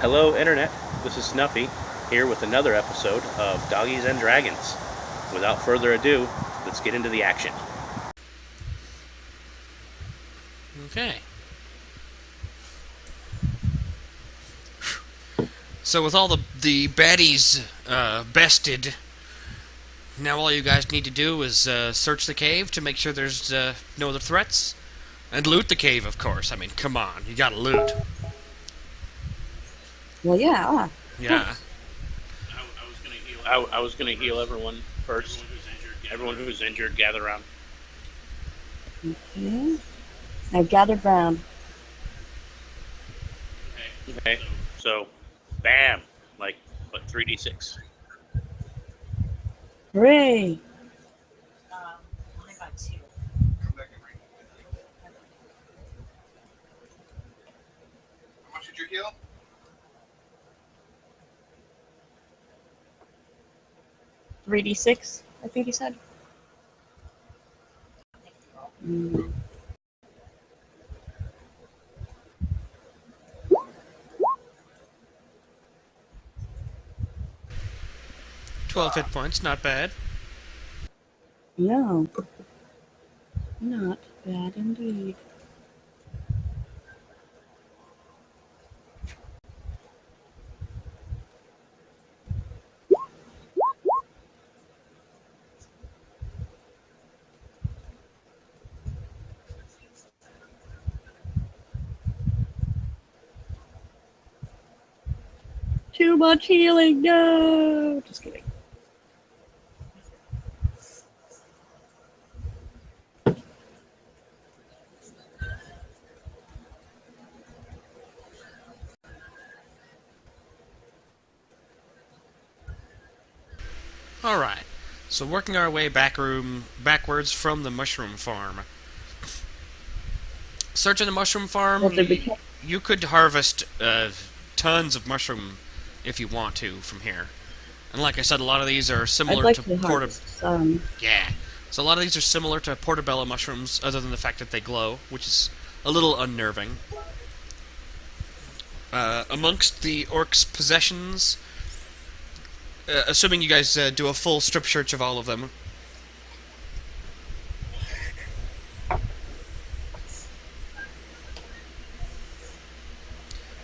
Hello, Internet. This is Snuffy, here with another episode of Doggies and Dragons. Without further ado, let's get into the action. Okay. So with all the baddies bested, now all you guys need to do is search the cave to make sure there's no other threats, and loot the cave, of course. I mean, come on, you gotta loot. Well, yeah. Yeah. I was gonna heal everyone first. Everyone who's injured, gather around. Okay. I've gathered round. Okay, so, bam, like, what, 3d6? Hooray! I got two. How much did you heal? $3d6, I think you said. Mm. 12 hit points, not bad. No. Not bad indeed. Too much healing, no! Just kidding. Alright, so working our way backwards from the mushroom farm. Searching the mushroom farm, Well, did we catch- you could harvest tons of mushroom if you want to from here. And like I said, a lot of these are I'd similar like to to harvest some. Yeah. So a lot of these are similar to portobello mushrooms, other than the fact that they glow, which is a little unnerving. Amongst the orcs' possessions, assuming you guys do a full strip search of all of them,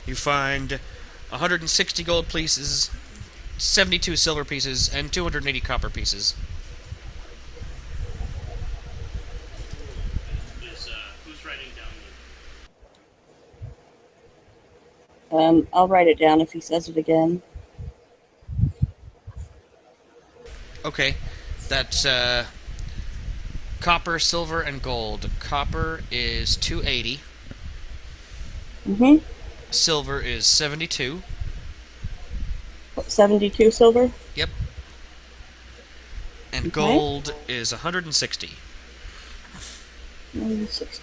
you find 160 gold pieces, 72 silver pieces, and 280 copper pieces. Who's writing down? I'll write it down if he says it again. Okay, that's copper, silver, and gold. Copper is 280. Mm-hmm. Silver is 72. 72 silver? Yep. And Okay. gold is 160. 160.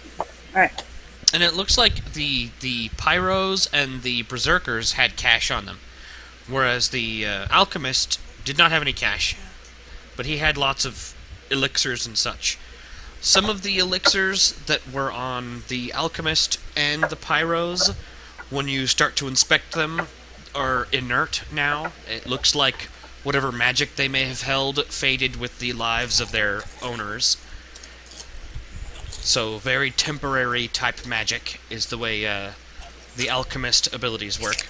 Alright. And it looks like the pyros and the berserkers had cash on them, whereas the alchemist did not have any cash, but he had lots of elixirs and such. Some of the elixirs that were on the alchemist and the pyros, when you start to inspect them, are inert now. It looks like whatever magic they may have held faded with the lives of their owners. So very temporary type magic is the way the alchemist abilities work.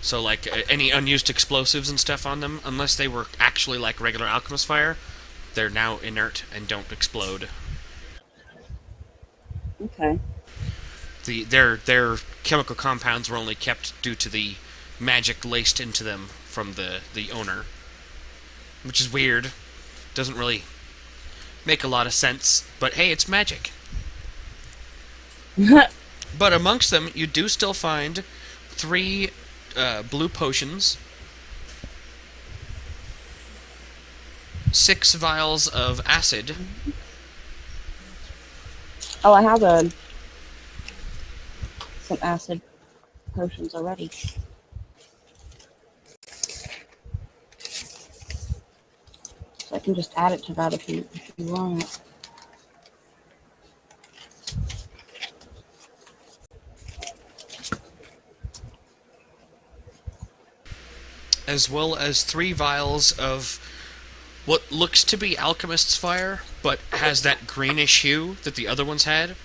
So like any unused explosives and stuff on them, unless they were actually like regular alchemist fire, they're now inert and don't explode. Okay. Their chemical compounds were only kept due to the magic laced into them from the owner, which is weird. Doesn't really make a lot of sense, but hey, it's magic. But amongst them, you do still find 3 blue potions, 6 vials of acid. Oh, I have some acid potions already. So I can just add it to that if you want. as well as 3 vials of what looks to be Alchemist's Fire, but has that greenish hue that the other ones had,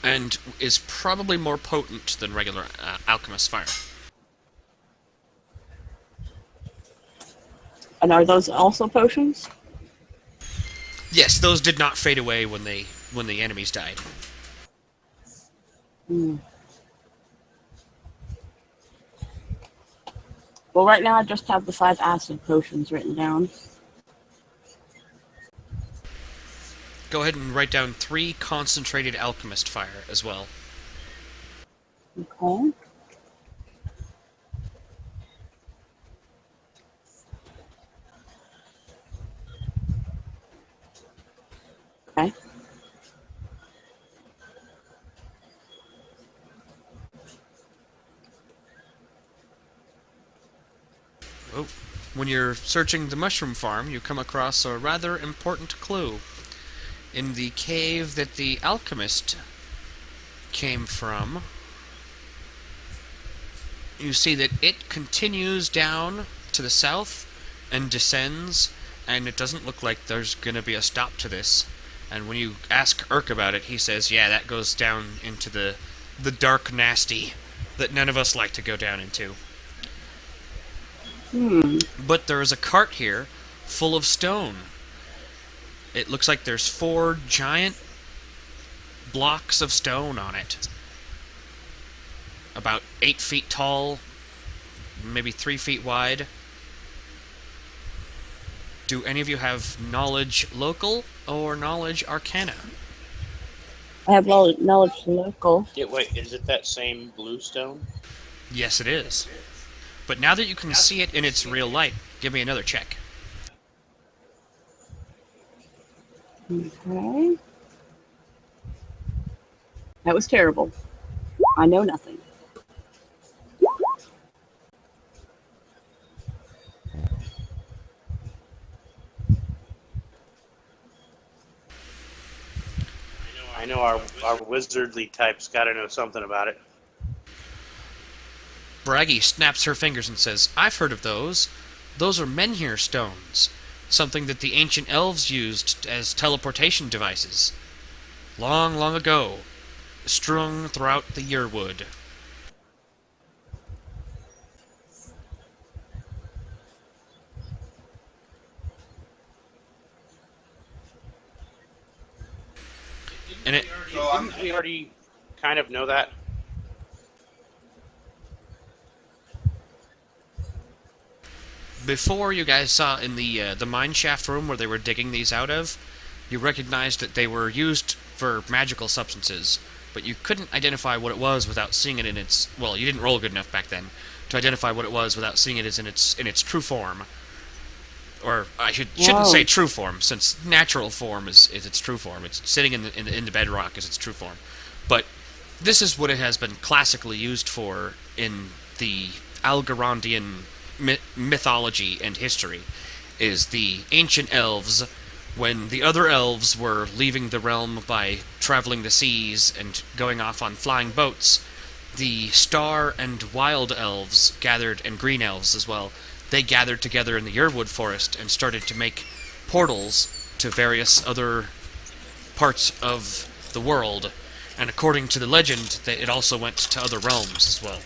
and is probably more potent than regular Alchemist's Fire. And are those also potions? Yes, those did not fade away when the enemies died. Hmm. Well, right now I just have the 5 acid potions written down. Go ahead and write down 3 concentrated Alchemist Fire as well. Okay. Okay. Oh, when you're searching the mushroom farm, you come across a rather important clue. In the cave that the alchemist came from, you see that it continues down to the south and descends, and it doesn't look like there's going to be a stop to this. And when you ask Urk about it, he says, yeah, that goes down into the dark nasty that none of us like to go down into. But there is a cart here full of stone. It looks like there's 4 giant blocks of stone on it. About 8 feet tall, maybe 3 feet wide. Do any of you have knowledge local or knowledge arcana? I have knowledge local. Yeah, wait, is it that same blue stone? Yes, it is. But now that you can see it in its real light, give me another check. Okay. That was terrible. I know nothing. I know our wizardly type's got to know something about it. Braggy snaps her fingers and says, I've heard of those. Those are menhir stones. Something that the ancient elves used as teleportation devices. Long, long ago. Strung throughout the yearwood. And it... Didn't we already kind of know that? Before, you guys saw in the mine shaft room where they were digging these out of, you recognized that they were used for magical substances, but you couldn't identify what it was without seeing it in its... Well, you didn't roll good enough back then to identify what it was without seeing it as in its true form. Or I shouldn't say true form, since natural form is its true form. It's sitting in the bedrock is its true form. But this is what it has been classically used for in the Algorandian mythology and history, is the ancient elves, when the other elves were leaving the realm by traveling the seas and going off on flying boats, the star and wild elves gathered, and green elves as well, they gathered together in the Yearwood forest and started to make portals to various other parts of the world, and according to the legend, it also went to other realms as well.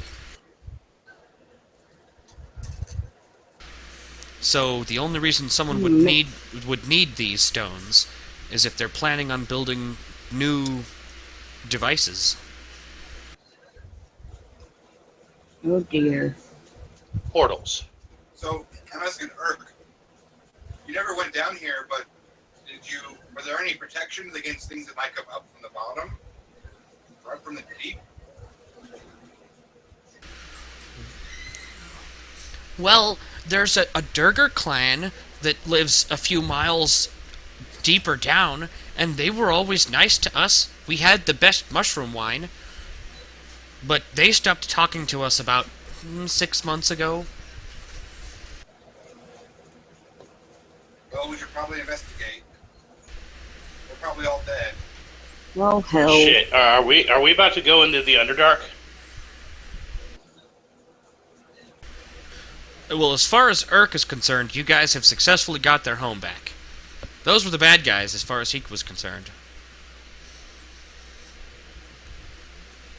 So the only reason someone would need these stones is if they're planning on building new devices. Oh dear. Portals. So, I'm asking Urk, you never went down here, but were there any protections against things that might come up from the bottom? Or up from the deep? Well, there's a Durgar clan that lives a few miles deeper down, and they were always nice to us. We had the best mushroom wine, but they stopped talking to us about 6 months ago. Well, we should probably investigate. We're probably all dead. Well, hell. Shit, are we about to go into the Underdark? Well, as far as Urk is concerned, you guys have successfully got their home back. Those were the bad guys, as far as he was concerned.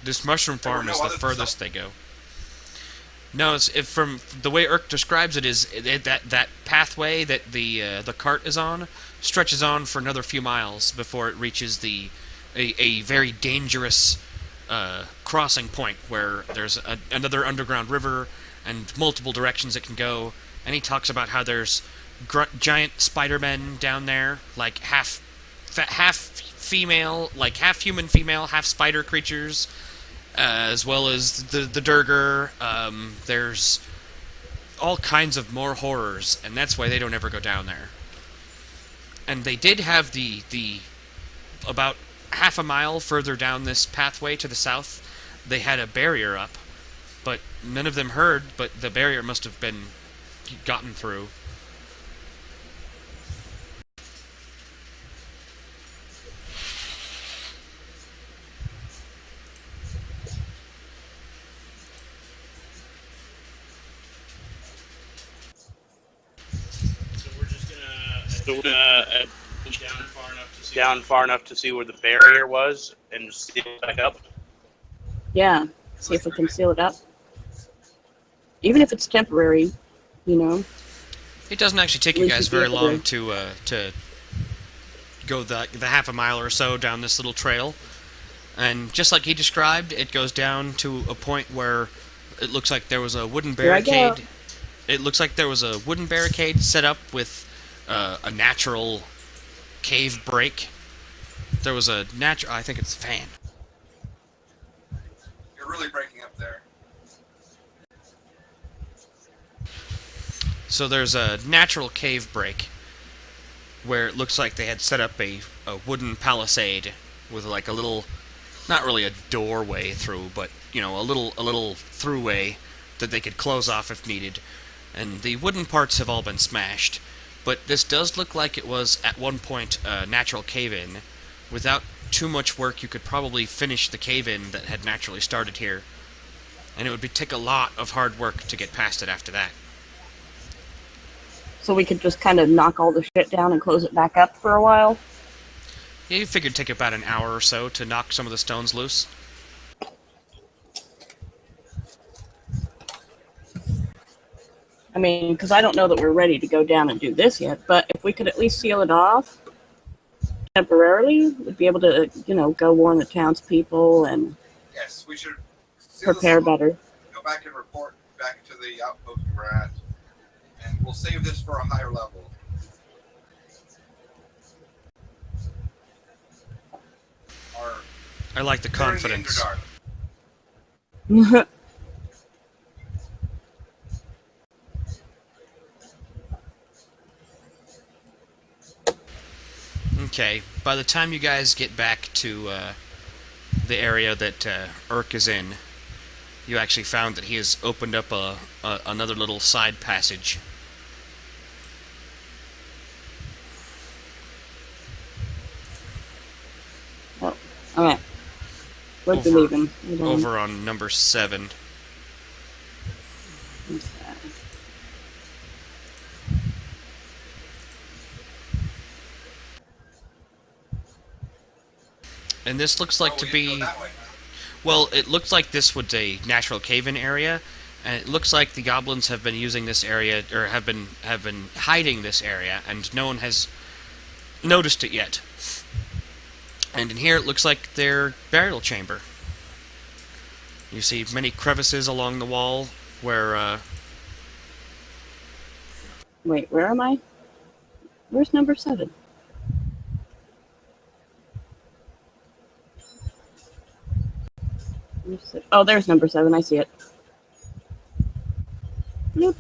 This mushroom farm is the furthest they go. No, from the way Urk describes it, is that pathway that the cart is on stretches on for another few miles before it reaches a very dangerous crossing point where there's another underground river and multiple directions it can go. And he talks about how there's giant Spider-Men down there, like half female, like half human female, half spider creatures. As well as the Durger. There's all kinds of more horrors, and that's why they don't ever go down there. And they did have the about half a mile further down this pathway to the south, they had a barrier up, but none of them heard, but the barrier must have been gotten through. Down far enough to see where the barrier was and seal it back up. Yeah. See if we can seal it up. Even if it's temporary, you know. It doesn't actually take you guys very long to go the half a mile or so down this little trail. And just like he described, it goes down to a point where it looks like there was a wooden barricade. It looks like there was a wooden barricade set up with a natural cave break. There was a natural... I think it's a fan. You're really breaking up there. So there's a natural cave break where it looks like they had set up a wooden palisade with like a little... Not really a doorway through, but, you know, a little throughway that they could close off if needed. And the wooden parts have all been smashed. But this does look like it was, at one point, a natural cave-in. Without too much work, you could probably finish the cave-in that had naturally started here. And it would take a lot of hard work to get past it after that. So we could just kind of knock all the shit down and close it back up for a while? Yeah, you figured it'd take about an hour or so to knock some of the stones loose. I mean, because I don't know that we're ready to go down and do this yet, but if we could at least seal it off temporarily, we'd be able to, you know, go warn the townspeople and Yes, we should prepare better. Go back and report back to the outpost we're at, and we'll save this for a higher level. I like the confidence. Okay, by the time you guys get back to the area that Urk is in, you actually found that he has opened up another little side passage. Oh, alright. Where'd we leave him? Over on number 7. And this looks like to be... Well, it looks like this was a natural cave-in area, and it looks like the goblins have been using this area, or have been hiding this area, and no one has noticed it yet. And in here it looks like their burial chamber. You see many crevices along the wall where... Wait, where am I? Where's number 7? Oh, there's number 7. I see it. Nope.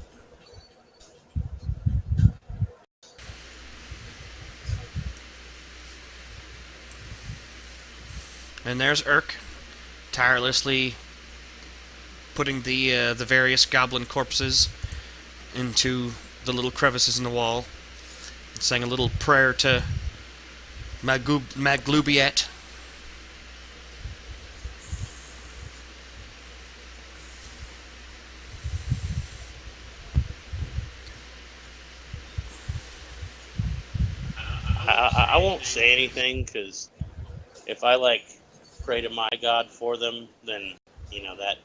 And there's Urk, tirelessly putting the various goblin corpses into the little crevices in the wall, and saying a little prayer to Maglubiet. I won't say anything because if I like pray to my god for them, then that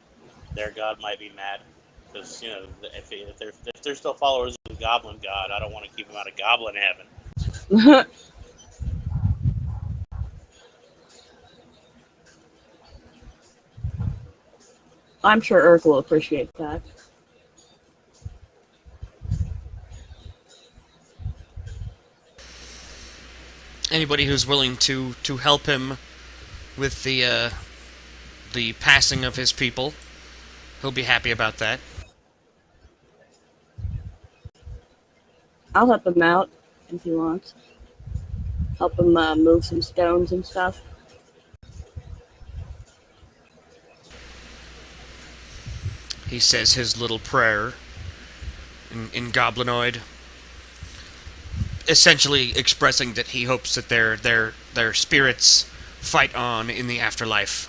their god might be mad. Because if they're still followers of the Goblin God, I don't want to keep them out of Goblin heaven. I'm sure Urk will appreciate that. Anybody who's willing to help him with the passing of his people, he'll be happy about that. I'll help him out if he wants. Help him move some stones and stuff. He says his little prayer in Goblinoid, essentially expressing that he hopes that their spirits fight on in the afterlife.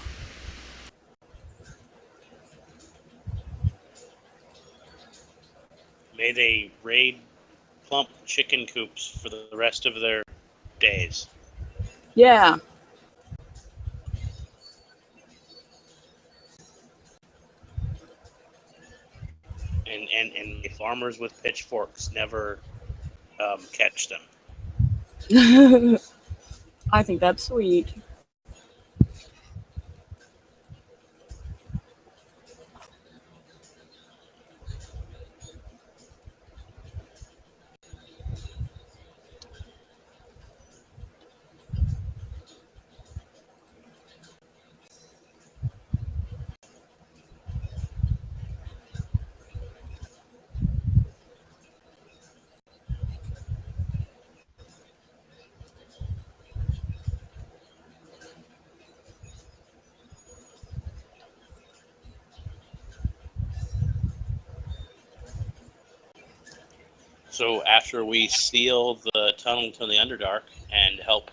May they raid plump chicken coops for the rest of their days. Yeah. And farmers with pitchforks never catch them. I think that's sweet. So after we seal the tunnel to the Underdark and help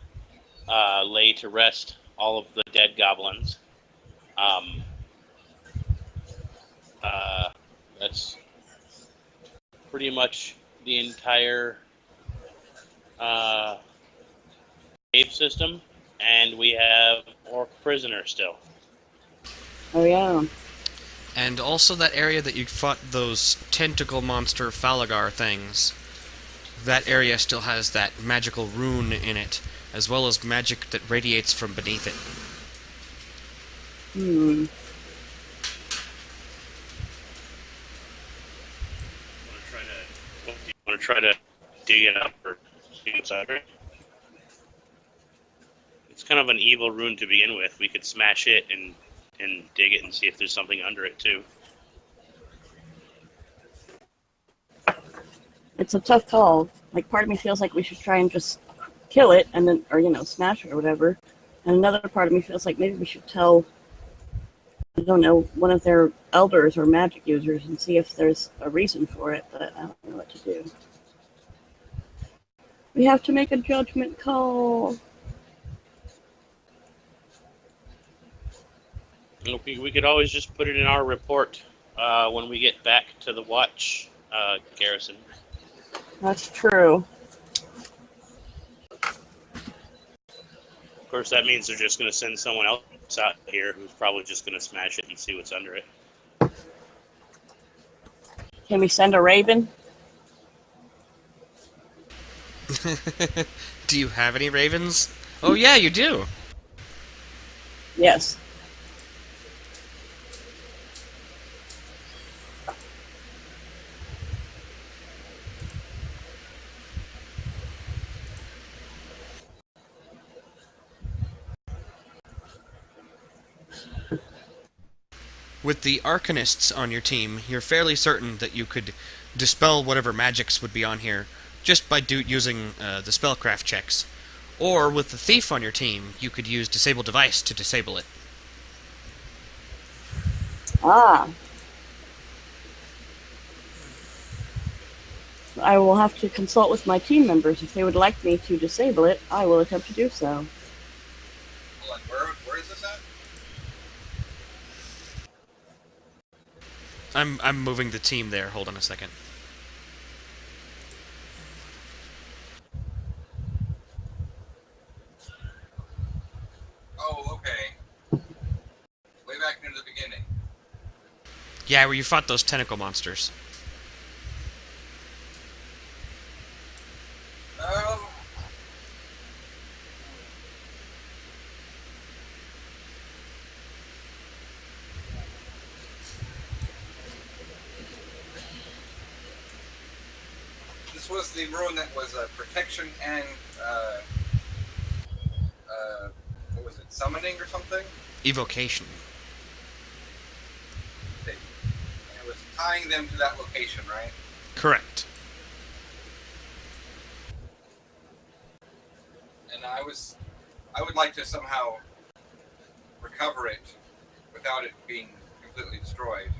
lay to rest all of the dead goblins, that's pretty much the entire cave system, and we have orc prisoners still. Oh yeah. And also that area that you fought those tentacle monster Falagar things. That area still has that magical rune in it, as well as magic that radiates from beneath it. Hmm. Want to try to dig it up or see what's under it? It's kind of an evil rune to begin with. We could smash it and dig it and see if there's something under it too. It's a tough call. Like, part of me feels like we should try and just kill it and then, or, smash it or whatever. And another part of me feels like maybe we should tell, I don't know, one of their elders or magic users and see if there's a reason for it, but I don't know what to do. We have to make a judgment call. We could always just put it in our report when we get back to the watch garrison. That's true. Of course, that means they're just going to send someone else out here who's probably just going to smash it and see what's under it. Can we send a raven? Do you have any ravens? Oh yeah, you do! Yes. With the Arcanists on your team, you're fairly certain that you could dispel whatever magics would be on here just by using the spellcraft checks. Or with the Thief on your team, you could use Disable Device to disable it. Ah. I will have to consult with my team members. If they would like me to disable it, I will attempt to do so. Hold on, where is this at? I'm moving the team there. Hold on a second. Yeah, where you fought those tentacle monsters. Um, this was the rune that was protection and what was it, summoning or something? Evocation. And it was tying them to that location, right? Correct. And I would like to somehow recover it without it being completely destroyed.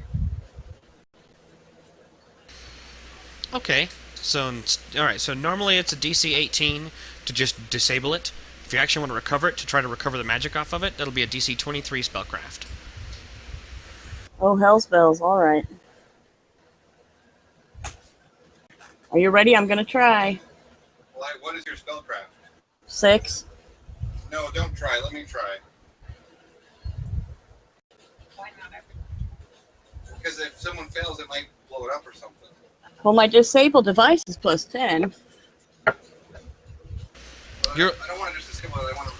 Okay. So, alright, so normally it's a DC 18 to just disable it. If you actually want to recover it, to try to recover the magic off of it, that'll be a DC 23 spellcraft. Oh, hell's bells. All right. Are you ready? I'm going to try. Well, what is your spellcraft? 6. No, don't try. Let me try. Why not every? Because if someone fails, it might blow it up or something. Well, my disable device is plus 10. But You're- I don't want to just disable it. I want to.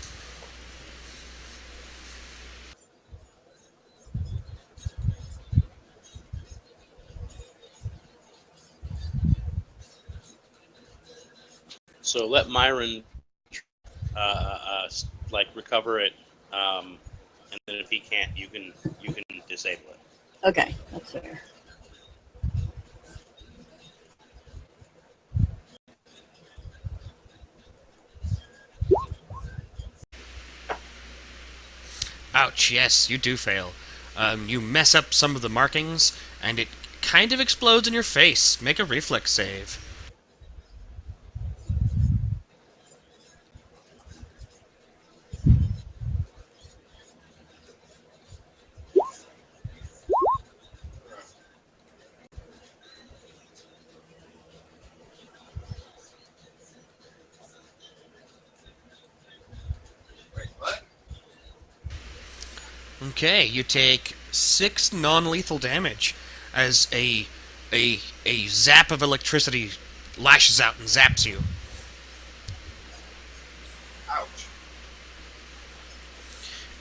So let Myron, like recover it, and then if he can't, you can disable it. Okay, that's fair. Ouch, yes, you do fail. You mess up some of the markings, and it kind of explodes in your face. Make a reflex save. Wait, what? Okay, you take 6 non-lethal damage as a zap of electricity lashes out and zaps you. Ouch.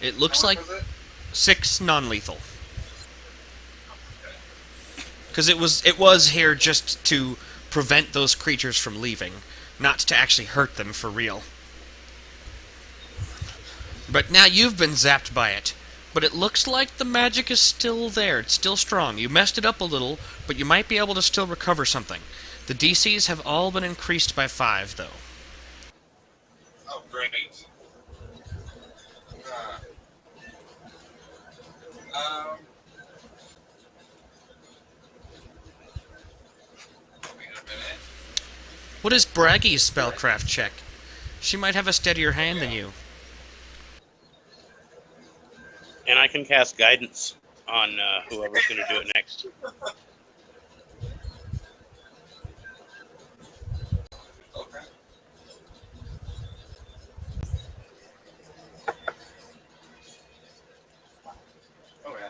It looks How much like was it? 6 non-lethal. Okay. Because it was here just to prevent those creatures from leaving, not to actually hurt them for real. But now you've been zapped by it. But it looks like the magic is still there. It's still strong. You messed it up a little, but you might be able to still recover something. The DCs have all been increased by 5, though. Oh, great. Wait a minute. What is Braggy's spellcraft check? She might have a steadier hand than you. And I can cast guidance on whoever's going to do it next. Okay. Oh yeah.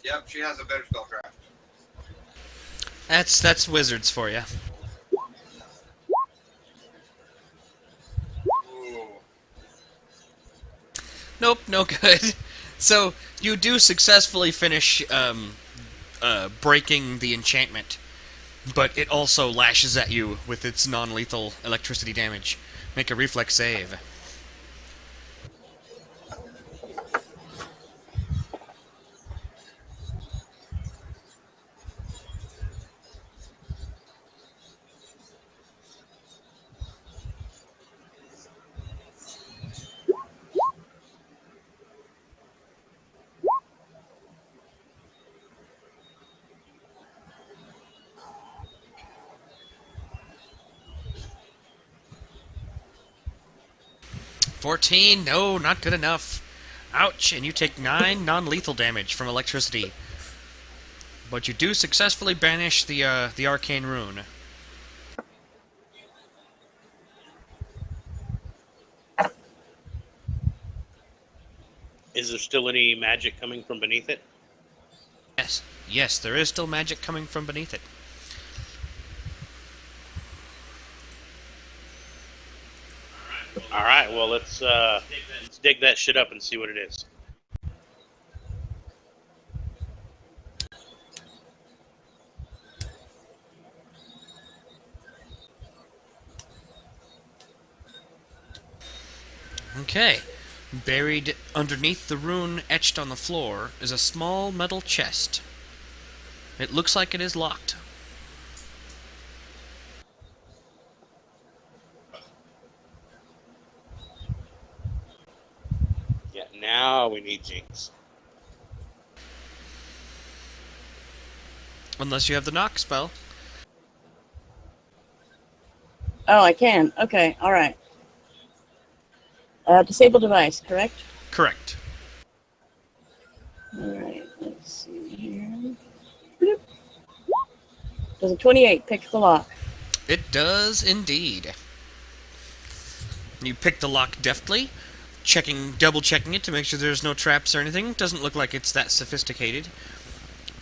Yep, she has a better spellcraft. That's wizards for you. Ooh. Nope, no good. So you do successfully finish breaking the enchantment, but it also lashes at you with its non-lethal electricity damage. Make a reflex save. $14? No, not good enough. Ouch, and you take 9 non-lethal damage from electricity. But you do successfully banish the arcane rune. Is there still any magic coming from beneath it? Yes, Yes, there is still magic coming from beneath it. All right, well let's dig that shit up and see what it is. Okay. Buried underneath the rune etched on the floor is a small metal chest. It looks like it is locked. Yeah, now we need Jinx. Unless you have the knock spell. Oh, I can. Okay, all right. Disable device, correct? Correct. All right, let's see here. Bloop. Does a 28 pick the lock? It does indeed. You pick the lock deftly, double checking it to make sure there's no traps or anything. Doesn't look like it's that sophisticated.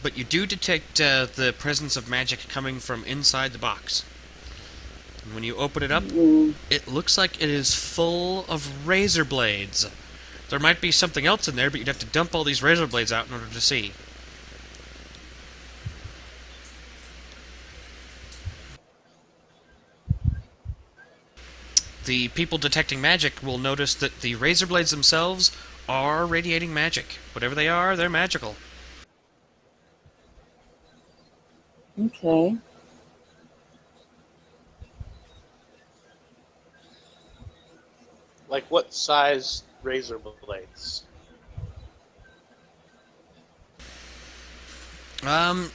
But you do detect the presence of magic coming from inside the box. And when you open it up, it looks like it is full of razor blades. There might be something else in there, but you'd have to dump all these razor blades out in order to see. The people detecting magic will notice that the razor blades themselves are radiating magic. Whatever they are, they're magical. Okay. Like what size razor blades?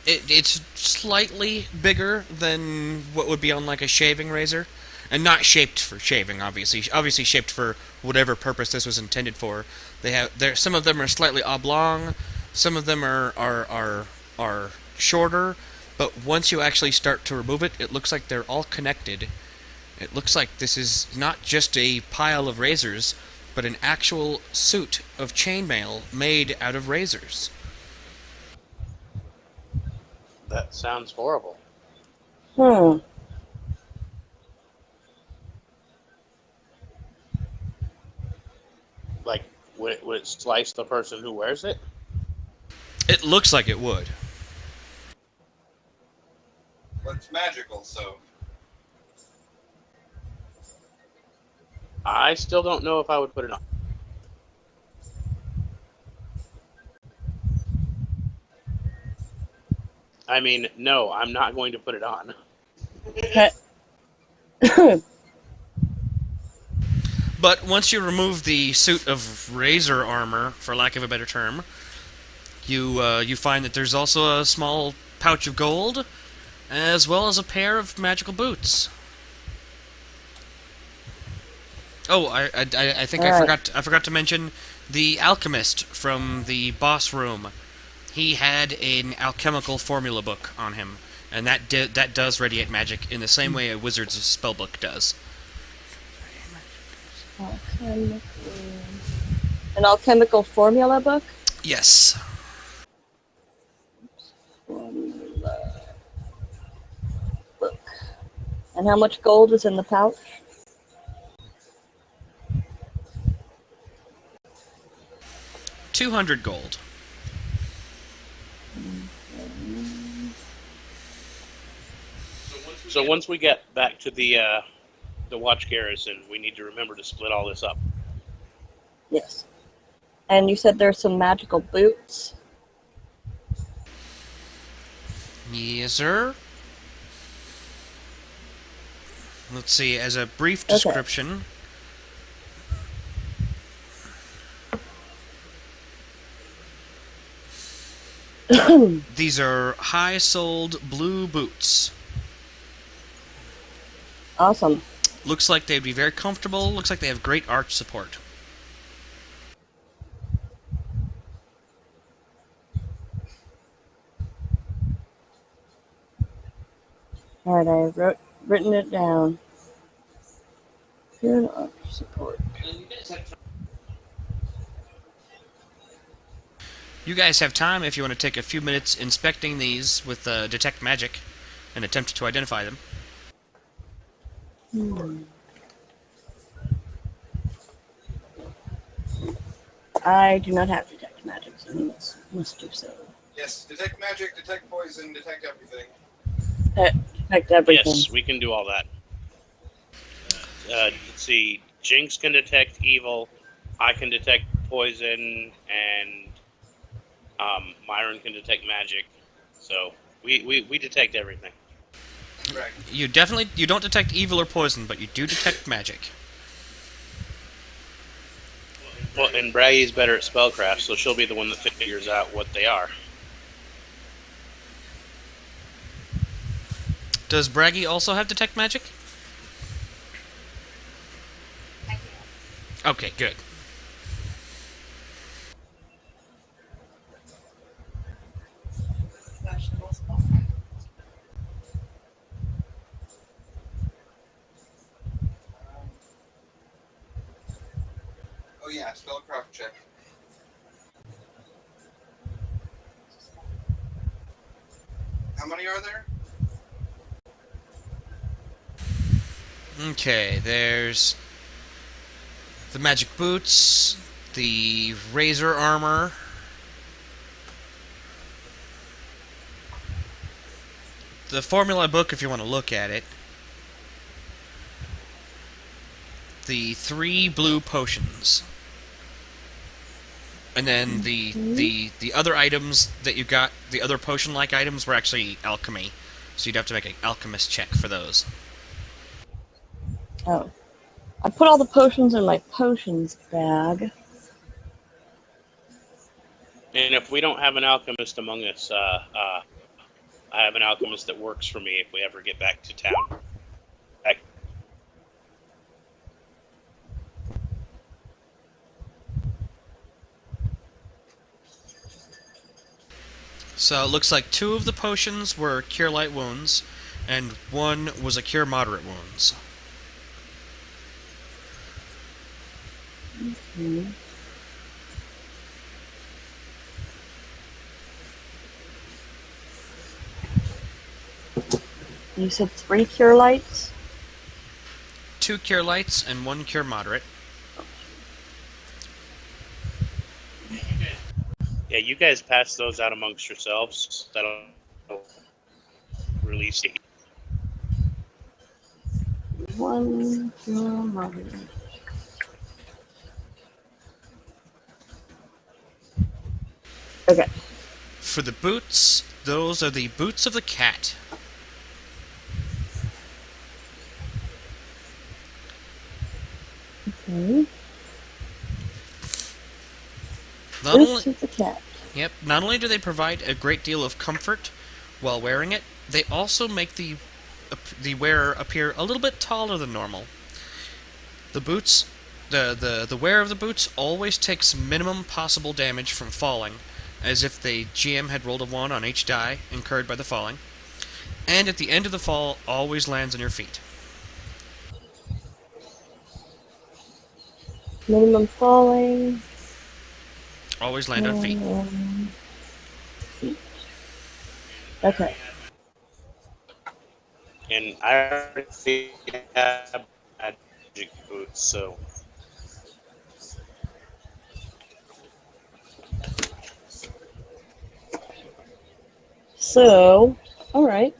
It's slightly bigger than what would be on like a shaving razor, and not shaped for shaving, obviously. Obviously shaped for whatever purpose this was intended for. Some of them are slightly oblong, some of them are shorter, but once you actually start to remove it, it looks like they're all connected. It looks like this is not just a pile of razors, but an actual suit of chainmail made out of razors. That sounds horrible. Hmm. Like, would it slice the person who wears it? It looks like it would. But it's magical, so I still don't know if I would put it on. I mean, no, I'm not going to put it on. But once you remove the suit of razor armor, for lack of a better term, you find that there's also a small pouch of gold, as well as a pair of magical boots. Oh, I think I forgot to mention the alchemist from the boss room. He had an alchemical formula book on him, and that does radiate magic in the same way a wizard's spellbook does. An alchemical formula book? Yes. Formula book. And how much gold is in the pouch? $200 gold. So once we get back to the watch garrison, we need to remember to split all this up. Yes. And you said there's some magical boots? Yes, sir. Let's see, as a brief description... These are high-soled blue boots. Awesome. Looks like they'd be very comfortable. Looks like they have great arch support. Alright, I've written it down. Good arch support. You guys have time if you want to take a few minutes inspecting these with Detect Magic and attempt to identify them. I do not have detect magic, so I must do so. Yes, detect magic, detect poison, detect everything. Detect everything. Yes, we can do all that. Let's see. Jinx can detect evil. I can detect poison, and Myron can detect magic. So we detect everything. Right. You don't detect evil or poison, but you do detect magic. Well, and Braggie's better at spellcraft, so she'll be the one that figures out what they are. Does Braggie also have detect magic? I do. Okay, good. Vegetables. Oh yeah, spellcraft check. How many are there? Okay, there's the magic boots, the razor armor, the formula book if you want to look at it, the 3 blue potions, and then the other items that you got, the other potion-like items, were actually alchemy, so you'd have to make an alchemist check for those. Oh. I put all the potions in my potions bag. And if we don't have an alchemist among us, I have an alchemist that works for me if we ever get back to town. So it looks like 2 of the potions were Cure Light Wounds, and 1 was a Cure Moderate Wounds. You said 3 cure lights? 2 Cure Lights and 1 Cure Moderate. Yeah, you guys pass those out amongst yourselves. That'll release it. 1 cure moderate. Okay. For the boots, those are the boots of the cat. Okay. Not Boots only, of the cat. not only do they provide a great deal of comfort while wearing it, they also make the wearer appear a little bit taller than normal. The boots, the wearer of the boots always takes minimum possible damage from falling, as if the GM had rolled a 1 on each die incurred by the falling, and at the end of the fall always lands on your feet. Minimum falling. Always land on feet. Feet. Okay. And I already have magic boots, so So, alright.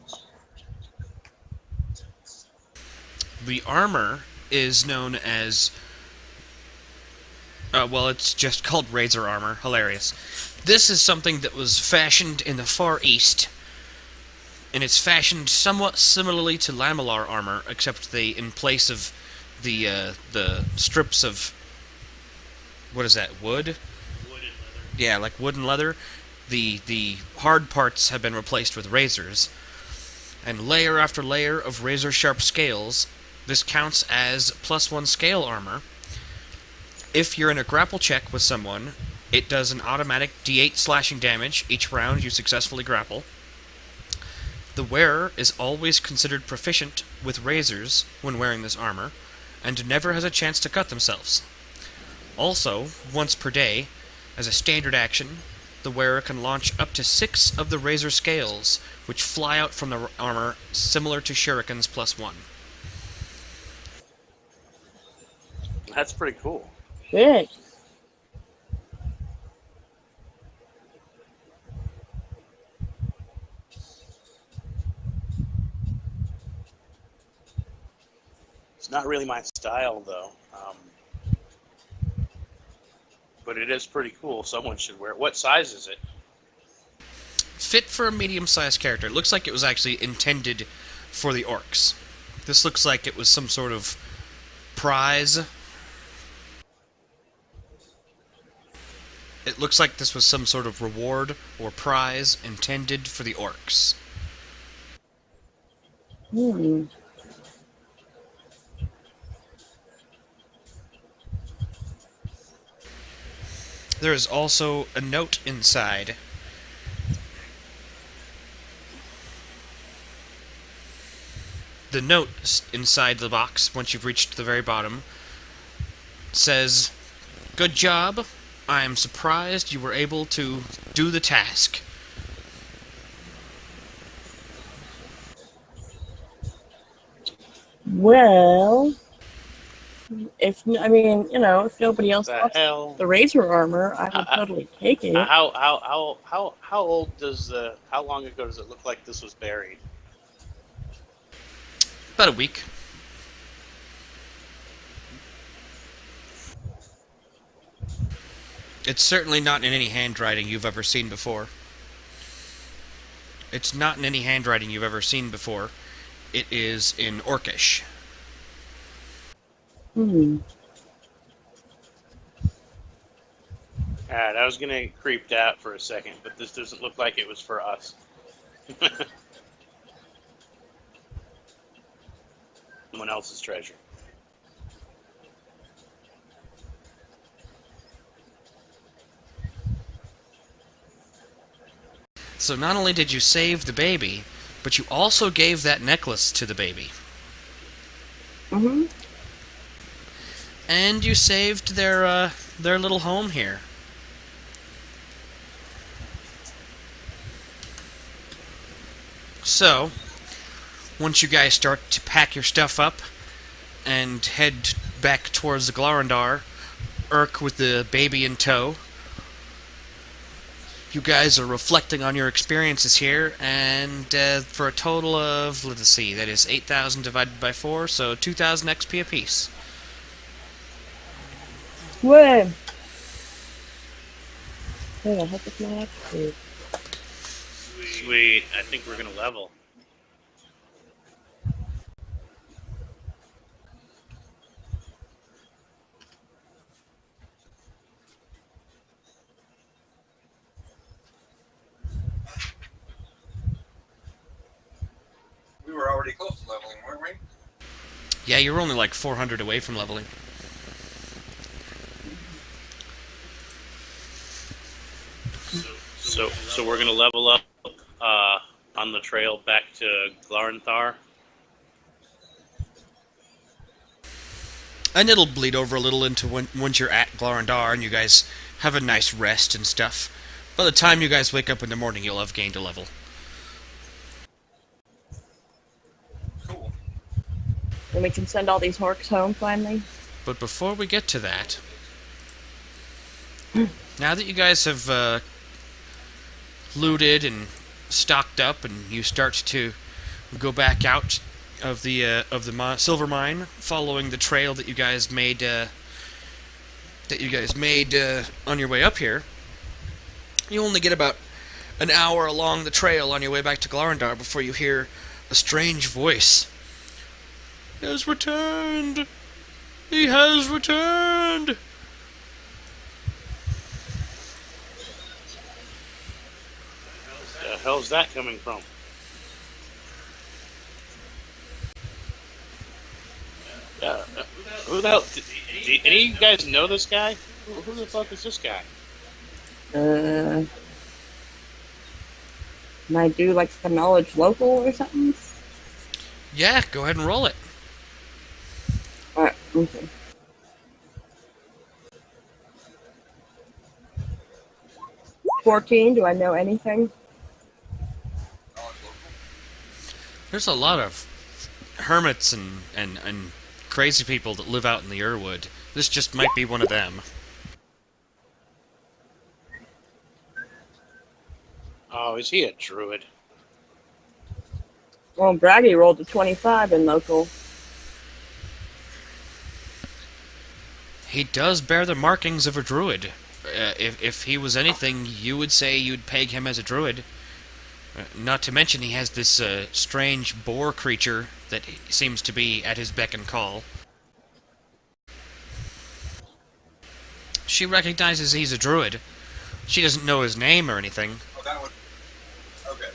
The armor is known as... well, it's just called Razor Armor. Hilarious. This is something that was fashioned in the Far East, and it's fashioned somewhat similarly to lamellar armor, except they, in place of the strips of... what is that, wood? wood and leather. Yeah, like wood and leather. The hard parts have been replaced with razors, and layer after layer of razor-sharp scales. This counts as +1 scale armor. If you're in a grapple check with someone, it does an automatic D8 slashing damage each round you successfully grapple. The wearer is always considered proficient with razors when wearing this armor, and never has a chance to cut themselves. Also, once per day, as a standard action, the wearer can launch up to 6 of the razor scales, which fly out from the armor, similar to shurikens +1. That's pretty cool. Shit. It's not really my style, though. But it is pretty cool. Someone should wear it. What size is it? Fit for a medium-sized character. It looks like it was actually intended for the orcs. This looks like it was some sort of prize. It looks like this was some sort of reward or prize intended for the orcs. Hmm. There is also a note inside. The note inside the box, once you've reached the very bottom, says, "Good job. I am surprised you were able to do the task." Well, if nobody else The wants hell? the razor armor, I would totally take it. How old does how long ago does it look like this was buried? About a week. It's certainly not in any handwriting you've ever seen before. It's not in any handwriting you've ever seen before. It is in Orcish. Hmm. Alright, I was gonna get creeped out for a second, but this doesn't look like it was for us. Someone else's treasure. So not only did you save the baby, but you also gave that necklace to the baby. Mm-hmm. And you saved their little home here. So, once you guys start to pack your stuff up and head back towards the Glorindar, Urk with the baby in tow, you guys are reflecting on your experiences here, and for a total of, let's see, that is 8,000 divided by 4, so 2,000 XP apiece. Where? Where the heck is my XP? Sweet. I think we're gonna level. We were already close to leveling, weren't we? Yeah, you're only like 400 away from leveling. So we're gonna level up on the trail back to Glarenthar. And it'll bleed over a little into once you're at Glorindar and you guys have a nice rest and stuff. By the time you guys wake up in the morning, you'll have gained a level. Cool. Then we can send all these orcs home finally. But before we get to that, now that you guys have looted and stocked up, and you start to go back out of the silver mine, following the trail that you guys made on your way up here, you only get about an hour along the trail on your way back to Glorindar before you hear a strange voice. He has returned! He has returned! The hell's that coming from? Yeah. Who the hell? Do any of you guys know this guy? Who the fuck is this guy? Can I do like the knowledge local or something? Yeah, go ahead and roll it. Alright, okay. 14, do I know anything? There's a lot of hermits and crazy people that live out in the Irwood. This just might be one of them. Oh, is he a druid? Well, Braggy rolled a 25 in local. He does bear the markings of a druid. If he was anything, you would say you'd peg him as a druid. Not to mention he has this strange boar creature that seems to be at his beck and call. She recognizes he's a druid. She doesn't know his name or anything. Oh, that one. Okay.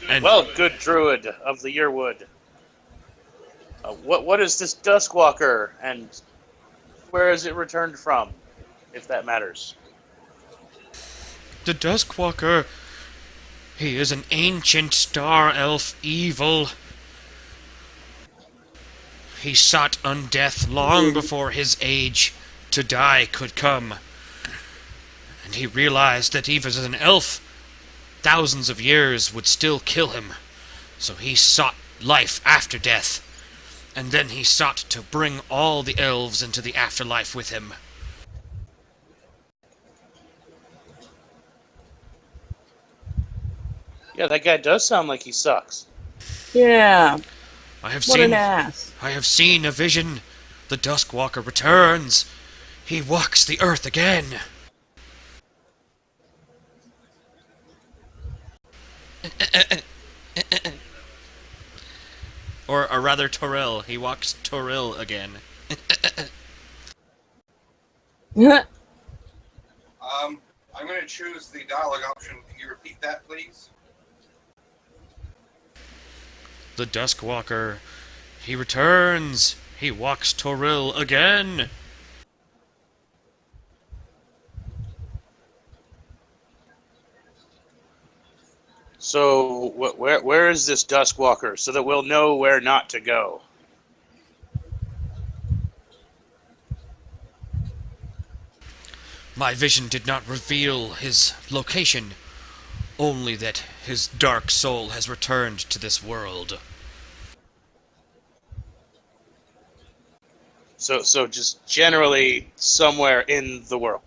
And Well, good druid of the Yearwood. What is this Duskwalker, and where is it returned from, if that matters? the Duskwalker, he is an ancient star elf evil. He sought undeath long before his age to die could come. And he realized that even as an elf, thousands of years would still kill him. So he sought life after death. And then he sought to bring all the elves into the afterlife with him. Yeah, that guy does sound like he sucks. Yeah, I have what an ass. I have seen a vision. The Duskwalker returns. He walks the earth again. Or rather, Toril. He walks Toril again. I'm going to choose the dialogue option. Can you repeat that, please? The Duskwalker. He returns. He walks Toril again. So, where is this Duskwalker, so that we'll know where not to go? My vision did not reveal his location, only that his dark soul has returned to this world. So just generally somewhere in the world.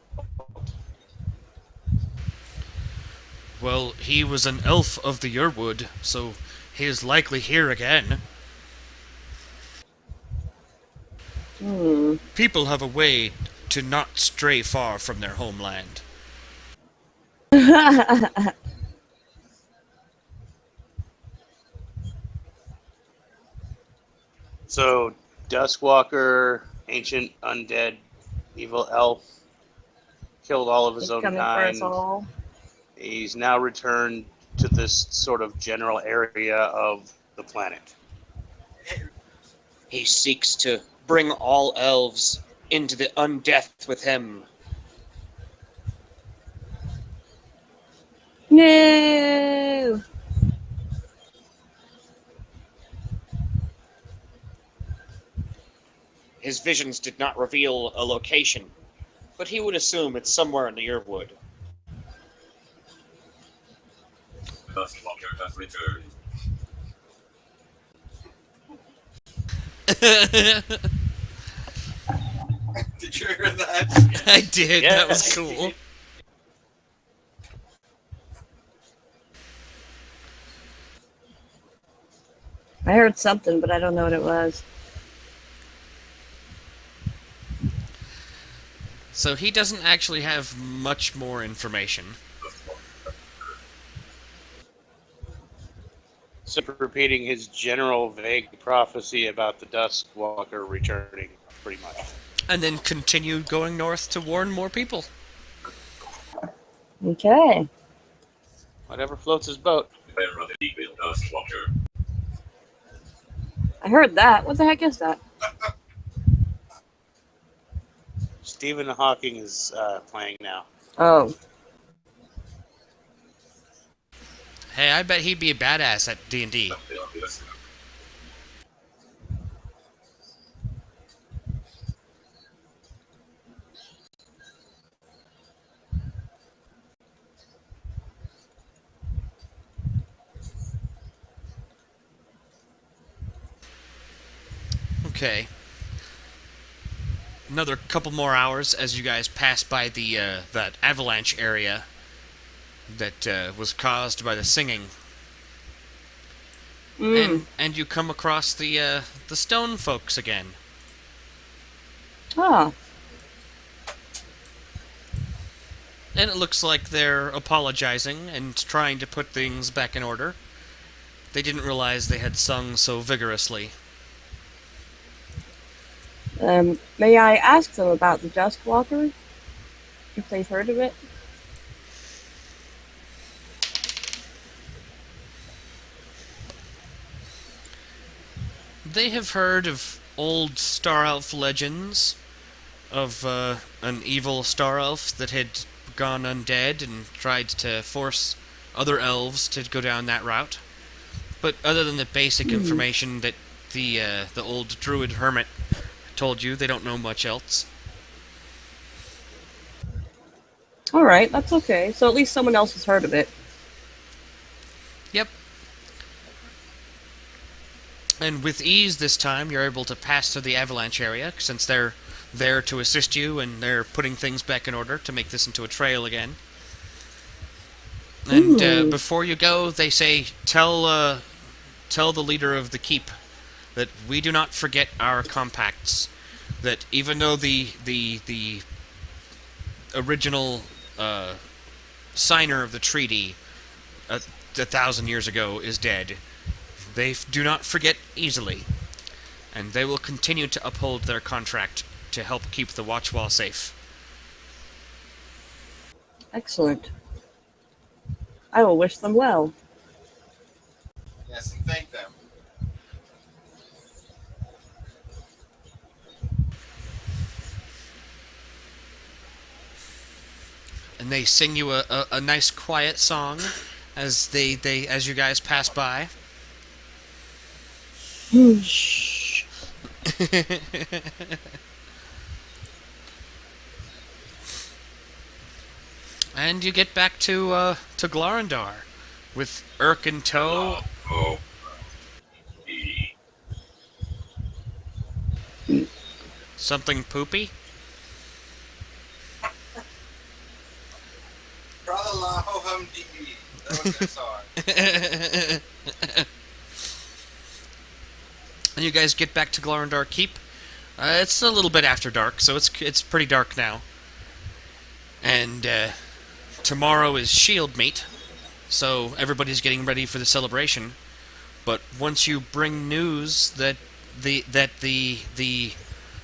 Well, he was an elf of the Yearwood, so he is likely here again. People have a way to not stray far from their homeland. So, Duskwalker, ancient undead, evil elf, killed all of his He's own coming for kind. us all. He's now returned to this sort of general area of the planet. He seeks to bring all elves into the undeath with him. No! His visions did not reveal a location, but he would assume it's somewhere in the Yearwood. Duskwalker has returned. Did you hear that? I did, Yeah. that was cool. I heard something, but I don't know what it was. So he doesn't actually have much more information. So repeating his general vague prophecy about the Duskwalker returning, pretty much. And then continued going north to warn more people. Okay. Whatever floats his boat. Beware of the evil Duskwalker. I heard that. What the heck is that? Stephen Hawking is playing now. Oh. Hey, I bet he'd be a badass at D&D. Okay. Another couple more hours as you guys pass by the that avalanche area that was caused by the singing, and you come across the stone folks again. Ah, And it looks like they're apologizing and trying to put things back in order. They didn't realize they had sung so vigorously. may I ask them about the Duskwalker? If they've heard of it? They have heard of old Star Elf legends, of an evil Star Elf that had gone undead and tried to force other elves to go down that route. But other than the basic information that the old druid hermit told you, they don't know much else. Alright, that's okay. So at least someone else has heard of it. Yep. And with ease this time, you're able to pass through the avalanche area, since they're there to assist you, and they're putting things back in order to make this into a trail again. And before you go, they say, tell the leader of the keep that we do not forget our compacts. That even though the original signer of the treaty 1,000 years ago is dead, they do not forget easily, and they will continue to uphold their contract to help keep the watch wall safe. Excellent. I will wish them well. Yes, and thank them. And they sing you a nice quiet song as as you guys pass by. Shh. And you get back to Glorindar with Urk in tow. Oh. E. Something poopy. Tra-la-la, ho-hum, dee-dee. That was their song. And you guys get back to Glorindar Keep. It's a little bit after dark, so it's pretty dark now. And tomorrow is Shield Meet, so everybody's getting ready for the celebration. But once you bring news that the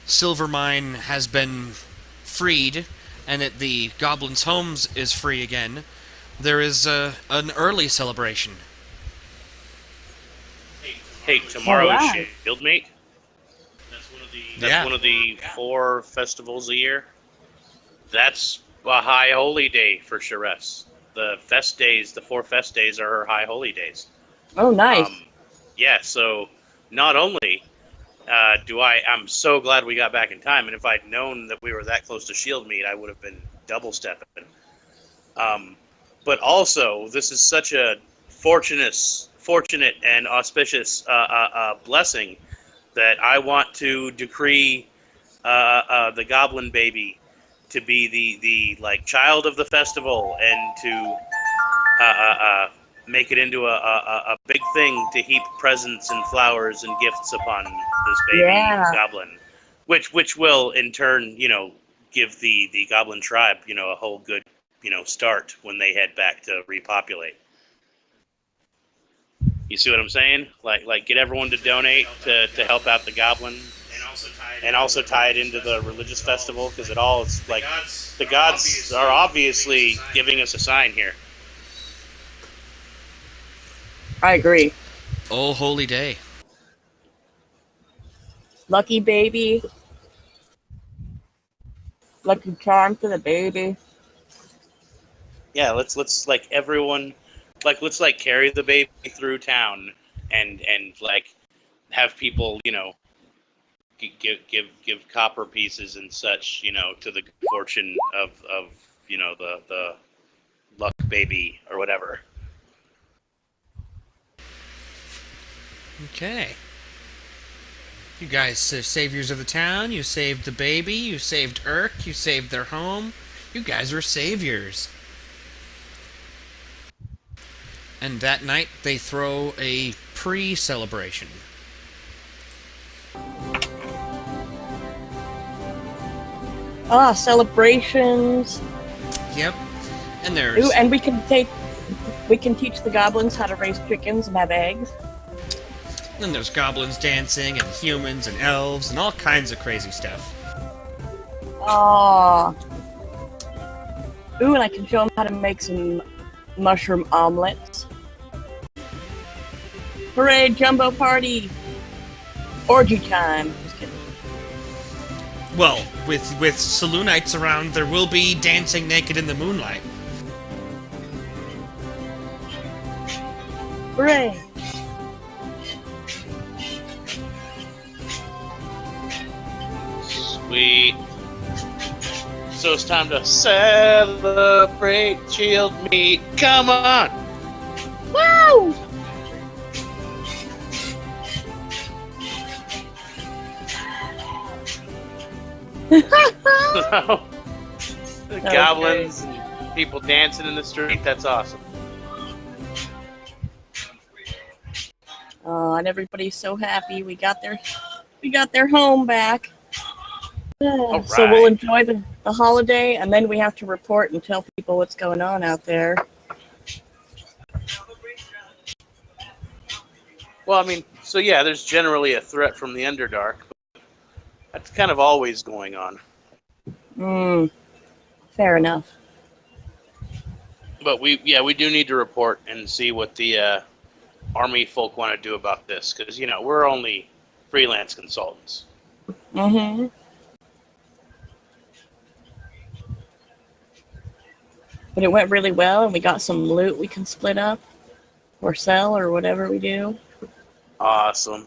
silver mine has been freed and that the Goblins' Homes is free again, there is an early celebration. Hey, tomorrow is Alright. Shield Meet. That's one of the 4 festivals a year. That's a high holy day for Sharess. The 4 fest days are her high holy days. Oh, nice. Yeah, so not only I'm so glad we got back in time, and if I'd known that we were that close to Shield Meet, I would have been double stepping. But also, this is such a fortunate and auspicious blessing that I want to decree the Goblin Baby to be the like child of the festival, and to make it into a big thing to heap presents and flowers and gifts upon this baby goblin, which will in turn, give the goblin tribe, a whole good, start when they head back to repopulate. You see what I'm saying? Like get everyone to donate to help out the goblin, and also tie it into the religious festival, because it all is like the gods are obviously giving us a sign here. I agree. Oh, holy day. Lucky baby. Lucky charm for the baby. Yeah, let's like everyone, let's carry the baby through town, and like have people, give copper pieces and such, to the good fortune of the luck baby or whatever. Okay. You guys are saviors of the town. You saved the baby. You saved Urk. You saved their home. You guys are saviors. And that night, they throw a pre-celebration. Ah, celebrations. Yep. And there's... Ooh, and we can teach the goblins how to raise chickens and have eggs. Then there's goblins dancing, and humans, and elves, and all kinds of crazy stuff. Ah. Ooh, and I can show them how to make some mushroom omelets. Hooray, jumbo party! Orgy time. Just kidding. Well, with Saloonites around, there will be dancing naked in the moonlight. Hooray! Sweet. So it's time to celebrate shield meat. Come on! Woo! The goblins and people dancing in the street. That's awesome. Oh, and everybody's so happy. We got their home back. Yeah, so we'll enjoy the holiday, and then we have to report and tell people what's going on out there. Well, I mean, so yeah, there's generally a threat from the Underdark. That's kind of always going on. Fair enough. But we do need to report and see what the army folk want to do about this, because we're only freelance consultants. Mm-hmm. But it went really well, and we got some loot we can split up or sell or whatever we do. Awesome.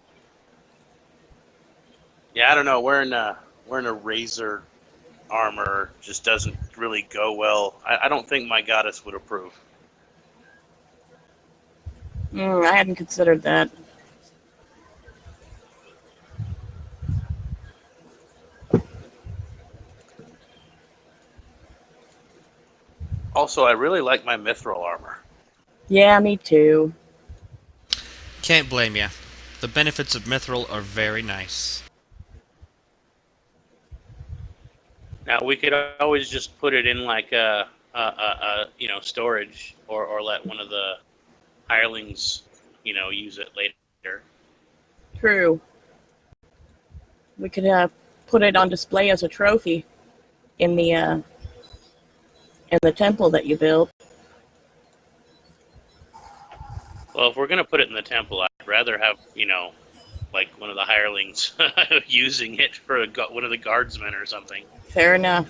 Yeah, I don't know. Wearing a razor armor just doesn't really go well. I don't think my goddess would approve. I hadn't considered that. Also, I really like my mithril armor. Yeah, me too. Can't blame ya. The benefits of mithril are very nice. Now we could always just put it in like a storage, or let one of the hirelings use it later. True. We could put it on display as a trophy in the temple that you built. Well, if we're gonna put it in the temple, I'd rather have like one of the hirelings using it for one of the guardsmen or something. Fair enough.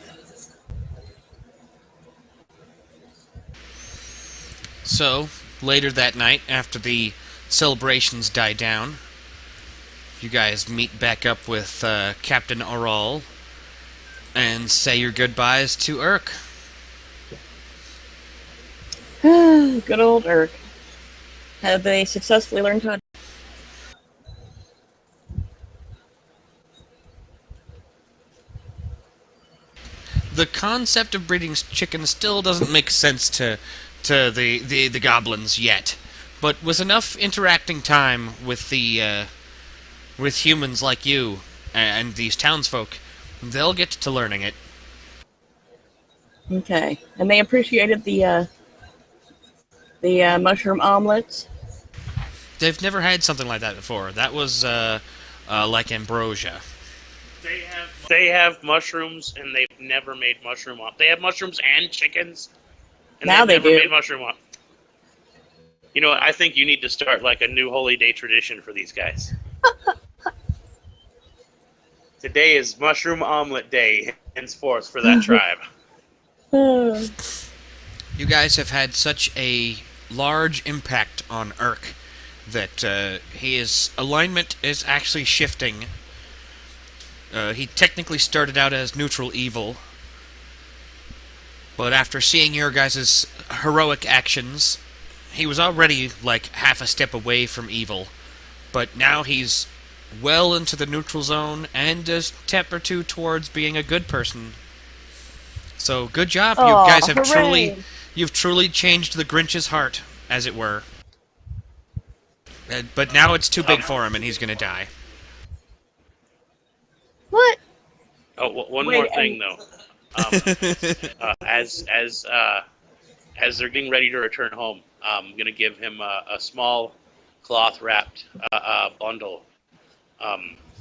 So, later that night, after the celebrations die down, you guys meet back up with Captain Aural and say your goodbyes to Urk. Good old Urk. Have they successfully learned how to... The concept of breeding chickens still doesn't make sense to the goblins yet, but with enough interacting time with with humans like you and these townsfolk, they'll get to learning it. Okay. And they appreciated the mushroom omelets? They've never had something like that before. That was like ambrosia. They have mushrooms, and they've never made mushroom omelets. They have mushrooms and chickens, and Now they never do. made mushroom omelets. You know what? I think you need to start like a new holy day tradition for these guys. Today is mushroom omelet day, henceforth, for that tribe. You guys have had such a large impact on Urk that his alignment is actually shifting. He technically started out as neutral evil, but after seeing your guys' heroic actions, he was already like half a step away from evil, but now he's well into the neutral zone and a step or two towards being a good person. So good job, you Aw, guys have hooray. you've truly changed the Grinch's heart, as it were. But now it's too big for him, and he's gonna die. What? Oh, one Wait, more thing though. As they're getting ready to return home, I'm gonna give him a small cloth wrapped bundle,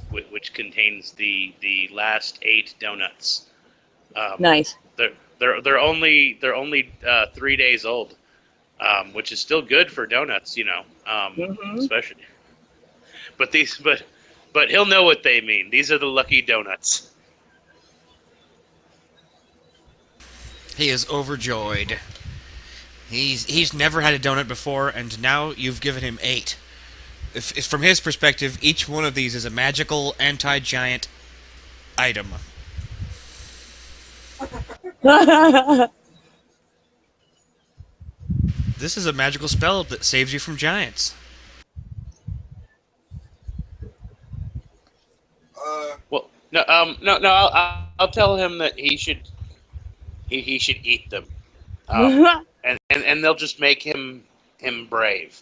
which contains the last 8 donuts. Nice. They're only 3 days old, which is still good for donuts, especially. But he'll know what they mean. These are the lucky donuts. He is overjoyed. He's never had a donut before, and now you've given him 8. If from his perspective, each one of these is a magical anti-giant item. This is a magical spell that saves you from giants. Well, no, no. I'll tell him that he should eat them, and they'll just make him brave.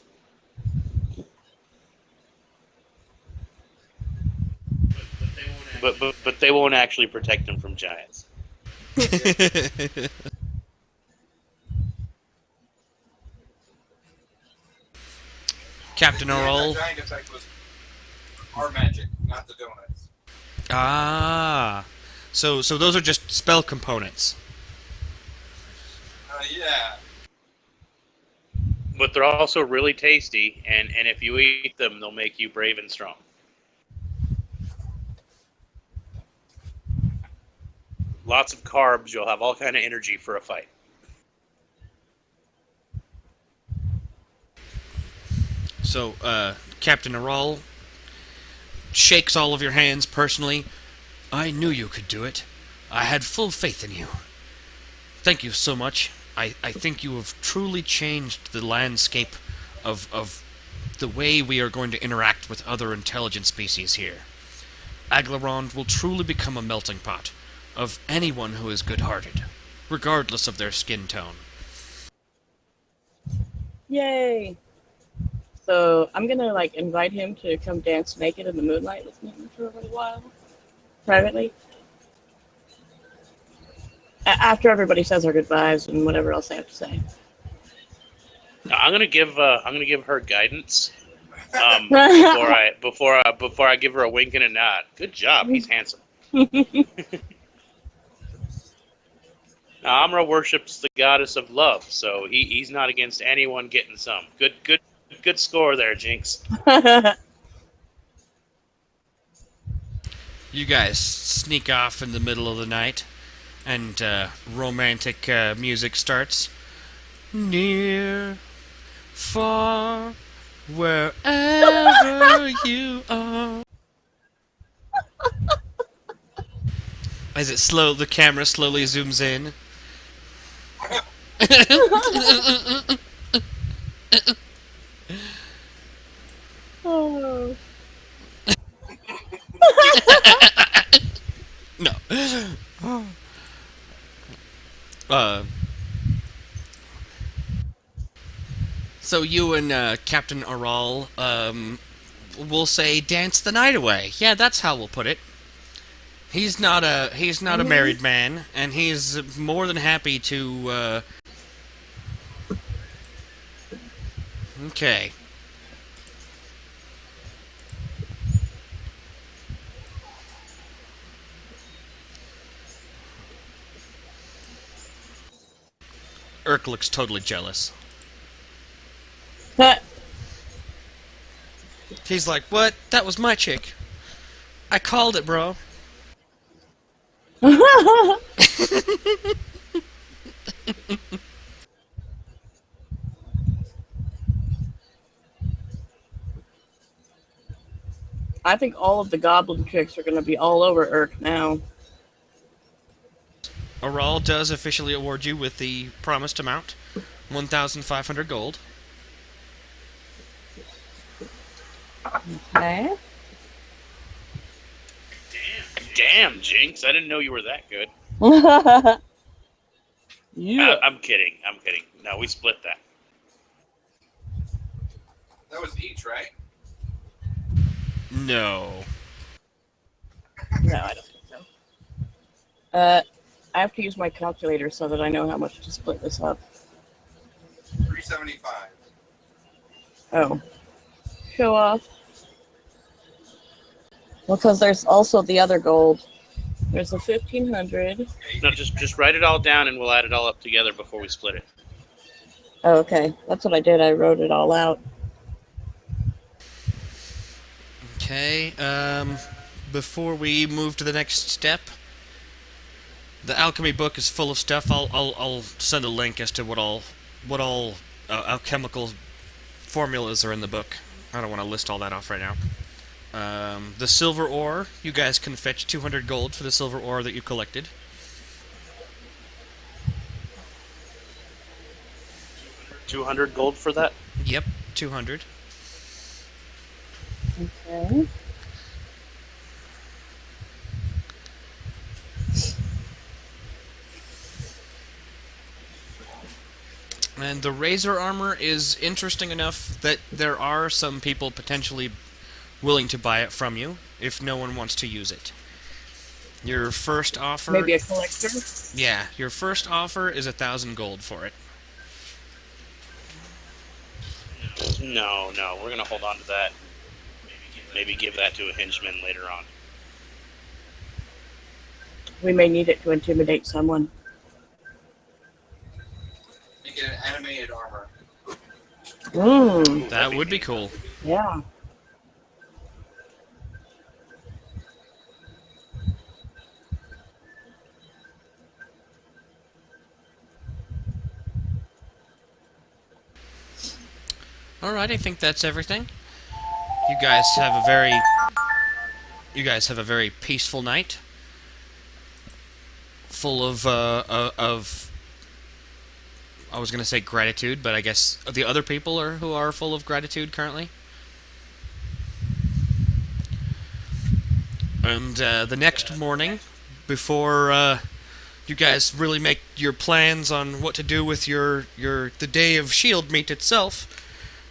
But they won't actually protect him from giants. Captain Orol. The giant effect was our magic, not the donuts. Ah. So those are just spell components. Yeah. But they're also really tasty, and if you eat them, they'll make you brave and strong. Lots of carbs, you'll have all kind of energy for a fight. So, Captain Orol shakes all of your hands personally. I knew you could do it. I had full faith in you. Thank you so much. I think you have truly changed the landscape of the way we are going to interact with other intelligent species here. Aglarond will truly become a melting pot of anyone who is good-hearted, regardless of their skin tone. Yay. So I'm gonna invite him to come dance naked in the moonlight with me for a little while, privately. After everybody says their goodbyes and whatever else they have to say. Now, I'm gonna give her guidance before I give her a wink and a nod. Good job, he's handsome. Now, Amra worships the goddess of love, so he's not against anyone getting some. Good score there, Jinx. You guys sneak off in the middle of the night, and romantic music starts. Near, far, wherever you are. As the camera slowly zooms in. Oh. No. So you and Captain Orol, will say dance the night away. Yeah, that's how we'll put it. He's not a married man, and he's more than happy to. Okay. Urk looks totally jealous. He's like, "What? That was my chick. I called it, bro." I think all of the goblin chicks are going to be all over Urk now. Orol does officially award you with the promised amount, 1,500 gold. Okay. Damn, Jinx! I didn't know you were that good. Yeah. I'm kidding. I'm kidding. No, we split that. That was each, right? No. No, I don't think so. I have to use my calculator so that I know how much to split this up. 375. Oh. Show off. Well, because there's also the other gold. There's the 1,500. No, just write it all down and we'll add it all up together before we split it. Oh, okay. That's what I did. I wrote it all out. Okay, before we move to the next step, the alchemy book is full of stuff. I'll send a link as to what all alchemical formulas are in the book. I don't want to list all that off right now. The silver ore, you guys can fetch 200 gold for the silver ore that you collected. $200 gold for that? Yep, 200. Okay. And the razor armor is interesting enough that there are some people potentially willing to buy it from you if no one wants to use it. Your first offer... Maybe a collector? Yeah, your first offer is 1,000 gold for it. No, we're gonna hold on to that. Maybe give that to a henchman later on. We may need it to intimidate someone. You get an animated armor. That would be cool. Yeah. Alright, I think that's everything. You guys have a very peaceful night. Full of I was gonna say gratitude, but I guess the other people who are full of gratitude currently. And the next morning, before you guys really make your plans on what to do with the day of Shield meet itself,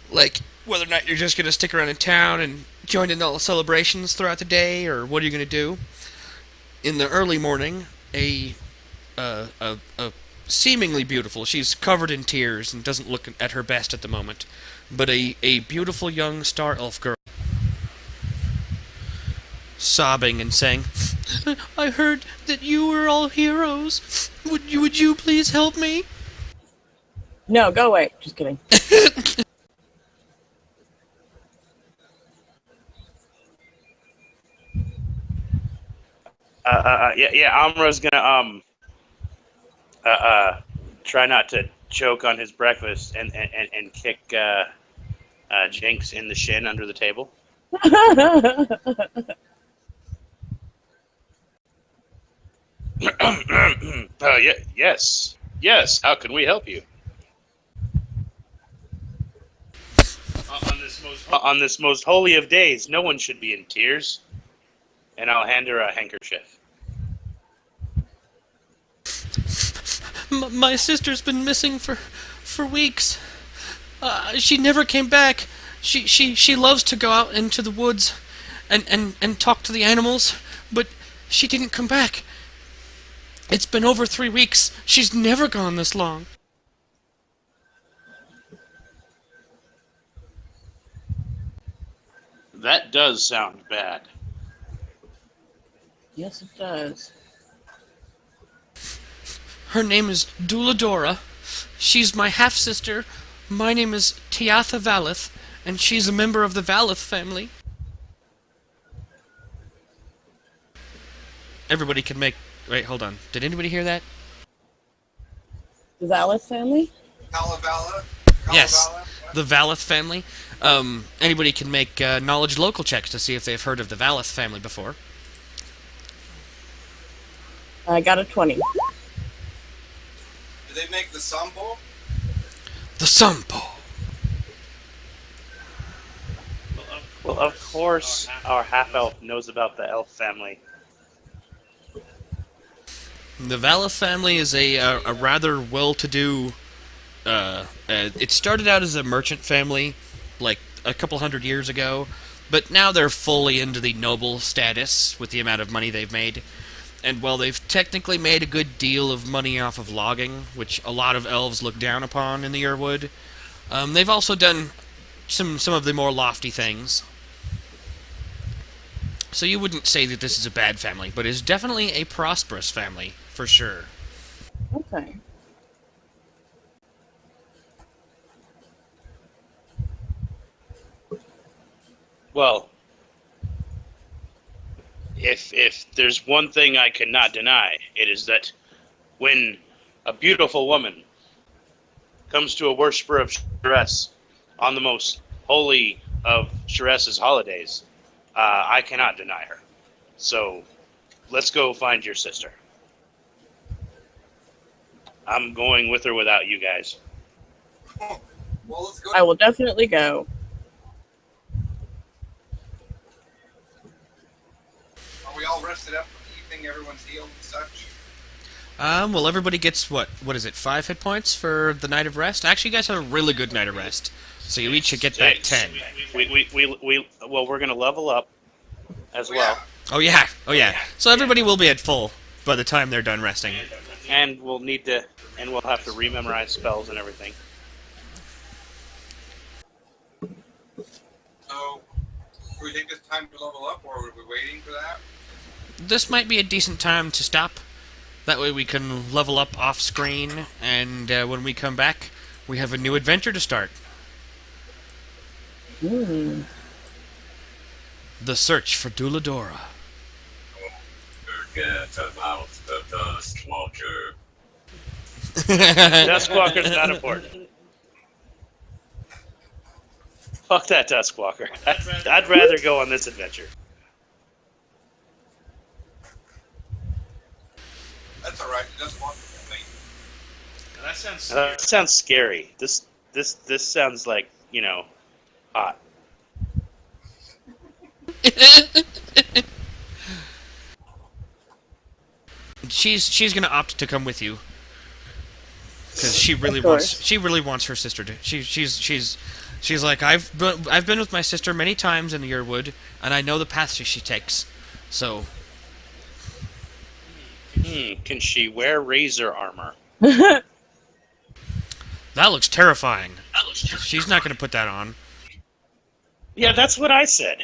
like whether or not you're just gonna stick around in town and join in all the celebrations throughout the day, or what are you gonna do? In the early morning, a seemingly beautiful, she's covered in tears and doesn't look at her best at the moment, but a beautiful young star elf girl, sobbing and saying, "I heard that you were all heroes. Would you please help me?" No, go away. Just kidding. Amra's gonna try not to choke on his breakfast and kick Jinx in the shin under the table. Yes. How can we help you? On this most holy of days, no one should be in tears. And I'll hand her a handkerchief. My sister's been missing for weeks. She never came back. She loves to go out into the woods and talk to the animals, but she didn't come back. It's been over 3 weeks. She's never gone this long. That does sound bad. Yes, it does. Her name is Duladora. She's my half-sister. My name is Tiatha Valith, and she's a member of the Valith family. Everybody can make... Wait, hold on. Did anybody hear that? The Valith family? Kalavala? Yes, the Valith family. Anybody can make knowledge local checks to see if they've heard of the Valith family before. I got a 20. Do they make the sampo? The Sampo. Well, of course, our half-elf knows about the elf family. The Vala family is a rather well-to-do. It started out as a merchant family, like a couple hundred years ago, but now they're fully into the noble status with the amount of money they've made. And while they've technically made a good deal of money off of logging, which a lot of elves look down upon in the Yearwood, they've also done some of the more lofty things. So you wouldn't say that this is a bad family, but it's definitely a prosperous family, for sure. Okay. Well, if there's one thing I cannot deny, it is that when a beautiful woman comes to a worshiper of Shress on the most holy of Shress's holidays, I cannot deny her. So let's go find your sister. I'm going with or without you guys. Well, let's go. I will definitely go. Are we all rested up for the evening? Everyone's healed and such? Well, everybody gets, what is it, 5 hit points for the night of rest? Actually, you guys had a really good night of rest, so you each should get back 10. Well, we're going to level up as well. Oh yeah. So everybody will be at full by the time they're done resting. And we'll have to rememorize spells and everything. So, do we take this time to level up, or are we waiting for that? This might be a decent time to stop. That way we can level up off-screen, and when we come back, we have a new adventure to start. Hmm. The search for Duladora. Forget about the Dust Walker. Duskwalker's not important. Fuck that Duskwalker. I'd rather go on this adventure. That's alright. It doesn't want me. That sounds scary. This sounds like, hot. She's gonna opt to come with you because she really Of course. wants her sister to. She's like, I've been with my sister many times in the Yearwood, and I know the path she takes. So Can she wear razor armor? that looks terrifying. She's not gonna put that on. Yeah, that's what I said.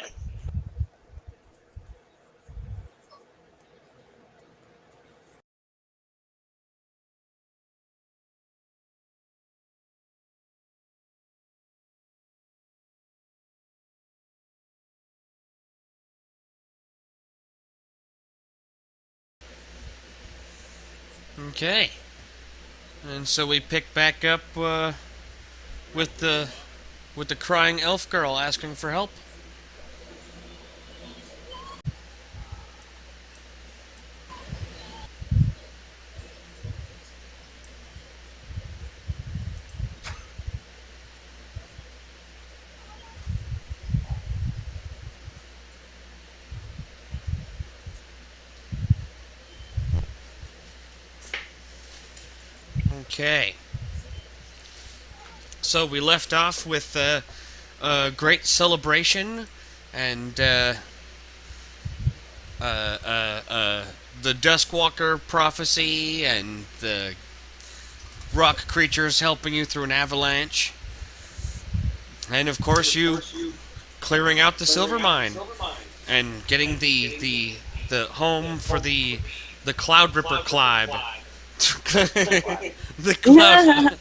Okay. And so we pick back up with the crying elf girl asking for help. Okay. So we left off with a great celebration and the Duskwalker prophecy and the rock creatures helping you through an avalanche. And of course you clearing out the silver mine and getting the home for the Cloud Ripper Clive. The Cloud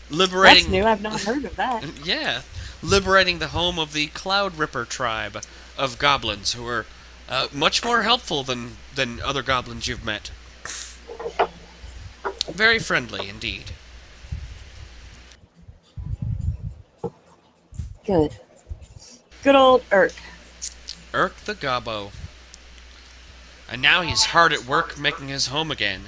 liberating. That's new. I've not heard of that. Yeah, liberating the home of the Cloud Ripper tribe of goblins who are much more helpful than other goblins you've met. Very friendly indeed. Good. Good old Urk. Urk the Gobbo. And now he's hard at work making his home again.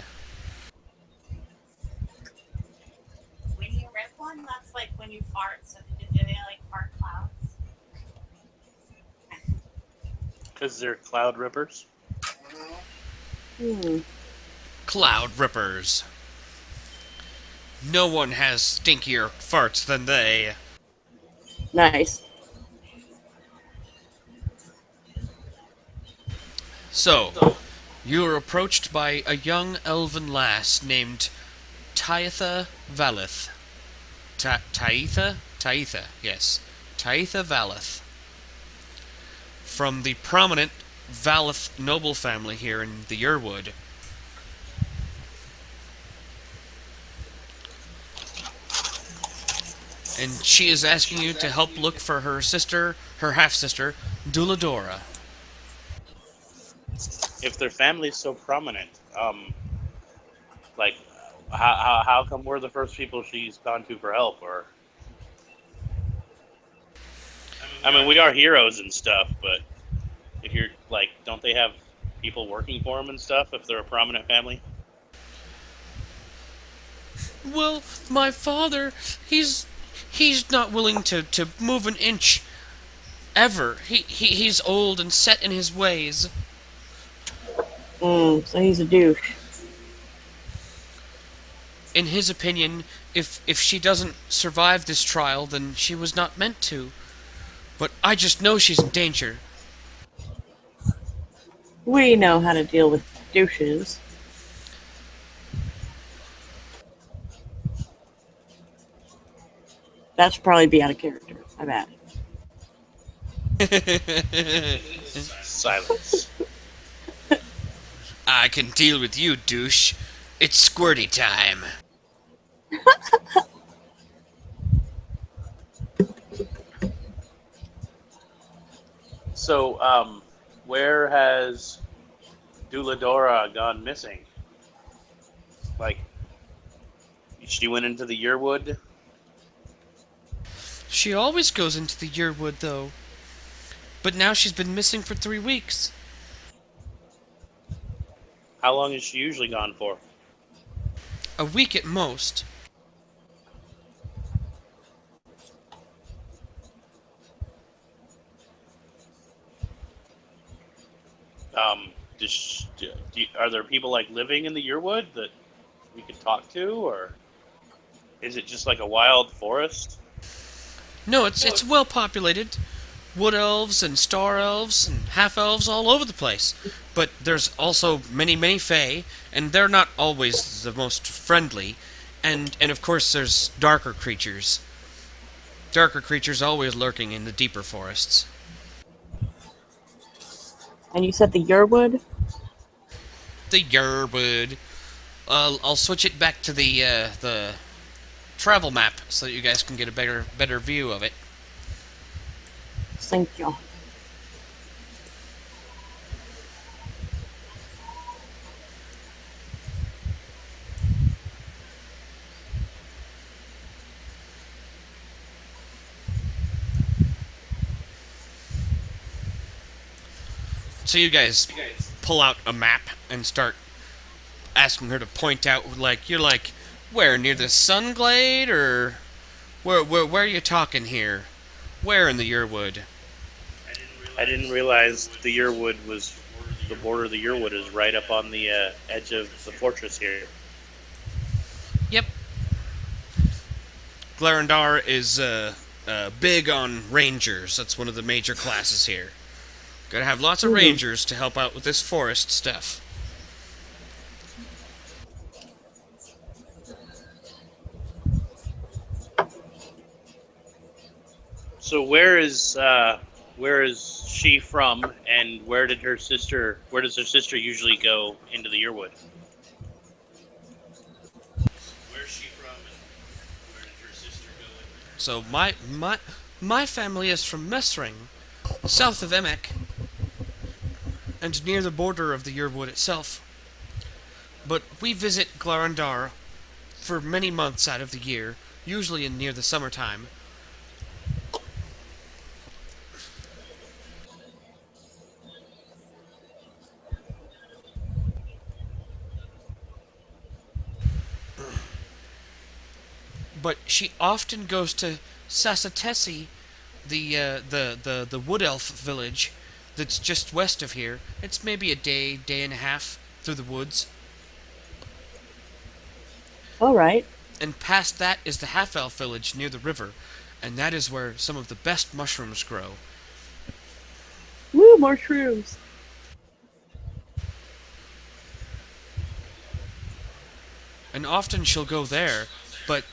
When you rip one, that's like when you fart. So do they like fart clouds? Because they're cloud rippers. Hmm. Cloud rippers. No one has stinkier farts than they. Nice. So, you are approached by a young elven lass named Taitha Valeth. Taitha? Taitha, yes. Taitha Valeth. From the prominent Valeth noble family here in the Yerwood. And she is asking you to help look for her sister, her half-sister, Duladora. If their family's so prominent, like, how come we're the first people she's gone to for help? Or, I mean, we are heroes and stuff, but if you're like, don't they have people working for them and stuff? If they're a prominent family, Well, my father, he's not willing to move an inch ever. He's old and set in his ways. So he's a douche. In his opinion, if she doesn't survive this trial, then she was not meant to. But I just know she's in danger. We know how to deal with douches. That should probably be out of character. I bet. silence. I can deal with you, douche. It's squirty time. So, where has Duladora gone missing? Like, she went into the Yearwood? She always goes into the Yearwood, though. But now she's been missing for 3 weeks. How long is she usually gone for? A week at most. Are there people like living in the Yearwood that we could talk to, or is it just like a wild forest? No, it's well populated. Wood elves and star elves and half elves all over the place. But there's also many fae, and they're not always the most friendly. And of course there's darker creatures. Darker creatures always lurking in the deeper forests. And you said the Yearwood? The Yearwood. I'll switch it back to the travel map so that you guys can get a better view of it. Thank you. So you guys pull out a map and start asking her to point out, like, you're like, where, near the Sunglade, or where are you talking here? Where in the Yearwood? I didn't realize the Yearwood was the border of the Yearwood is right up on the edge of the fortress here. Yep. Glarendar is big on rangers. That's one of the major classes here. Gotta have lots of rangers to help out with this forest stuff. So where is she from, and where does her sister usually go into the Yearwood? Where's she from, and where did her sister go? So my family is from Messring, south of Emek, and near the border of the Yearwood itself. But we visit Glarendar for many months out of the year, usually in near the summertime. But she often goes to Sassatessi, the wood elf village, that's just west of here. It's maybe a day, day and a half through the woods. All right. And past that is the half-elf village near the river, and that is where some of the best mushrooms grow. Woo, more shrooms. And often she'll go there, but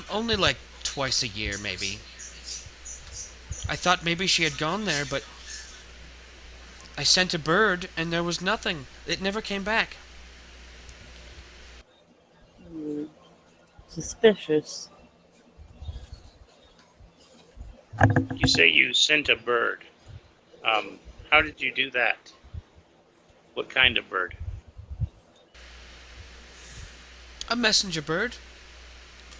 only like twice a year, maybe. I thought maybe she had gone there, but I sent a bird and there was nothing. It never came back. Suspicious. You say you sent a bird. How did you do that? What kind of bird? A messenger bird.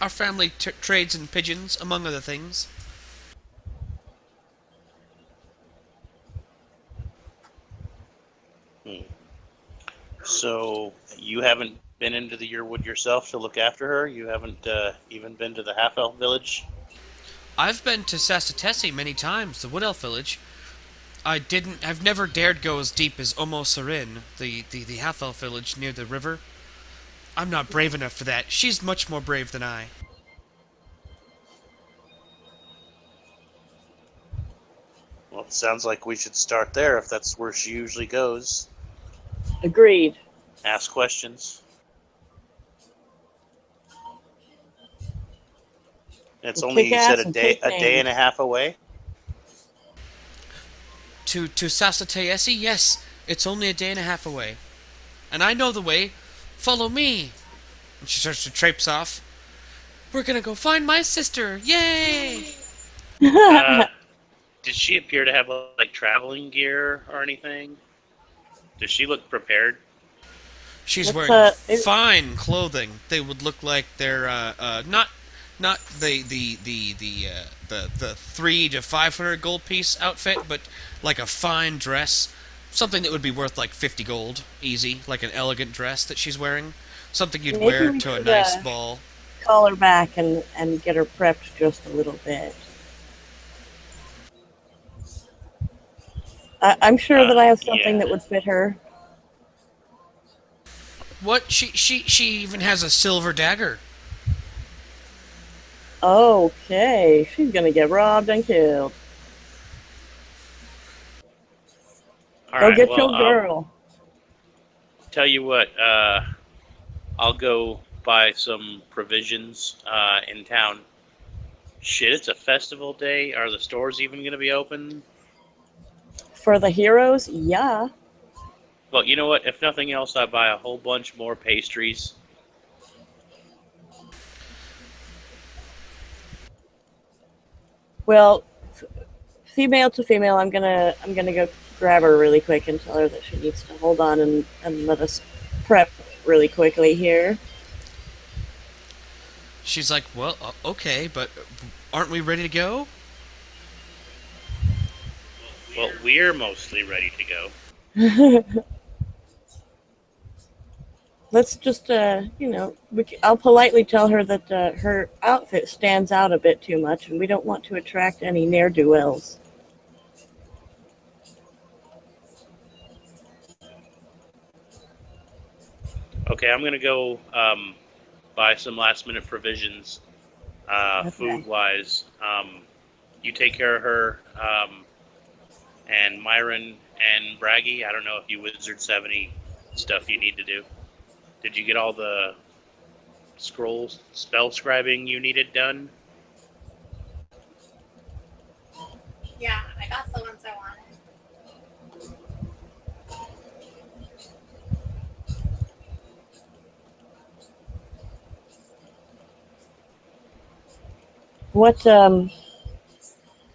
Our family trades in pigeons, among other things. So you haven't been into the Yearwood yourself to look after her? You haven't even been to the half-elf village? I've been to Sassatessi many times, the Wood Elf village. I've never dared go as deep as Omo Sarin, the half-elf village near the river. I'm not brave enough for that. She's much more brave than I. Well, it sounds like we should start there if that's where she usually goes. Agreed. Ask questions. It's We'll only, kick you said, ass a and day take and names. a half away? To Sassatessi, yes, it's only a day and a half away. And I know the way. Follow me. And she starts to traipse off. We're gonna go find my sister. Yay! Did she appear to have like traveling gear or anything? Does she look prepared? She's What's, wearing it- fine clothing. They would look like they're not the 300 to 500 gold piece outfit, but like a fine dress, something that would be worth like 50 gold, easy, like an elegant dress that she's wearing, something you'd Maybe wear we to a could, nice ball. Call her back and get her prepped just a little bit. I'm sure that I have something yeah. that would fit her. What? She even has a silver dagger. Okay, she's gonna get robbed and killed. All Go right, get well, your girl. tell you what, I'll go buy some provisions in town. Shit, it's a festival day. Are the stores even going to be open? For the heroes, yeah. Well, you know what? If nothing else, I buy a whole bunch more pastries. Well, female to female, I'm gonna go grab her really quick and tell her that she needs to hold on and let us prep really quickly here. She's like, well, okay, but aren't we ready to go? Well, we're mostly ready to go. Let's just, I'll politely tell her that her outfit stands out a bit too much, and we don't want to attract any ne'er-do-wells. Okay, I'm going to go buy some last-minute provisions, Okay. food-wise. You take care of her, and Myron and Braggy. I don't know if you wizards have any stuff you need to do. Did you get all the scrolls, spell scribing you needed done? Yeah, I got the ones I wanted.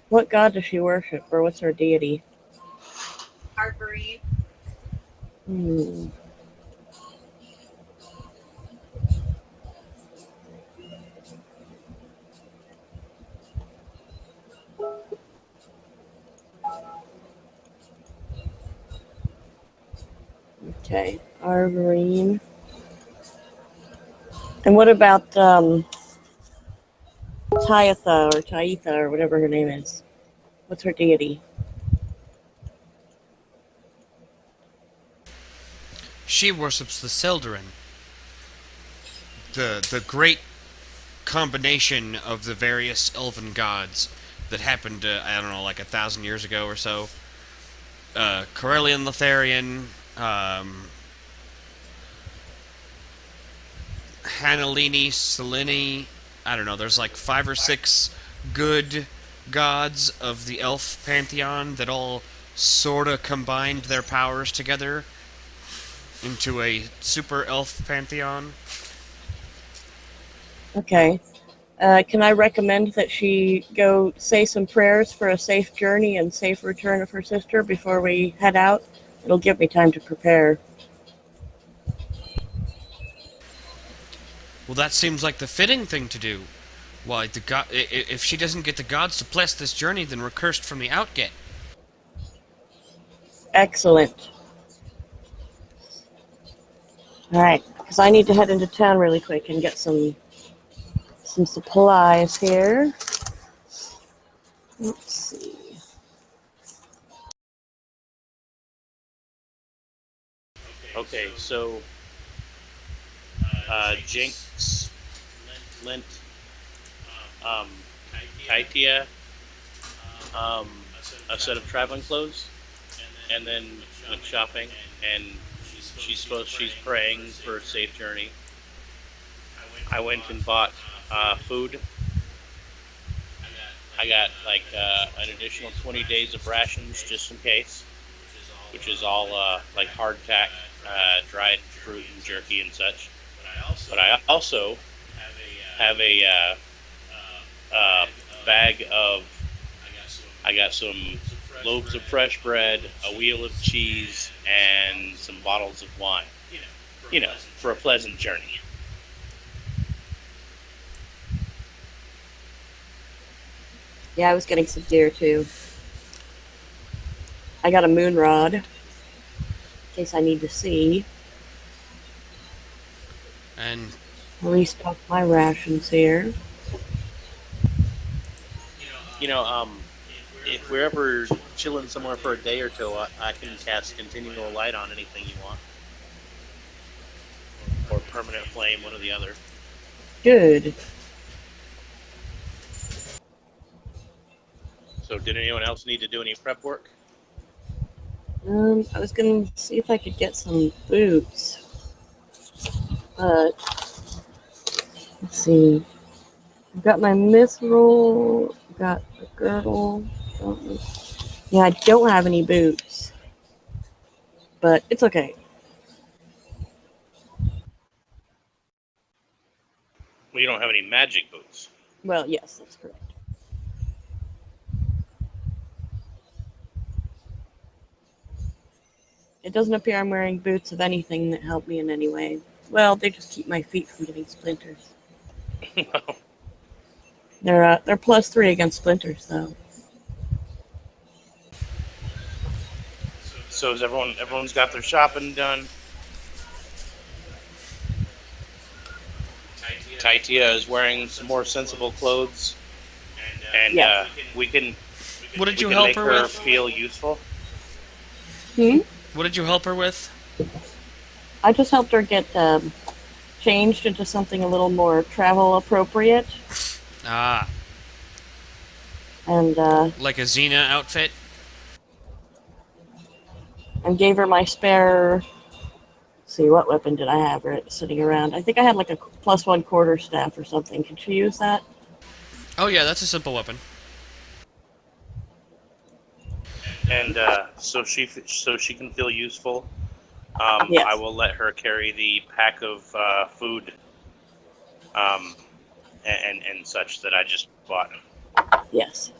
What god does she worship, or what's her deity? Arbory. Hmm. Okay, Arborine. And what about Tyatha or whatever her name is? What's her deity? She worships the Seldarin, the great combination of the various elven gods that happened, I don't know, like 1,000 years ago or so. Corellian Lotharian, Hanalini, Selene. I don't know. There's like 5 or 6 good gods of the elf pantheon that all sorta combined their powers together into a super elf pantheon. Okay. Can I recommend that she go say some prayers for a safe journey and safe return of her sister before we head out? It'll give me time to prepare. Well, that seems like the fitting thing to do. Why, if she doesn't get the gods to bless this journey, then we're cursed from the outget. Excellent. Alright, because I need to head into town really quick and get some supplies here. Let's see. Okay, so Jinx, Lint, Kaitia, a set of traveling clothes, and then went shopping, and she's praying for a safe journey. I went and bought food. I got like an additional 20 days of rations just in case, which is all like hardtack, dried fruit and jerky and such. But I also have a bag of, I got some loaves of fresh bread, a wheel of cheese, and some bottles of wine. You know, for a pleasant journey. Yeah, I was getting some deer too. I got a moon rod in case I need to see. And Restock my rations here. You know, if we're ever chilling somewhere for a day or two, I can cast continual light on anything you want, or permanent flame, one or the other. Good. So, did anyone else need to do any prep work? I was gonna see if I could get some boots, but let's see. I've got my mithril, got a girdle. Yeah, I don't have any boots, but it's okay. Well, you don't have any magic boots. Well, yes, that's correct. It doesn't appear I'm wearing boots of anything that help me in any way. Well, they just keep my feet from getting splinters. They're +3 against splinters, though. So, is everyone's got their shopping done? Taitia is wearing some more sensible clothes, and Yeah. we can what did you make help her her with? feel useful. What did you help her with? I just helped her get changed into something a little more travel appropriate, Ah, and like a Xena outfit? gave her my spare. Let's see, what weapon did I have sitting around? I think I had like a +1 quarterstaff or something. Could she use that? Oh yeah, that's a simple weapon. And so she can feel useful. Yes. I will let her carry the pack of food, and such that I just bought. Yes.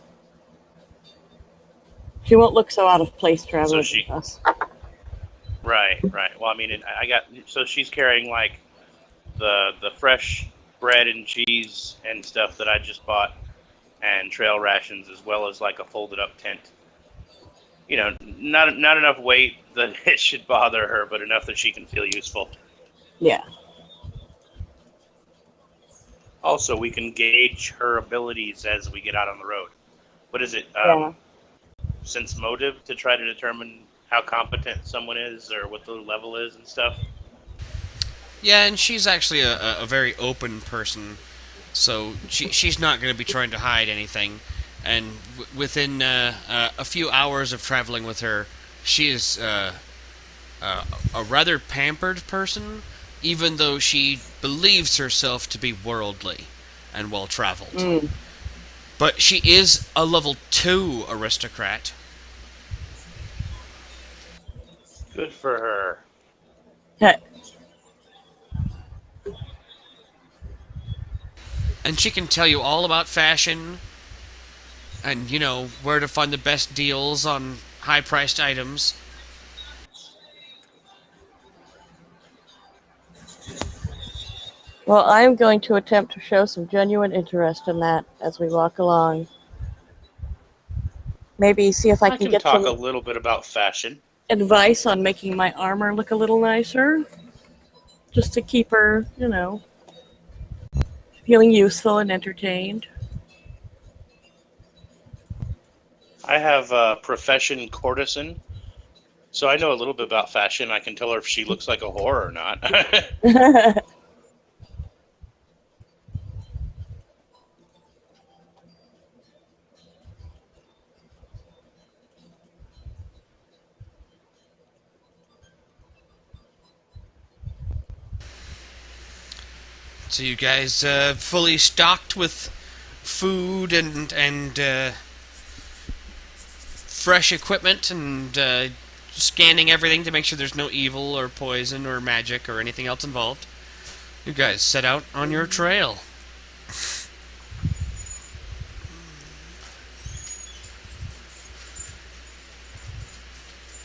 She won't look so out of place traveling she- with us. Right. Well, I mean, I got, so she's carrying like the fresh bread and cheese and stuff that I just bought, and trail rations, as well as like a folded up tent. You know, not enough weight that it should bother her, but enough that she can feel useful. Yeah. Also, we can gauge her abilities as we get out on the road. What is it? Yeah. Sense motive to try to determine how competent someone is or what the level is and stuff. Yeah, and she's actually a very open person, so she's not going to be trying to hide anything. And within a few hours of traveling with her, she is a rather pampered person, even though she believes herself to be worldly and well-traveled. Mm. But she is a level 2 aristocrat. Good for her. Heh. And she can tell you all about fashion and, you know, where to find the best deals on high-priced items. Well, I'm going to attempt to show some genuine interest in that as we walk along. Maybe see if I can can get talk some a little bit about fashion. advice on making my armor look a little nicer. Just to keep her, you know, feeling useful and entertained. I have a profession courtesan, so I know a little bit about fashion. I can tell her if she looks like a whore or not. So you guys fully stocked with food and fresh equipment and scanning everything to make sure there's no evil or poison or magic or anything else involved. You guys set out on your trail.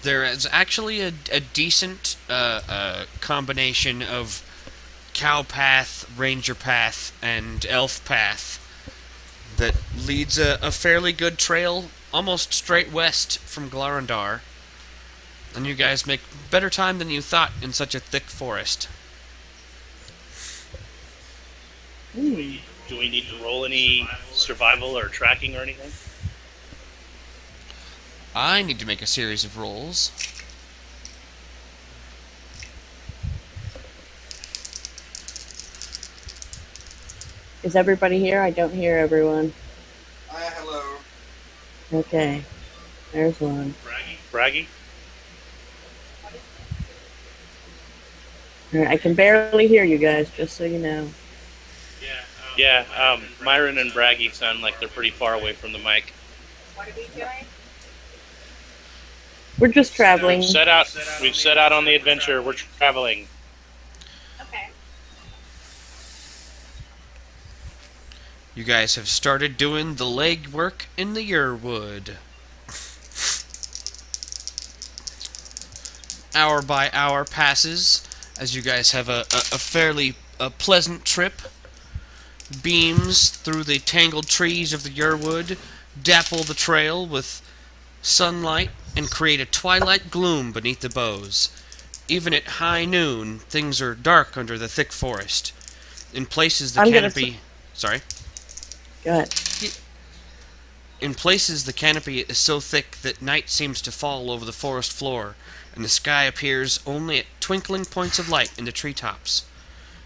There is actually a decent combination of cow path, ranger path, and elf path that leads a fairly good trail almost straight west from Glarendar. And you guys make better time than you thought in such a thick forest. Do we need to roll any survival or tracking or anything? I need to make a series of rolls. Is everybody here? I don't hear everyone. Hello. Okay. There's one. Braggy? All right, I can barely hear you guys, just so you know. Yeah, Myron and Braggy sound like they're pretty far away from the mic. What are we doing? We're just traveling. We've set out on the adventure. We're traveling. Okay. You guys have started doing the legwork in the Yearwood. Hour by hour passes as you guys have a fairly pleasant trip. Beams through the tangled trees of the Yearwood dapple the trail with sunlight and create a twilight gloom beneath the boughs. Even at high noon, things are dark under the thick forest. In places, the canopy... Sorry? Go ahead. In places, the canopy is so thick that night seems to fall over the forest floor, and the sky appears only at twinkling points of light in the treetops.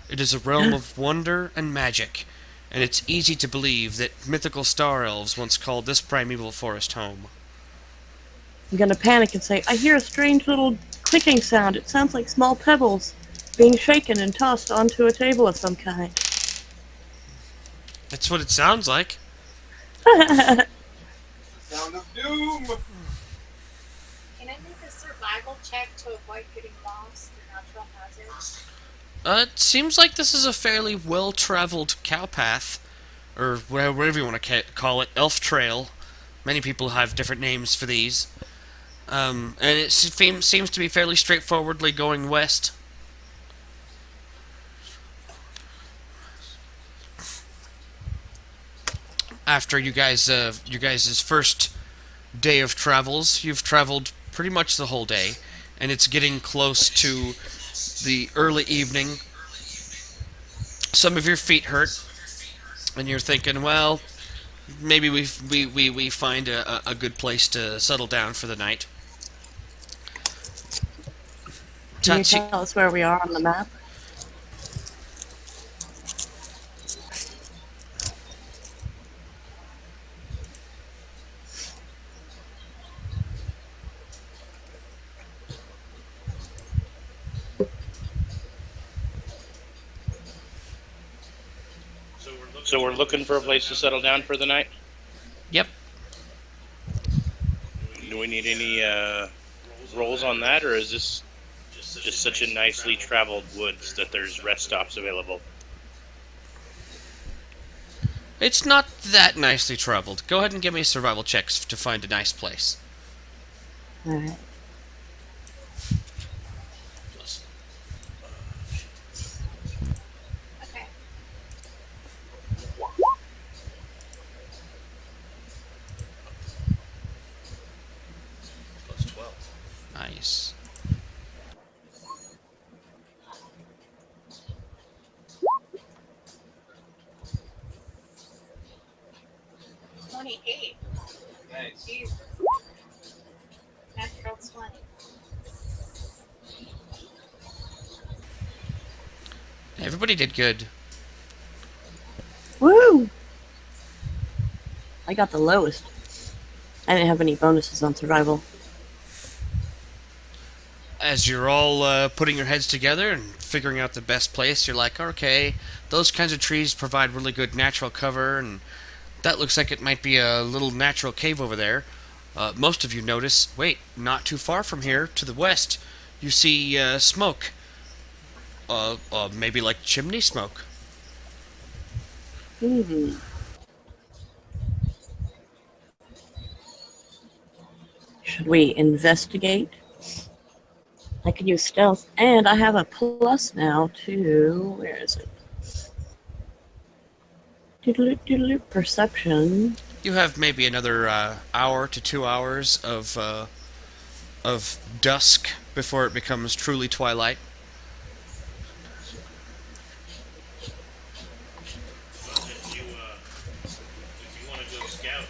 It is a realm of wonder and magic, and it's easy to believe that mythical star elves once called this primeval forest home. I'm gonna panic and say, I hear a strange little clicking sound. It sounds like small pebbles being shaken and tossed onto a table of some kind. That's what it sounds like. Sound of doom. Can I make a survival check to avoid getting lost or natural hazards? It seems like this is a fairly well-traveled cow path, or whatever you want to call it, elf trail. Many people have different names for these. And it seems to be fairly straightforwardly going west. After you guys' first day of travels, you've traveled pretty much the whole day, and it's getting close to the early evening. Some of your feet hurt, and you're thinking, well, maybe we find a good place to settle down for the night. Can you touchy. tell us where we are on the map? So we're looking for a place to settle down for the night. Yep. Do we need any rolls on that, or is this just such a nicely traveled woods that there's rest stops available? It's not that nicely traveled. Go ahead and give me survival checks to find a nice place. Alright. Okay. Nice. $28. Nice. Jesus. Natural 20. Everybody did good. Woo! I got the lowest. I didn't have any bonuses on survival. As you're all putting your heads together and figuring out the best place, you're like, okay, those kinds of trees provide really good natural cover, and that looks like it might be a little natural cave over there. Most of you notice, wait, not too far from here, to the west, you see smoke. Maybe like chimney smoke. Hmm. Should we investigate? I can use stealth, and I have a plus now to... Where is it? Doodle-doodle-doo, perception. You have maybe another hour to 2 hours of dusk before it becomes truly twilight. If you want to go scout,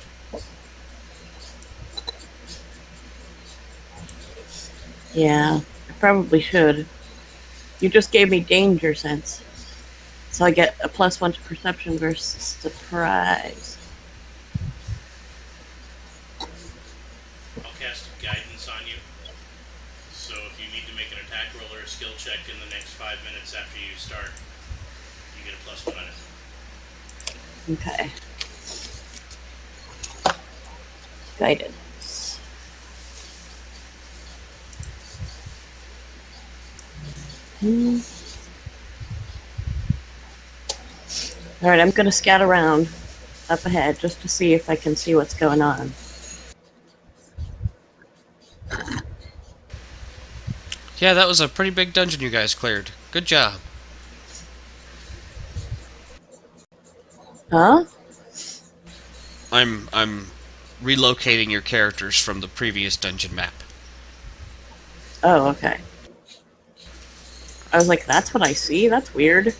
Yeah, I probably should. You just gave me danger sense. So I get a +1 to perception versus surprise. I'll cast guidance on you. So if you need to make an attack roll or a skill check in the next 5 minutes after you start, you get a +1 on it. Okay. Guidance. Alright, I'm gonna scout around up ahead just to see if I can see what's going on. Yeah, that was a pretty big dungeon you guys cleared. Good job. Huh? I'm relocating your characters from the previous dungeon map. Oh, okay. I was like, that's what I see? That's weird.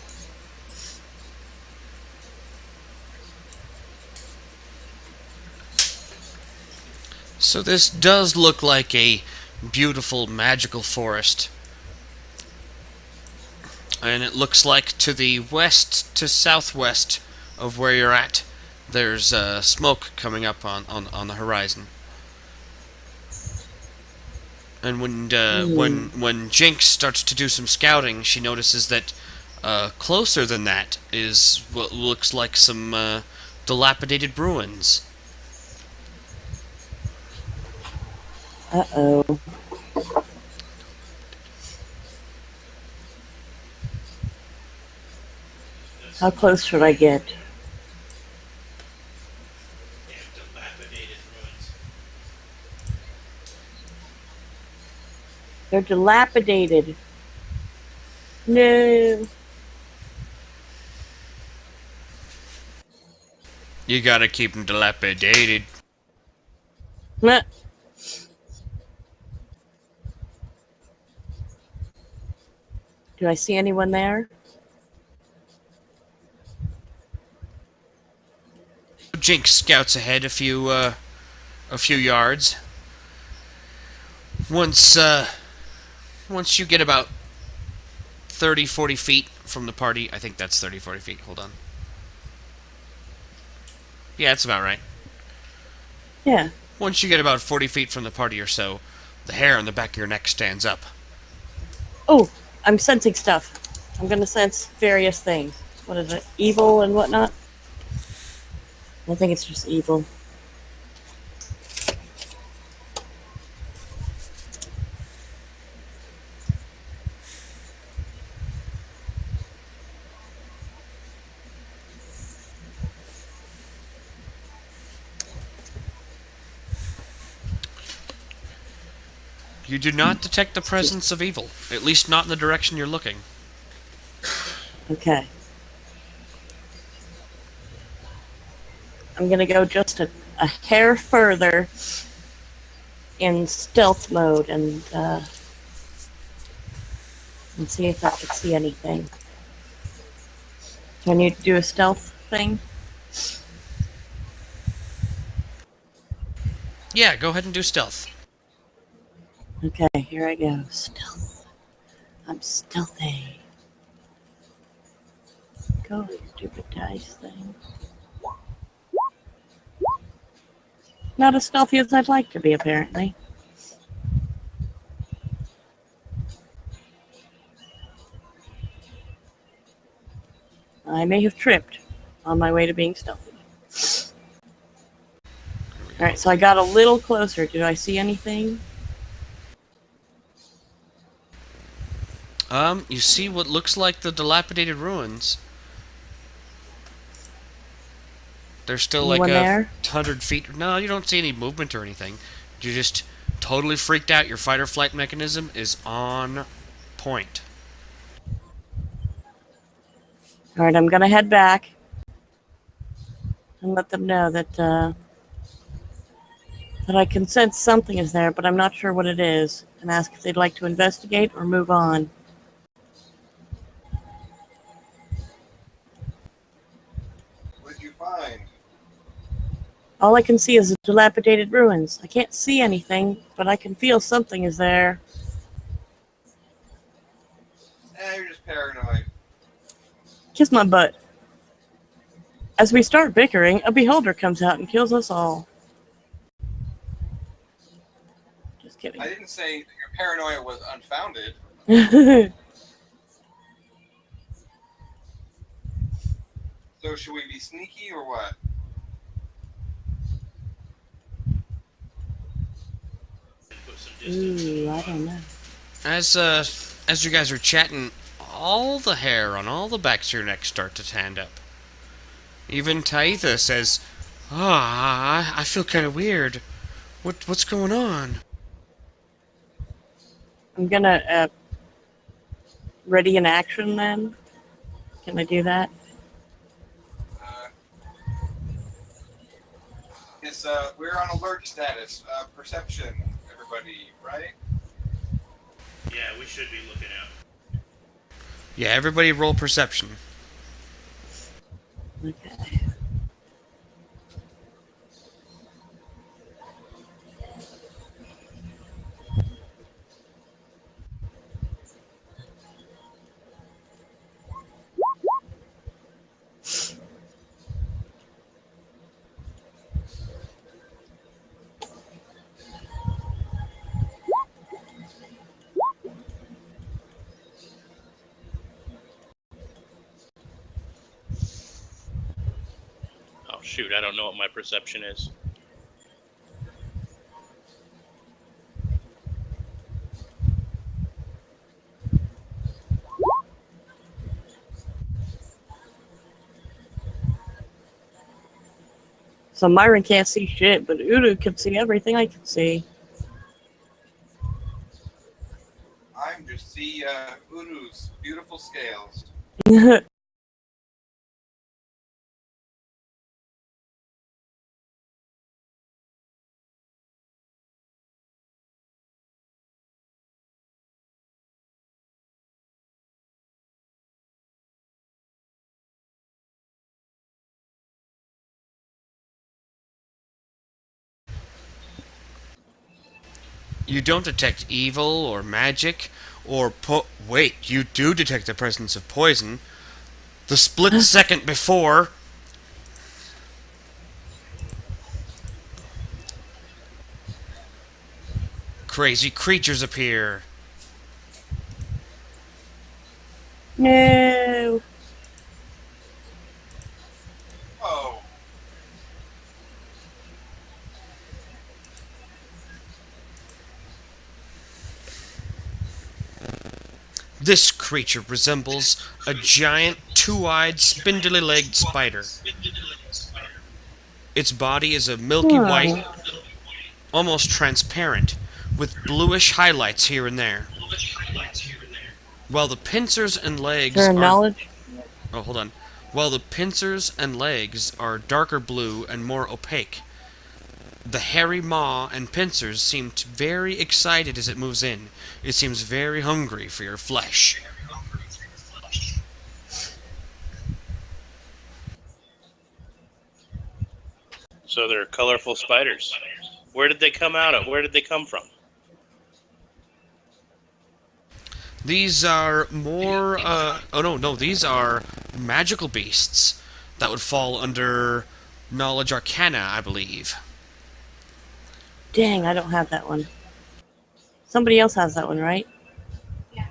So this does look like a beautiful magical forest. And it looks like to the west to southwest of where you're at, there's smoke coming up on the horizon. And when Jinx starts to do some scouting, she notices that closer than that is what looks like some dilapidated ruins. Uh-oh. How close should I get? Dilapidated ruins. They're dilapidated. No. You gotta keep them dilapidated. Meh. Do I see anyone there? Jinx scouts ahead a few yards. Once Once you get about 30, 40 feet from the party, I think that's 30, 40 feet. Hold on. Yeah, that's about right. Yeah. Once you get about 40 feet from the party or so, the hair on the back of your neck stands up. Oh, I'm sensing stuff. I'm gonna sense various things. What is it? Evil and whatnot? I think it's just evil. You do not detect the presence of evil, at least not in the direction you're looking. Okay. I'm gonna go just a hair further in stealth mode and see if I can see anything. Can you do a stealth thing? Yeah, go ahead and do stealth. Okay, here I go. Stealth. I'm stealthy. Go, you stupid dice thing. Not as stealthy as I'd like to be, apparently. I may have tripped on my way to being stealthy. Alright, so I got a little closer. Did I see anything? You see what looks like the dilapidated ruins. They're still like Anyone there? 100 feet. No, you don't see any movement or anything. You're just totally freaked out. Your fight or flight mechanism is on point. Alright, I'm gonna head back and let them know that that I can sense something is there, but I'm not sure what it is, and ask if they'd like to investigate or move on. What did you find? All I can see is the dilapidated ruins. I can't see anything, but I can feel something is there. You're just paranoid. Kiss my butt. As we start bickering, a beholder comes out and kills us all. Just kidding. I didn't say that your paranoia was unfounded. So should we be sneaky or what? Put some distance in Ooh, the I water. don't know. As you guys are chatting, all the hair on all the backs of your neck start to stand up. Even Taitha says, I feel kind of weird. What's going on? I'm gonna ready in action then. Can I do that? Yes, we're on alert status. Perception, everybody, right? Yeah, we should be looking out. Yeah, everybody roll perception. Okay. Oh shoot, I don't know what my perception is. So Myron can't see shit, but Udu can see everything I can see. I'm just see Uru's beautiful scales. You don't detect evil or magic Wait, you do detect the presence of poison. The split second before... Crazy creatures appear. No. Oh, This creature resembles a giant, two-eyed, spindly-legged spider. Its body is a milky white, almost transparent, with bluish highlights here and there. While the pincers and Is legs there a are... knowledge? Oh, hold on. While the pincers and legs are darker blue and more opaque, the hairy maw and pincers seem very excited as it moves in. It seems very hungry for your flesh. So they're colorful spiders. Where did they come out of? Where did they come from? These are more, these are magical beasts that would fall under Knowledge Arcana, I believe. Dang, I don't have that one. Somebody else has that one, right?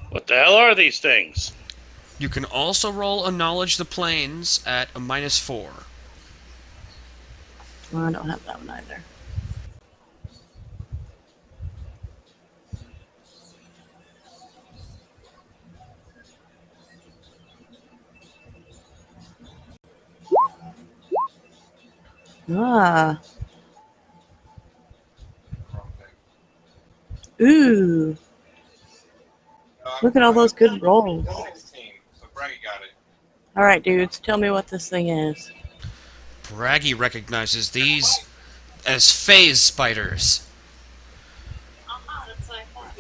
What the hell are these things? You can also roll a Knowledge the Planes at a -4. Well, I don't have that one either. Ah. wrong thing. Ooh. Look at all those good rolls. 16, so Braggy got it. All right, dudes, tell me what this thing is. Braggy recognizes these as phase spiders. That's what I thought.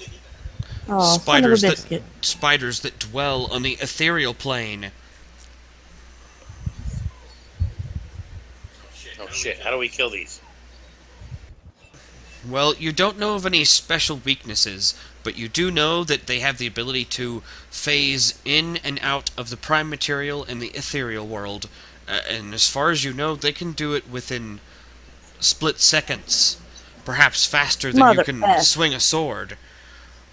Oh, Spiders son of a that biscuit. spiders that dwell on the ethereal plane. Oh shit, how do we kill these? Well, you don't know of any special weaknesses, but you do know that they have the ability to phase in and out of the prime material in the ethereal world. And as far as you know, they can do it within split seconds. Perhaps faster than you Mother can F. swing a sword.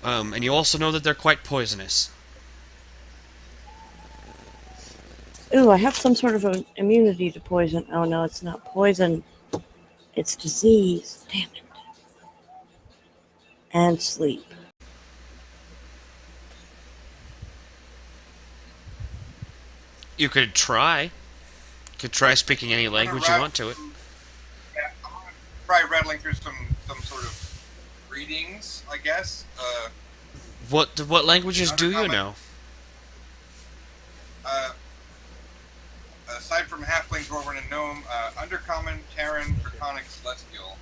And you also know that they're quite poisonous. Ooh, I have some sort of an immunity to poison. Oh no, it's not poison. It's disease. Damn it. And sleep. You could try. You could try speaking any language you want to it. Yeah, I'm gonna try rattling through some sort of readings, I guess. What languages do you know? Aside from Halfling, Dwarven, and Gnome, Undercommon, Terran, Draconic, Celestial.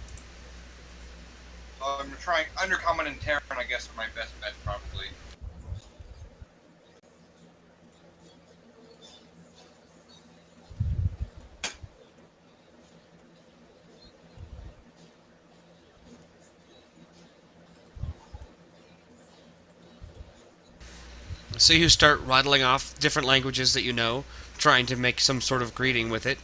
So I'm trying Undercommon and Terran, I guess, are my best bet, probably. So you start rattling off different languages that you know, trying to make some sort of greeting with it.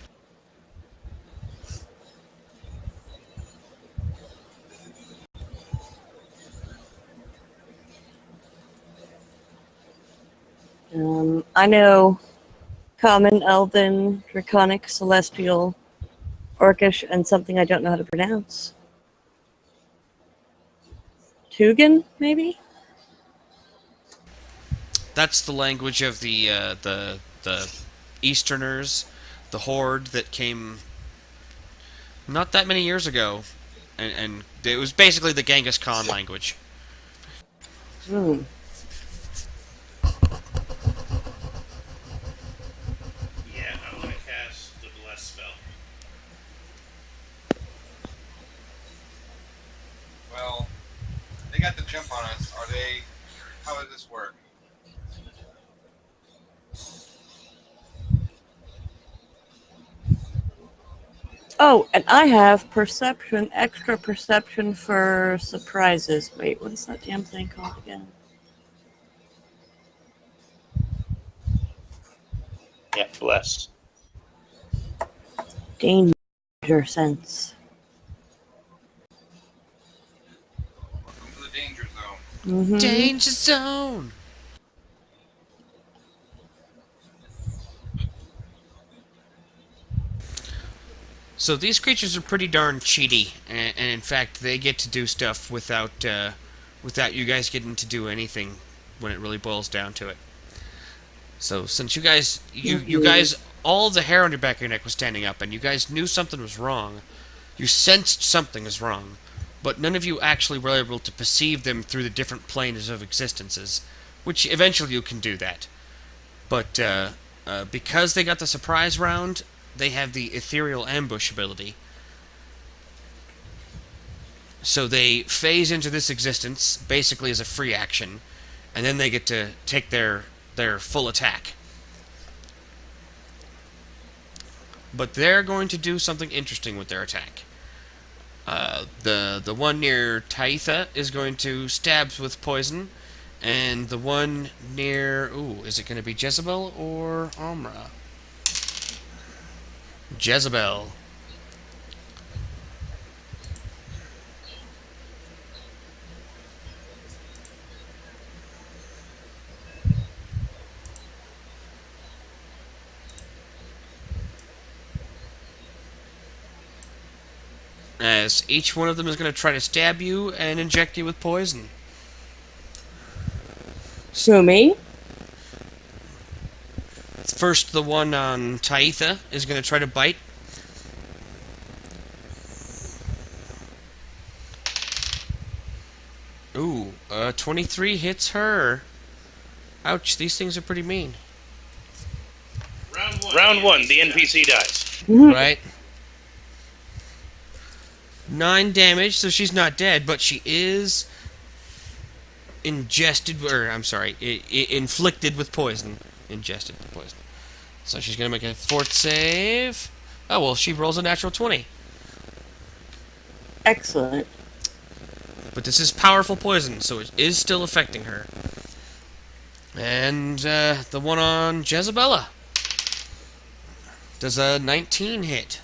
I know Common, Elven, Draconic, Celestial, Orcish, and something I don't know how to pronounce. Tugan, maybe? That's the language of the Easterners, the Horde that came not that many years ago, and it was basically the Genghis Khan language. Hmm. Yeah, I want to cast the Bless spell. Well, they got the jump on us. Are they? How does this work? Oh, and I have perception, extra perception for surprises. Wait, what is that damn thing called again? Bless. Danger sense. Welcome to the danger zone. Mm-hmm. Danger zone. So these creatures are pretty darn cheaty, and in fact, they get to do stuff without you guys getting to do anything when it really boils down to it. So since you guys, you guys, all the hair on your back of your neck was standing up, and you guys knew something was wrong, you sensed something was wrong, but none of you actually were able to perceive them through the different planes of existences, which eventually you can do that. But because they got the surprise round, they have the Ethereal Ambush ability. So they phase into this existence basically as a free action, and then they get to take their full attack. But they're going to do something interesting with their attack. The one near Taitha is going to stab with poison, and the one near... Ooh, is it going to be Jezebel or Amra? Jezebel. As each one of them is going to try to stab you and inject you with poison. So me? First, the one on Taitha is going to try to bite. Ooh, 23 hits her. Ouch, these things are pretty mean. Round one, the NPC dies. Right? 9 damage, so she's not dead, but she is ingested, or I'm sorry, inflicted with poison. Ingested with poison. So she's going to make a fort save. Oh, well, she rolls a natural 20. Excellent. But this is powerful poison, so it is still affecting her. And the one on Jezebella. Does a 19 hit?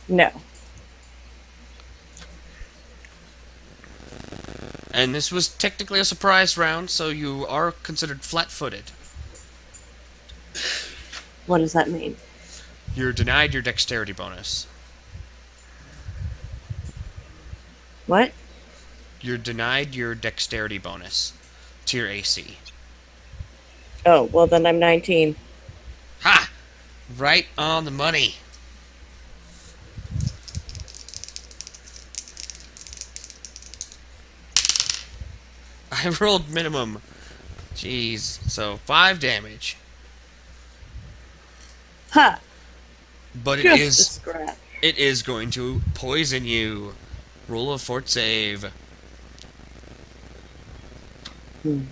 No. And this was technically a surprise round, so you are considered flat-footed. What does that mean? You're denied your dexterity bonus. What? You're denied your dexterity bonus to your AC. Oh, well then I'm 19. Ha! Right on the money. I rolled minimum. Jeez. So 5 damage. Ha! But Just a scratch. it is going to poison you. Roll a fort save. Hmm.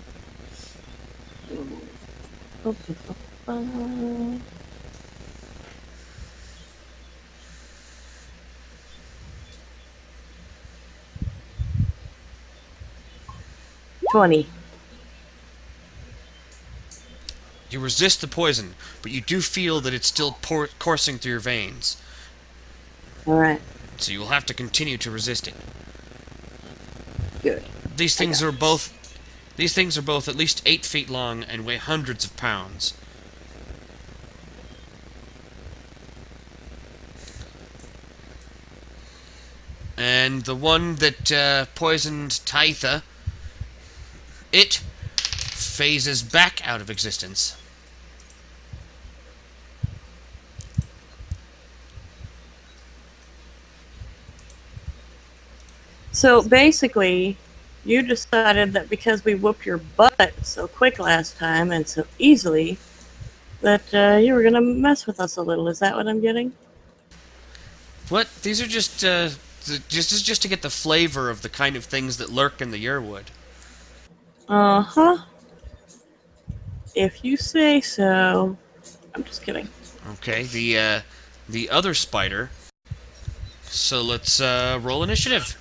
20. You resist the poison, but you do feel that it's still coursing through your veins. Alright, So you will have to continue to resist it. good. These things are both at least 8 feet long and weigh hundreds of pounds. And the one that poisoned Taitha, it phases back out of existence. So basically, you decided that because we whooped your butt so quick last time and so easily, that you were going to mess with us a little. Is that what I'm getting? What? These are just to get the flavor of the kind of things that lurk in the Yearwood. Uh-huh. If you say so. I'm just kidding. Okay, the other spider. So let's roll initiative.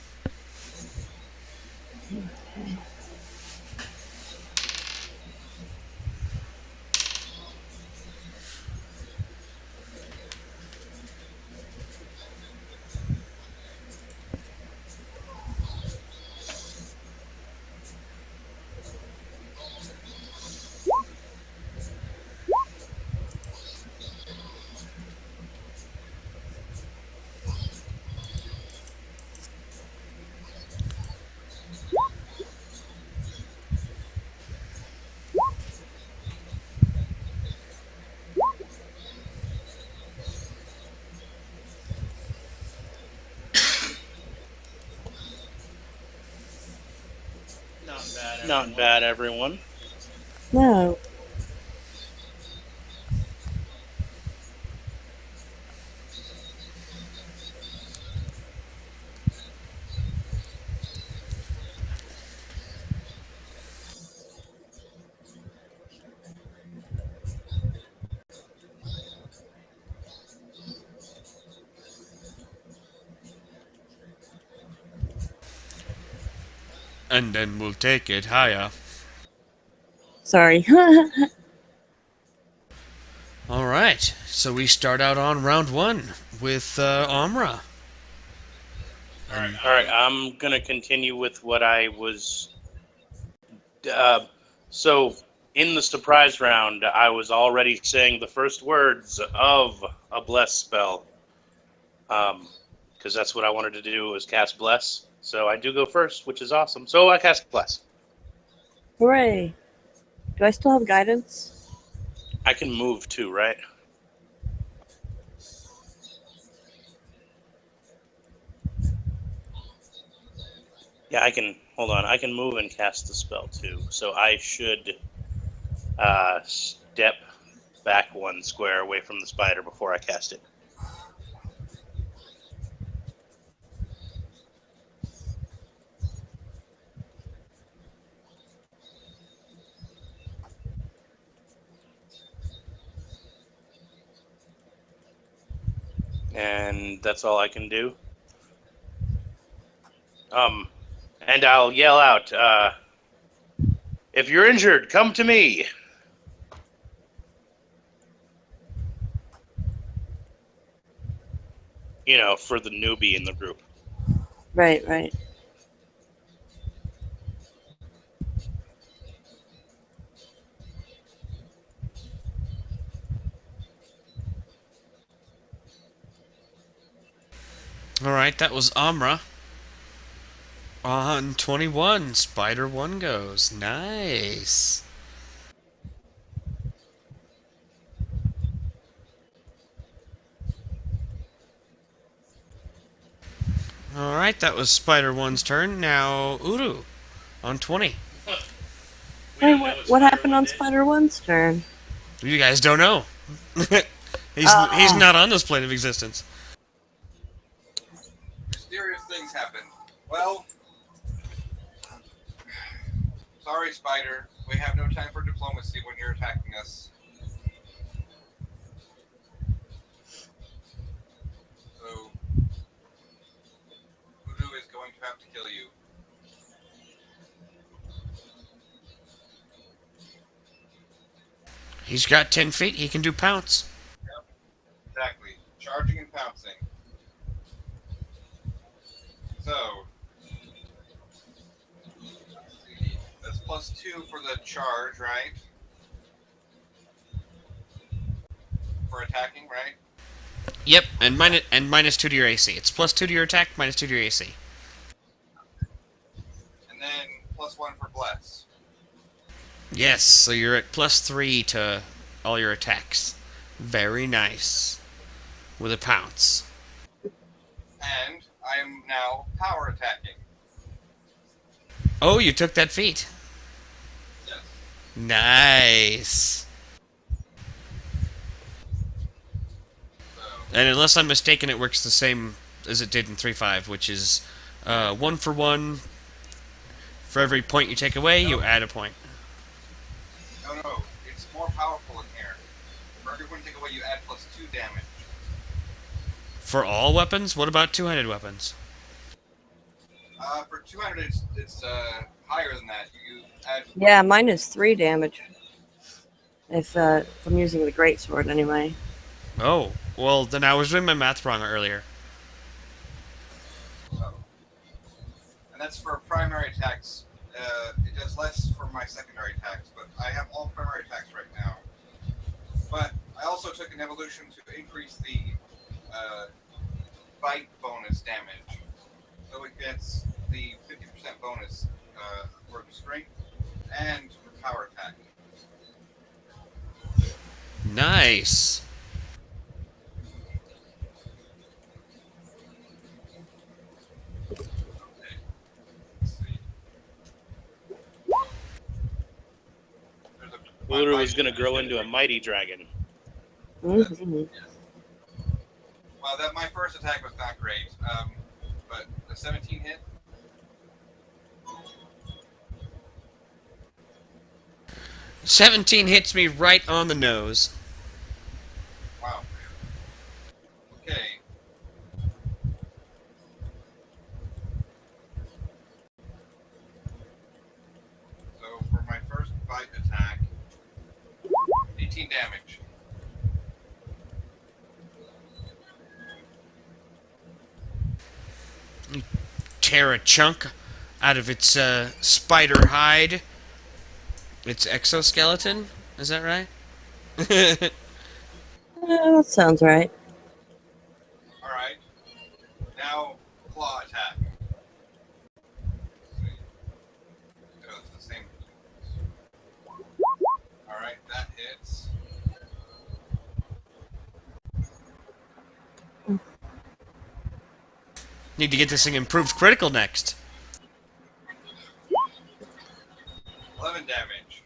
Not bad, everyone. No. And then we'll take it higher. Sorry. Alright, so we start out on round 1 with Amra. All right, I'm gonna continue with what I was. So in the surprise round, I was already saying the first words of a bless spell, because that's what I wanted to do was cast bless. So I do go first, which is awesome. So I cast bless. Hooray. Do I still have guidance? I can move too, right? Yeah, I can. Hold on, I can move and cast the spell too. So I should step back 1 square away from the spider before I cast it. And that's all I can do. And I'll yell out, if you're injured, come to me. You know, for the newbie in the group. Right, right. Alright, that was Amra. On 21, Spider 1 goes. Nice. Alright, that was Spider 1's turn. Now, Uru on 20. Wait, what happened on Spider 1's turn? You guys don't know. he's not on this plane of existence. Mysterious things happen. Well, sorry, Spider. We have no time for diplomacy when you're attacking us. So, Voodoo is going to have to kill you. He's got 10 feet. He can do pounce. Yep, exactly. Charging and pouncing. So, let's see. That's +2 for the charge, right? For attacking, right? Yep, and minus 2 to your AC. It's +2 to your attack, minus 2 to your AC. And then +1 for bless. Yes, so you're at +3 to all your attacks. Very nice. With a pounce. And I am now power attacking. Oh, you took that feat. Yes. Nice. So, And unless I'm mistaken, it works the same as it did in 3.5, which is 1 for 1. For every point you take away, you add a point. no, it's more powerful in here. For every point you take away, you add +2 damage. For all weapons? What about two-handed weapons? For 200, it's higher than that. You add. Yeah, mine is 3 damage. If I'm using the greatsword anyway. Oh, well, then I was doing my math wrong earlier. And that's for primary attacks. It does less for my secondary attacks, but I have all primary attacks right now. But I also took an evolution to increase the bite bonus damage. So it gets the 50% bonus for strength and for power attack. Nice. Okay. Let's see. Uru was going to grow into a mighty dragon. Mm-hmm. Well, my first attack was not great, but the 17 hit. "17 hits me right on the nose. Wow. Okay. So for my first bite attack, 18 damage. Tear a chunk out of its spider hide. Its exoskeleton? Is that right?" That sounds right. Alright. Now, claw attack. Let's see. Oh, it's the same. Alright, that hits. Need to get this thing improved critical next. 11 damage.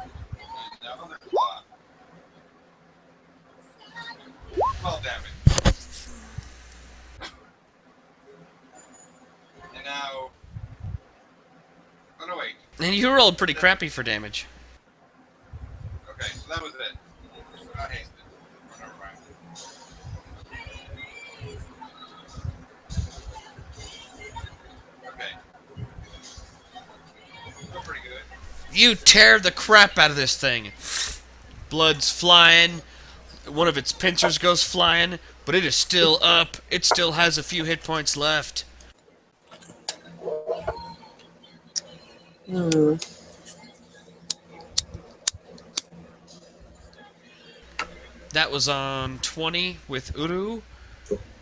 And another claw. 12 damage. And now... Oh, no, wait. And you rolled pretty crappy for damage. Okay, so that was it. Not hasted. Oh, never mind. Okay. Still pretty good. You tear the crap out of this thing. Blood's flying. One of its pincers goes flying, but it is still up. It still has a few hit points left. Hmm. That was on 20 with Uru.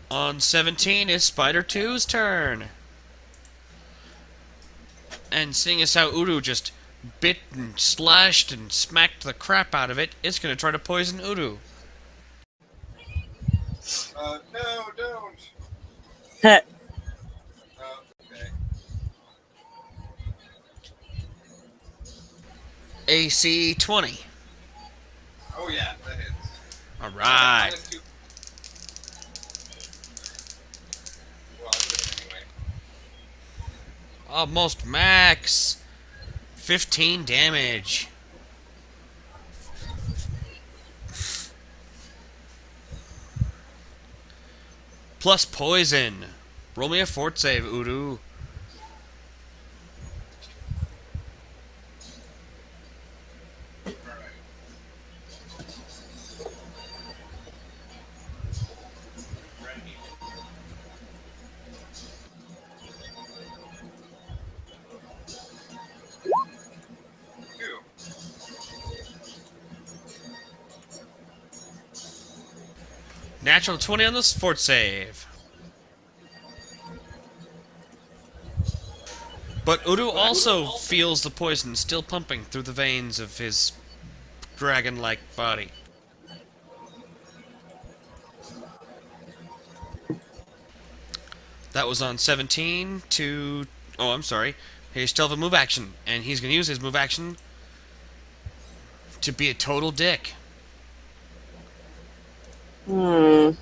On 17 is Spider 2's turn. And seeing as how Uru just bit and slashed and smacked the crap out of it, it's going to try to poison Uru. No, don't. Heh. Okay. AC 20. Oh yeah, that hits. Alright. Minus 2. Well, I did it anyway. Almost max. 15 damage. Plus poison. Roll me a fort save, Uru. Alright. Ready. Two. Natural 20 on this fort save. But Uru also feels the poison still pumping through the veins of his dragon-like body. That was on 17 to... Oh, I'm sorry. He still have a move action, and he's going to use his move action to be a total dick. Hmm. Okay.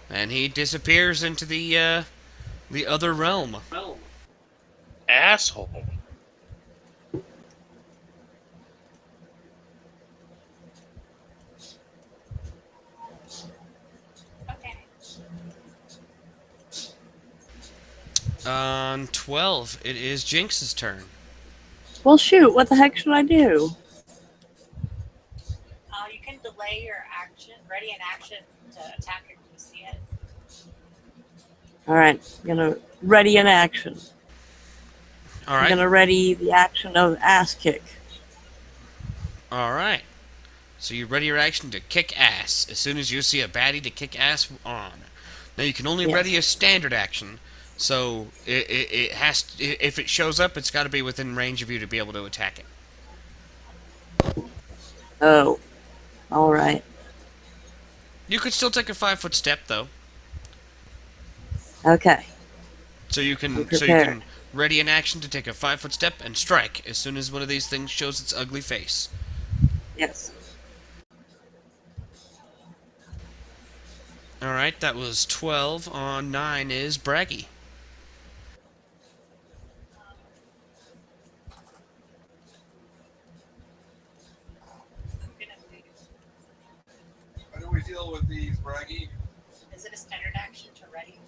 And he disappears into the other realm. Asshole. Okay. On 12, it is Jinx's turn. Well, shoot. What the heck should I do? You can delay your action, ready an action to attack if you see it. All right. I'm gonna ready an action. All I'm right. gonna ready the action of ass kick. All right. So you ready your action to kick ass as soon as you see a baddie to kick ass on. Now you can only Yes. ready a standard action, so it has if it shows up, it's got to be within range of you to be able to attack it. Oh. All right. You could still take a 5-foot step though. Okay. So you can Prepare. ready an action to take a 5-foot step and strike as soon as one of these things shows its ugly face. Yes. All right, that was 12. On 9 is Braggy. I'm gonna move. How do we deal with these, Braggy? Is it a standard action to ready?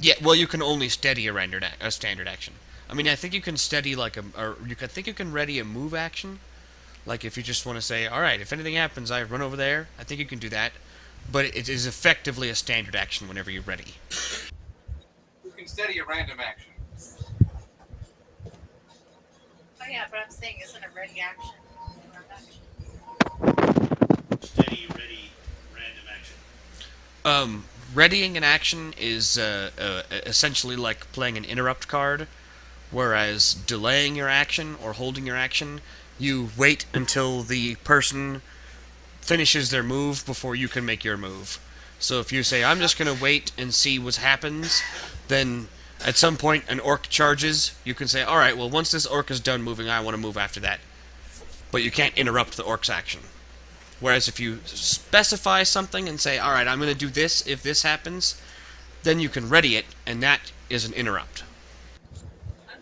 Yeah, well, you can only steady a standard action. I mean, I think you can steady I think you can ready a move action. Like if you just want to say, all right, if anything happens, I run over there. I think you can do that, but it is effectively a standard action whenever you're ready. You can steady a random action. Oh yeah, but I'm saying isn't a ready action a random action? Steady, ready, random action. Readying an action is essentially like playing an interrupt card, whereas delaying your action or holding your action, you wait until the person finishes their move before you can make your move. So if you say, I'm just going to wait and see what happens, then at some point an orc charges, you can say, alright, well once this orc is done moving, I want to move after that. But you can't interrupt the orc's action. Whereas if you specify something and say, alright, I'm going to do this if this happens, then you can ready it, and that is an interrupt.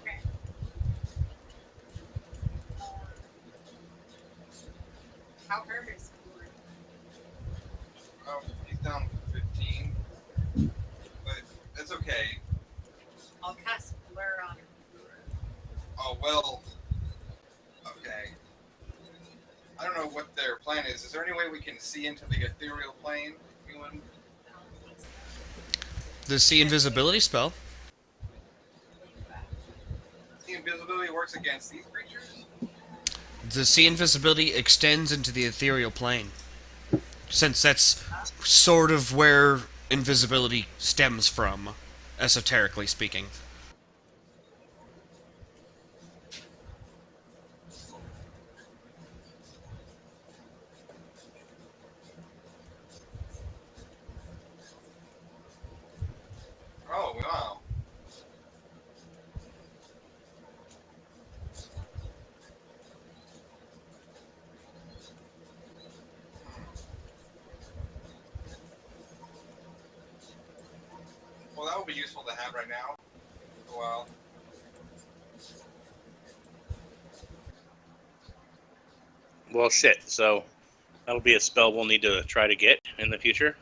Okay. How hurt is Guru? He's down 15. But that's okay. I'll cast Blur on Guru. Oh, well. Okay. I don't know what their plan is. Is there any way we can see into the ethereal plane? Anyone? I don't think so. The see invisibility spell. The invisibility works against these creatures? The see invisibility extends into the ethereal plane. Since that's sort of where invisibility stems from, esoterically speaking. Oh, wow. Well, that would be useful to have right now. Well, Well, shit. So that'll be a spell we'll need to try to get in the future.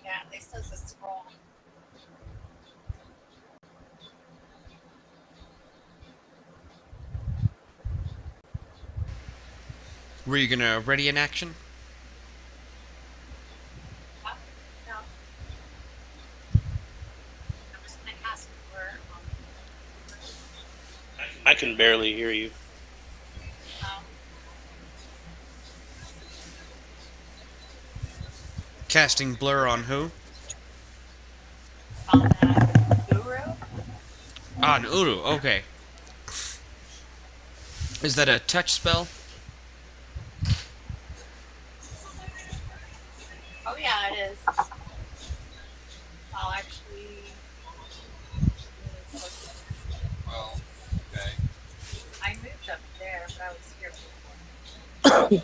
Yeah, at least as a scroll. Were you gonna ready an action? Huh? No. I'm just gonna cast Blur on I can barely hear you. Casting blur on who? on Guru. On Uru, okay. Is that a touch spell? Oh yeah, it is. I'll actually. well, okay. I moved up there, but I was here before.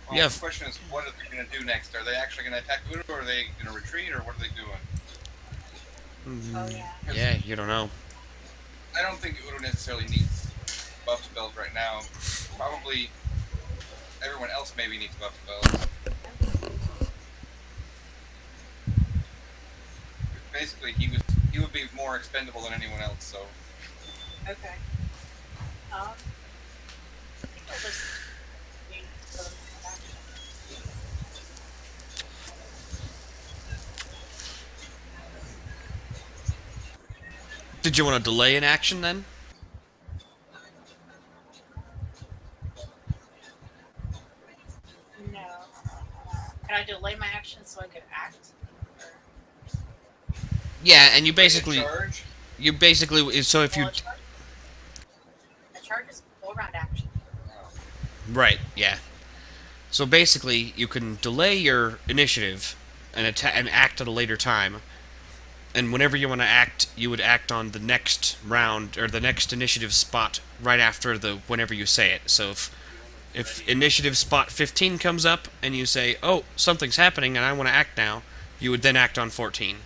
Well, Yeah. the question is, what are they going to do next? Are they actually going to attack Udo, or are they going to retreat, or what are they doing? Oh yeah. Yeah, you don't know. I don't think Udo necessarily needs buff spells right now. Probably everyone else maybe needs buff spells. Basically, he would be more expendable than anyone else. So Okay. I think I'll just wait for them to come back. Did you want to delay an action then? No. Can I delay my action so I could act? Yeah, and you Take a basically, charge. so if you, A charge is full round action. Right, yeah. So basically, you can delay your initiative and act at a later time, and whenever you want to act, you would act on the next round or the next initiative spot right after the whenever you say it. So if initiative spot 15 comes up and you say, "Oh, something's happening and I want to act now," you would then act on 14.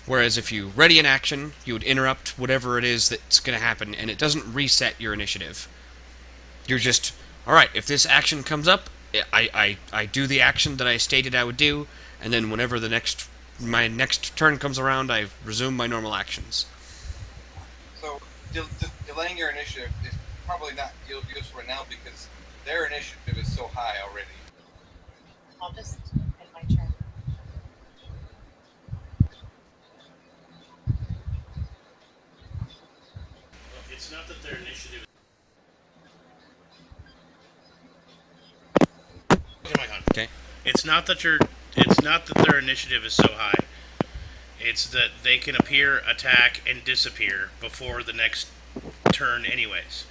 Whereas if you ready an action, you would interrupt whatever it is that's going to happen, and it doesn't reset your initiative. You're just, alright, if this action comes up, I do the action that I stated I would do, and then whenever my next turn comes around, I resume my normal actions. So delaying your initiative is probably not useful right now because their initiative is so high already. I'll just end my turn. It's not that their initiative. Okay. It's not that their initiative is so high. It's that they can appear, attack, and disappear before the next turn, anyways.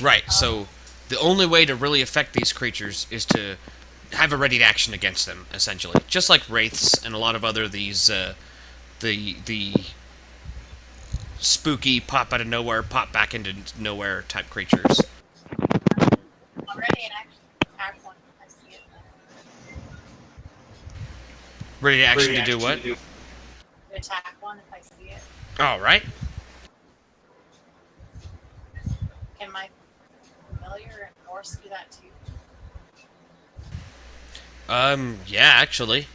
Right, so the only way to really affect these creatures is to have a ready action against them, essentially. Just like wraiths and a lot of other these, the spooky pop out of nowhere, pop back into nowhere type creatures. Already an act one. I see it. Ready action to do what? To attack one if I see it. Alright. Can my familiar and horse do that too? Yeah, actually.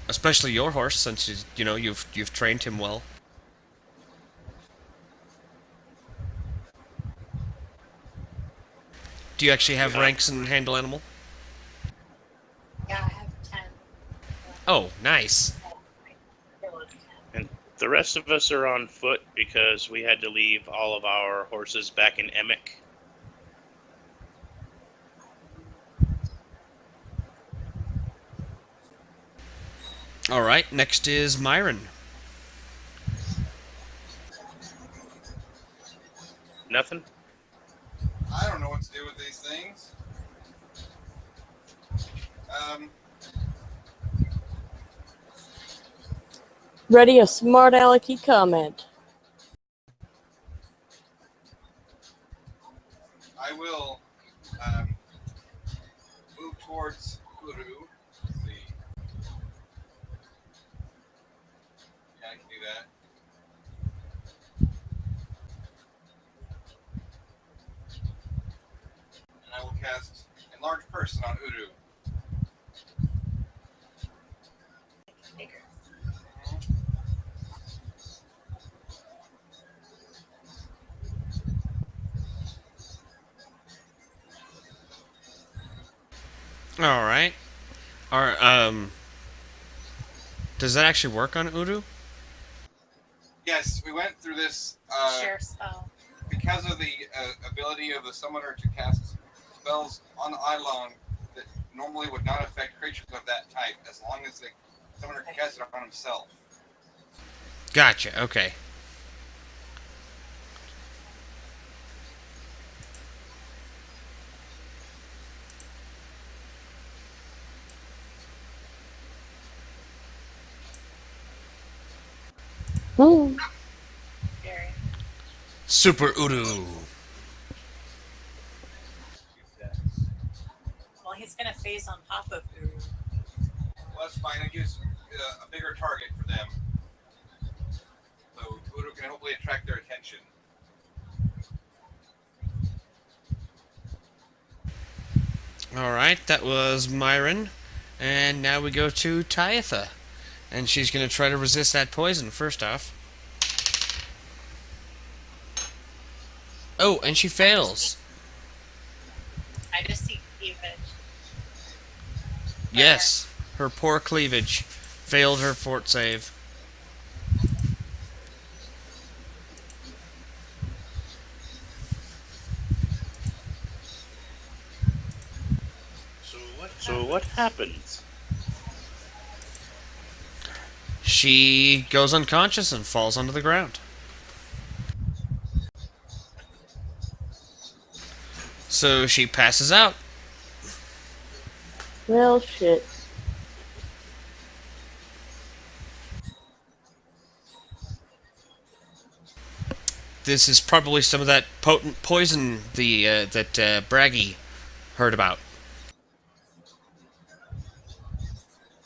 Especially your horse, since you've trained him well. Do you actually have ranks in handle animal? Yeah, I have 10. Oh, nice. And the rest of us are on foot because we had to leave all of our horses back in Emic. Alright, next is Myron. Nothing? I don't know what to do with these things. Ready a smart alecky comment. I will move towards Uru. Let's see. Yeah, I can do that. And I will cast Enlarge Person on Uru. Bigger. Alright. Does that actually work on Uru? Yes, we went through this Share spell. because of the ability of the summoner to cast spells on Eidolon that normally would not affect creatures of that type, as long as the summoner can cast it on himself. Gotcha, okay. Hmm. Scary. Super Uru. Well, he's gonna phase on top of Uru. Well, that's fine. It gives a bigger target for them. So Uru can hopefully attract their attention. Alright, that was Myron. And now we go to Tyatha. And she's going to try to resist that poison, first off. Oh, and she fails. I just see cleavage. Yes, her poor cleavage failed her fort save. So what happens? She goes unconscious and falls onto the ground. So she passes out. Well, shit. This is probably some of that potent poison that Braggy heard about.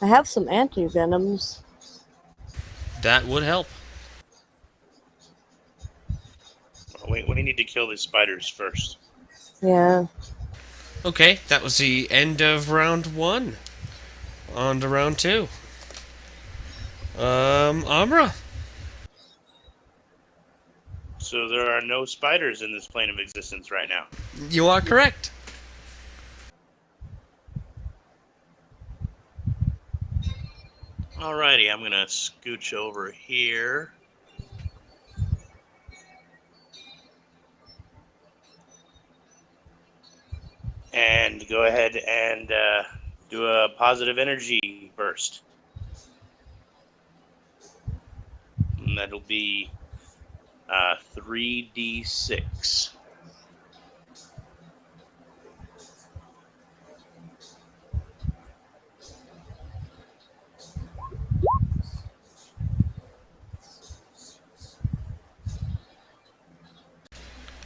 I have some anti-venoms. That would help. We need to kill these spiders first. Yeah. Okay, that was the end of round 1. On to round 2. Amra. So there are no spiders in this plane of existence right now. You are correct. Alrighty, I'm gonna scooch over here. And go ahead and do a positive energy burst. And that'll be 3d6.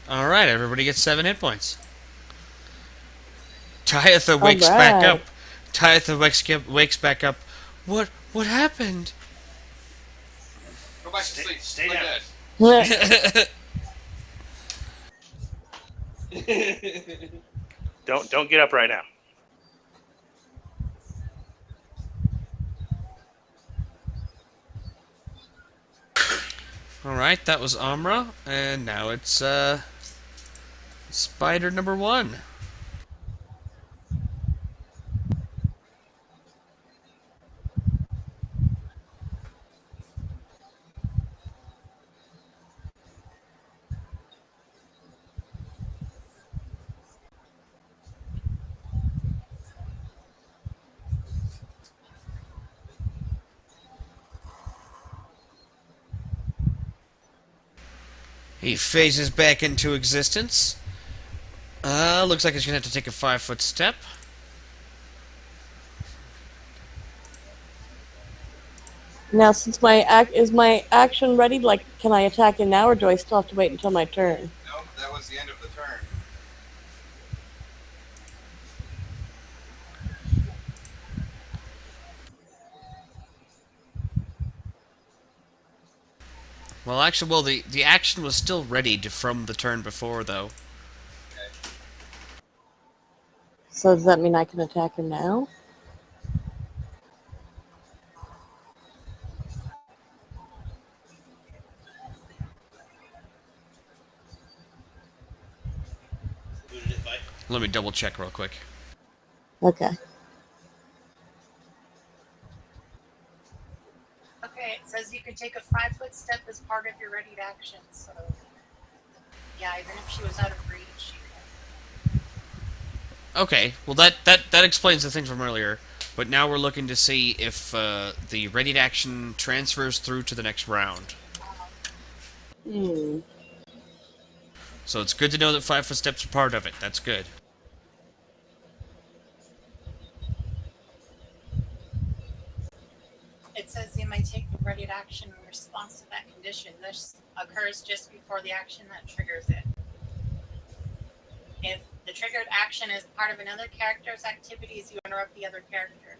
Alright, everybody gets 7 hit points. Tyatha wakes back up. Tyatha wakes back up. What happened? Go back to sleep. Stay Like down. that. Don't get up right now. Alright, that was Amra, and now it's spider number 1. He phases back into existence. Looks like he's gonna have to take a 5-foot step. Now, since is my action ready? Like, can I attack him now, or do I still have to wait until my turn? No, that was the end of the turn. Well, actually, the action was still readied from the turn before, though. Okay. So does that mean I can attack him now? Who did it fight? Let me double check real quick. Okay. Okay, it says you can take a 5-foot step as part of your readied action. So, yeah, even if she was out of reach, she can. Okay, well that explains the thing from earlier. But now we're looking to see if the readied action transfers through to the next round. Hmm. So it's good to know that 5-foot steps are part of it. That's good. It says you may take the readied action in response to that condition. This occurs just before the action that triggers it. If the triggered action is part of another character's activities, you interrupt the other character.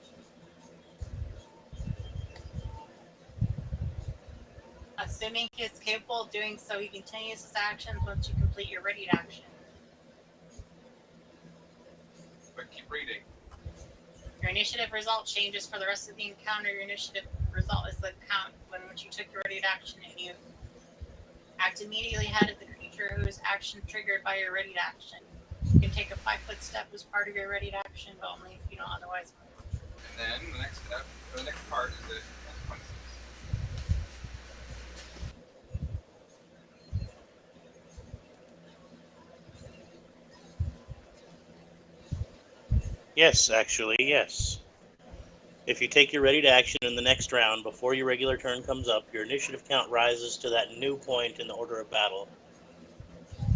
Assuming he is capable of doing so, he continues his actions once you complete your readied action. But keep reading. Your initiative result changes for the rest of the encounter. Your initiative result is the count when which you took your readied action, and you act immediately ahead of the creature whose action triggered by your readied action. You can take a 5-foot step as part of your readied action, but only if you don't otherwise move. And then the next step, the next part is the consequences. Yes, actually, yes. If you take your ready to action in the next round before your regular turn comes up, your initiative count rises to that new point in the order of battle.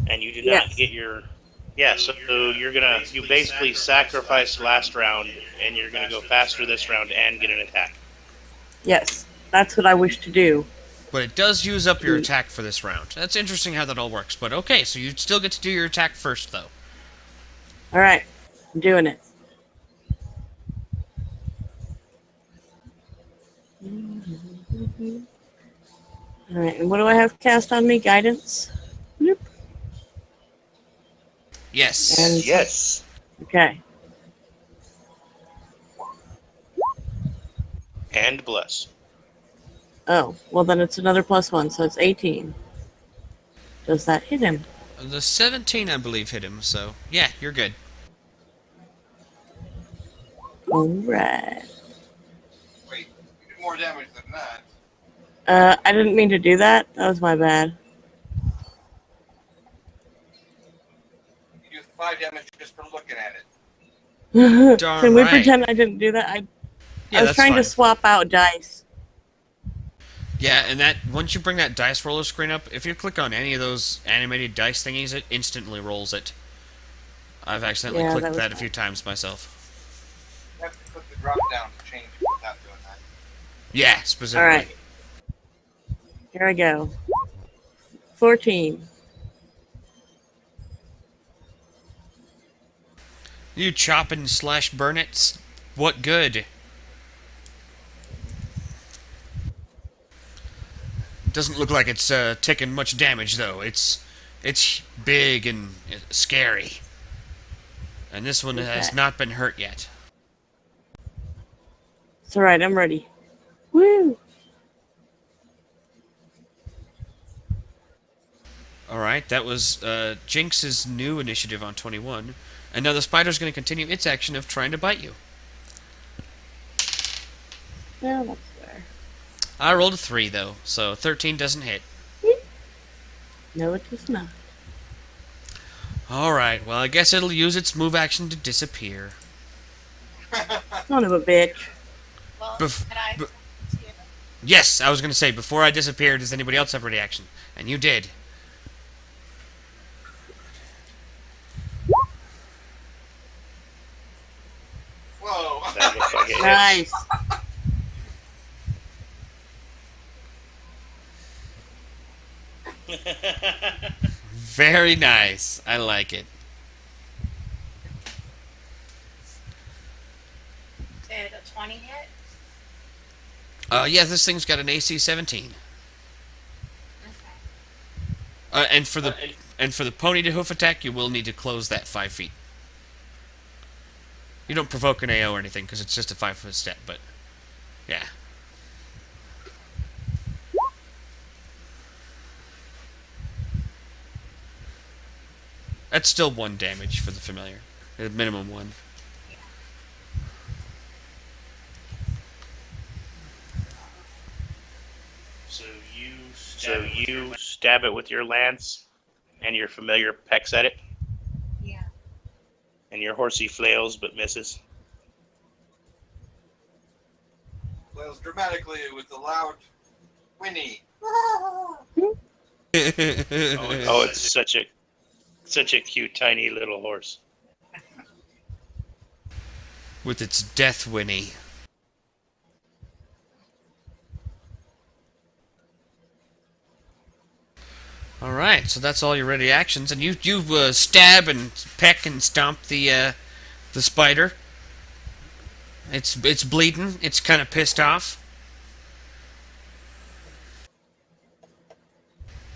And you do not get your Yeah, so you basically sacrifice last round, and you're gonna go faster this round and get an attack. Yes, that's what I wish to do. But it does use up your attack for this round. That's interesting how that all works. But okay, so you still get to do your attack first, though. All right, I'm doing it. All right, and what do I have cast on me? Guidance? Nope. Yes. And- Yes. Okay. And bless. Oh, well then it's another +1, so it's 18. Does that hit him? The 17, I believe, hit him, so yeah, you're good. Alright. Wait, you did more damage than that. I didn't mean to do that. That was my bad. You do 5 damage just for looking at it. Darn Can we right. pretend I didn't do that? Yeah, I was that's trying fine. to swap out dice. Yeah, and that once you bring that dice roller screen up, if you click on any of those animated dice thingies, it instantly rolls it. I've accidentally Yeah, clicked that was that a bad. few times myself. You have to click the drop down to change it without doing that. Yeah, specifically. Alright. Here I go. 14. You chop and slash burn it. What good? Doesn't look like it's taking much damage though. It's big and scary, and this one has Okay. not been hurt yet. It's alright, I'm ready. Woo! All right, that was Jinx's new initiative on 21, and now the spider's going to continue its action of trying to bite you. Well, that's fair. I rolled a 3 though, so 13 doesn't hit. No, it does not. All right, well I guess it'll use its move action to disappear. Son of a bitch. Well, Bef- can I? be- Yes, I was going to say before I disappear, does anybody else have a reaction? And you did. Whoa! That looks like it hits. Nice. Very nice. I like it. Did a 20 hit? Yeah, this thing's got an AC 17. Okay. And for the pony to hoof attack, you will need to close that 5 feet. You don't provoke an AO or anything because it's just a 5-foot step, but yeah. That's still 1 damage for the familiar. Minimum 1. So you stab it with your lance, and your familiar pecks at it, Yeah. and your horsey flails but misses. Flails dramatically with a loud whinny. Oh, it's such a cute tiny little horse. With its death whinny. Alright, so that's all your ready actions, and you stab and peck and stomp the spider. It's bleeding. It's kind of pissed off.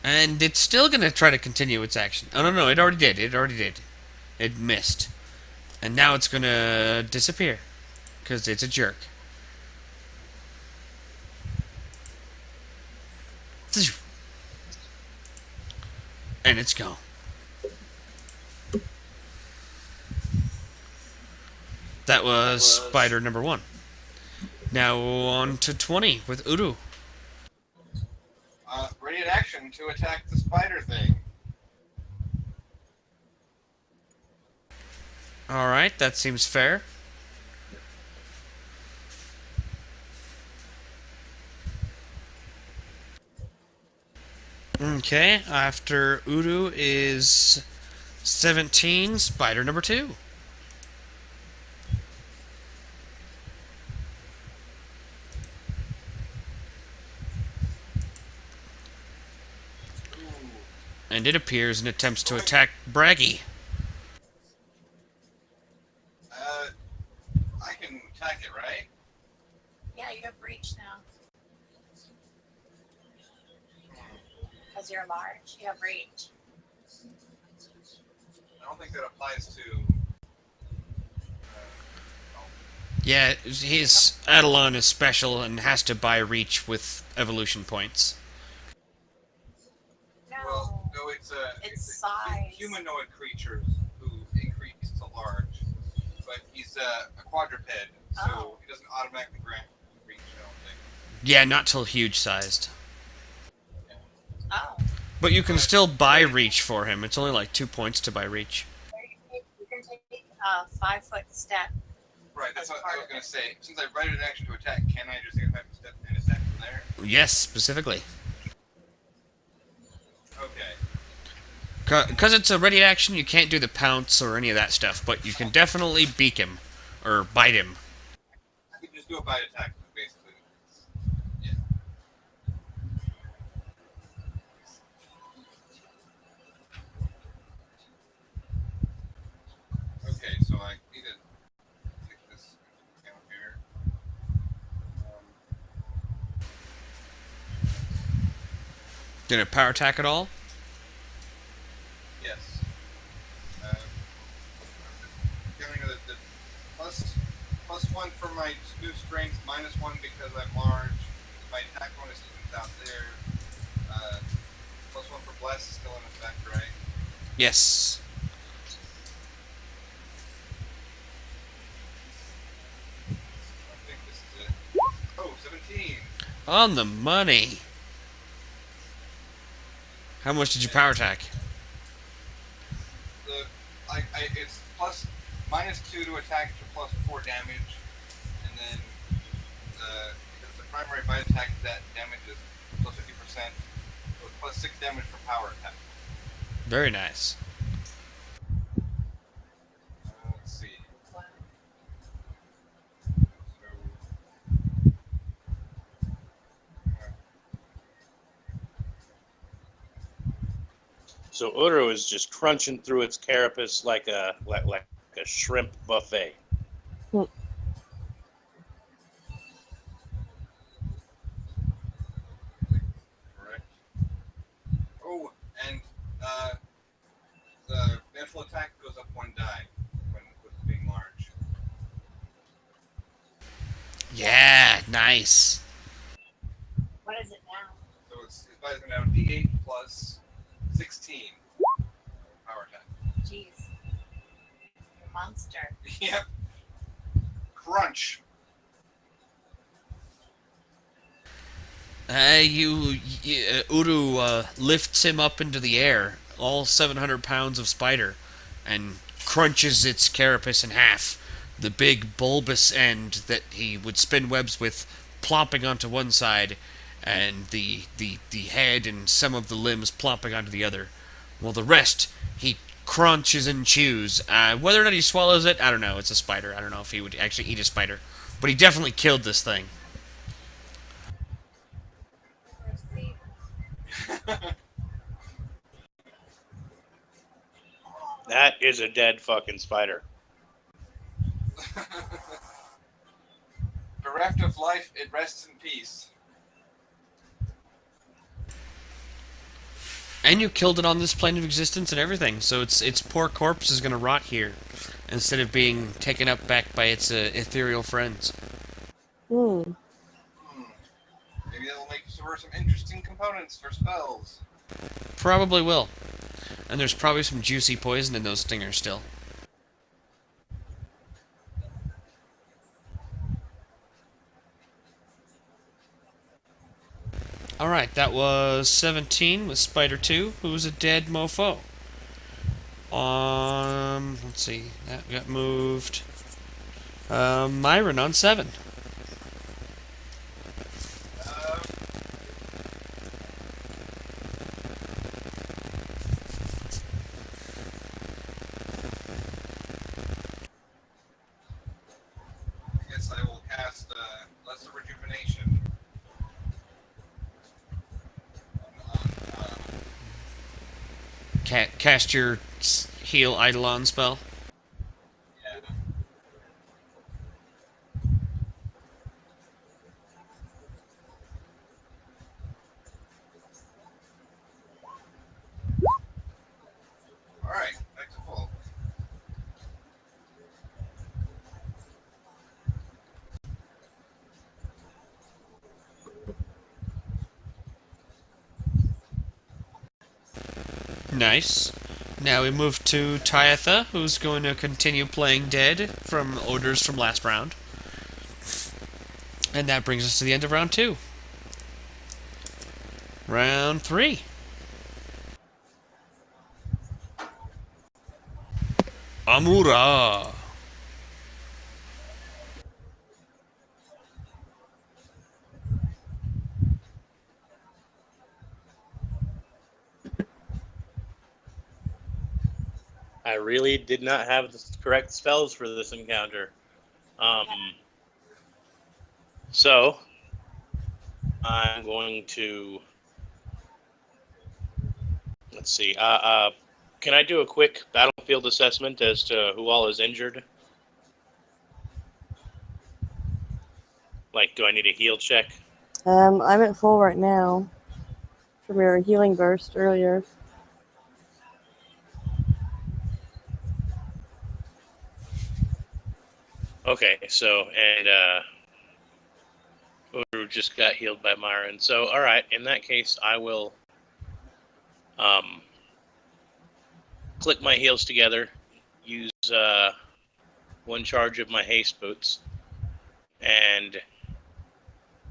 And it's still going to try to continue its action. Oh, no, it already did. It missed. And now it's going to disappear. Because it's a jerk. And it's gone. That was spider number 1. Now on to 20 with Udu. Ready in action to attack the spider thing. Alright, that seems fair. Okay, after Udu is 17, spider number 2. Ooh. And it appears and attempts to attack Braggy. I can attack it, right? Yeah, you have reach now. Because you're large, you have reach. I don't think that applies to. Yeah, his Eidolon is special and has to buy reach with evolution points. Well, no, it's size. humanoid creatures who increase to large, but he's a quadruped, so he doesn't automatically grant reach. I don't think. Yeah, not till huge sized. Oh. But you can still buy reach for him. It's only like 2 points to buy reach. You can take a 5-foot step. Right, that's what I was going to say. Since I read an action to attack, can I just take a 5-foot step and attack from there? Yes, specifically. Okay. Because it's a ready action, you can't do the pounce or any of that stuff, but you can definitely beak him. Or bite him. I can just do a bite attack, basically. Yeah. Okay, so I need to take this down here. Did it power attack at all? Yes. Giving the +1 for my smooth strength, -1 because I'm large. My attack bonus evens out there. +1 for bless is still in effect, right? Yes. I think this is it. Oh, 17. On the money. How much did you power attack? It's -2 to attack for +4 damage, and then because the primary bite attack that damage is +50%, so it's +6 damage for power attack. Very nice. Let's see. So Uru is just crunching through its carapace like a shrimp buffet. Correct. Oh, and the natural attack goes up 1 die when with being large. Yeah, nice. What is it now? So it's going to have D8 plus 16 power attack. Jeez. Monster. Yep. Crunch. Uru lifts him up into the air, all 700 pounds of spider, and crunches its carapace in half. The big bulbous end that he would spin webs with plopping onto one side, and the head and some of the limbs plopping onto the other. While the rest, he crunches and chews. Whether or not he swallows it, I don't know. It's a spider. I don't know if he would actually eat a spider. But he definitely killed this thing. That is a dead fucking spider. Bereft of life, it rests in peace. And you killed it on this plane of existence and everything, so its poor corpse is going to rot here, instead of being taken up back by its ethereal friends. Hmm. Maybe that'll make for some interesting components for spells. Probably will. And there's probably some juicy poison in those stingers still. Alright, that was 17 with Spider 2, who's a dead mofo. Let's see, that got moved. Myron on 7. cast your heal Eidolon spell. Yeah. Alright, back to full. Nice. Now we move to Tyetha, who's going to continue playing dead from orders from last round. And that brings us to the end of round 2. Round 3. Amura. I really did not have the correct spells for this encounter. So I'm going to, let's see. Can I do a quick battlefield assessment as to who all is injured? Like, do I need a heal check? I'm at full right now from your healing burst earlier. Okay, so, and Uru just got healed by Myron. So, all right, in that case, I will click my heals together, use one charge of my haste boots, and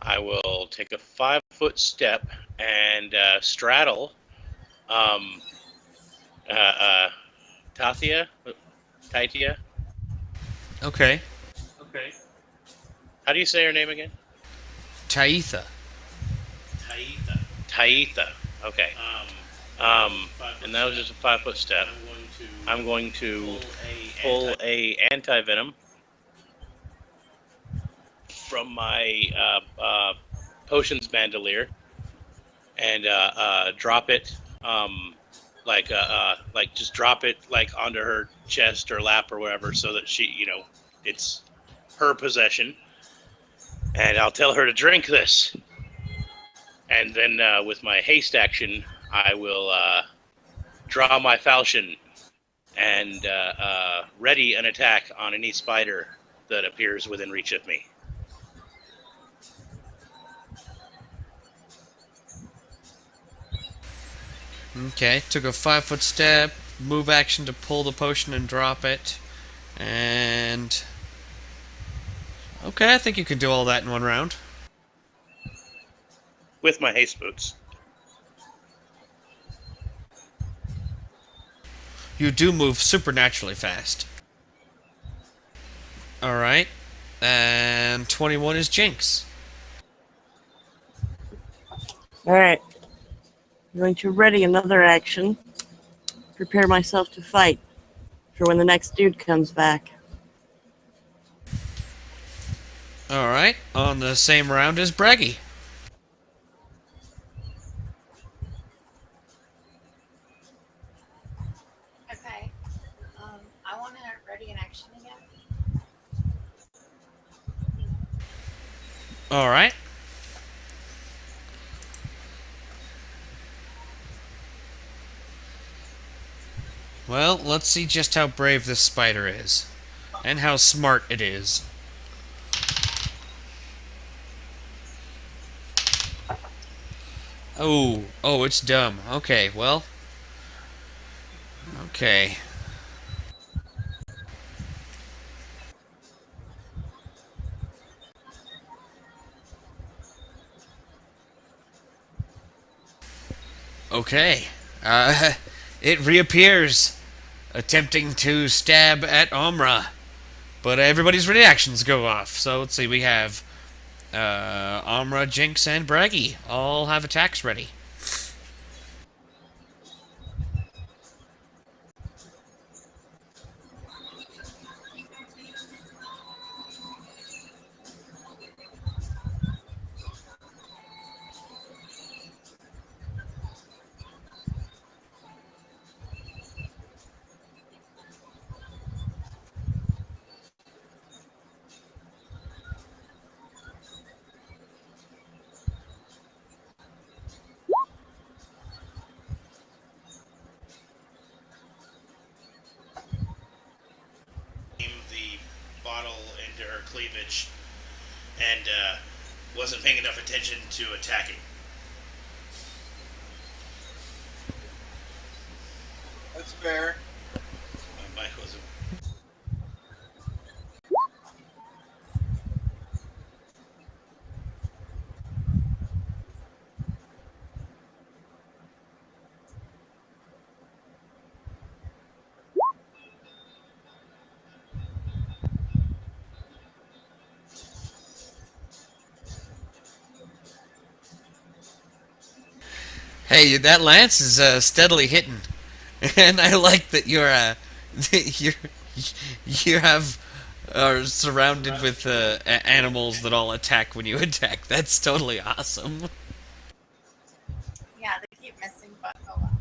I will take a 5-foot step and straddle Tathia? Taitia? Okay. Okay. How do you say her name again? Tyetha. Taitha. Okay. And that was just a 5-foot step. I'm going to pull a anti-venom from my potions bandolier and drop it, like just drop it like onto her chest or lap or whatever, so that she, it's her possession. And I'll tell her to drink this. And then with my haste action, I will draw my falchion and ready an attack on any spider that appears within reach of me. Okay, took a 5-foot step, move action to pull the potion and drop it. And... okay, I think you can do all that in one round. With my haste boots. You do move supernaturally fast. Alright. And 21 is Jinx. Alright. I'm going to ready another action. Prepare myself to fight for when the next dude comes back. Alright, on the same round as Braggy. Okay. I want to ready an action again. Alright. Well, let's see just how brave this spider is. And how smart it is. Oh, it's dumb. Okay, well. Okay. Okay. It reappears, attempting to stab at Omra. But everybody's reactions go off. So let's see, we have Omra, Jinx, and Braggy all have attacks ready. cleavage and wasn't paying enough attention to attacking. That's fair. My mic wasn't. Hey, that lance is steadily hitting, and I like that you're you have are surrounded with animals that all attack when you attack. That's totally awesome. Yeah, they keep missing, but oh well.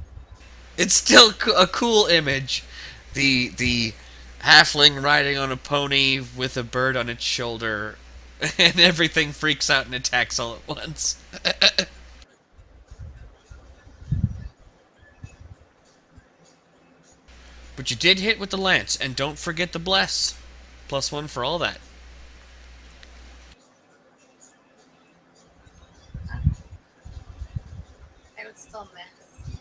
It's still a cool image. The halfling riding on a pony with a bird on its shoulder, and everything freaks out and attacks all at once. But you did hit with the lance, and don't forget the bless. +1 for all that. I would still miss.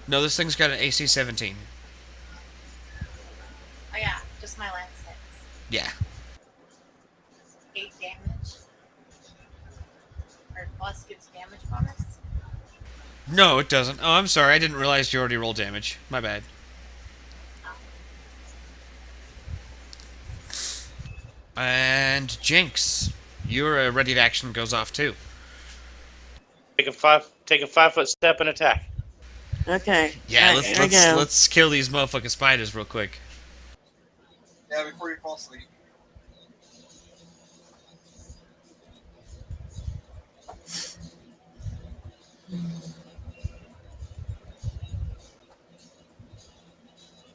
No, this thing's got an AC 17. Oh yeah, just my lance hits. Yeah. 8 damage. Or plus gives damage bonus. No, it doesn't. Oh, I'm sorry. I didn't realize you already rolled damage. My bad. And Jinx, your ready to action goes off too. Take a 5-foot step and attack. Okay. Yeah, Alright, here we go. let's kill these motherfucking spiders real quick. Yeah, before you fall asleep.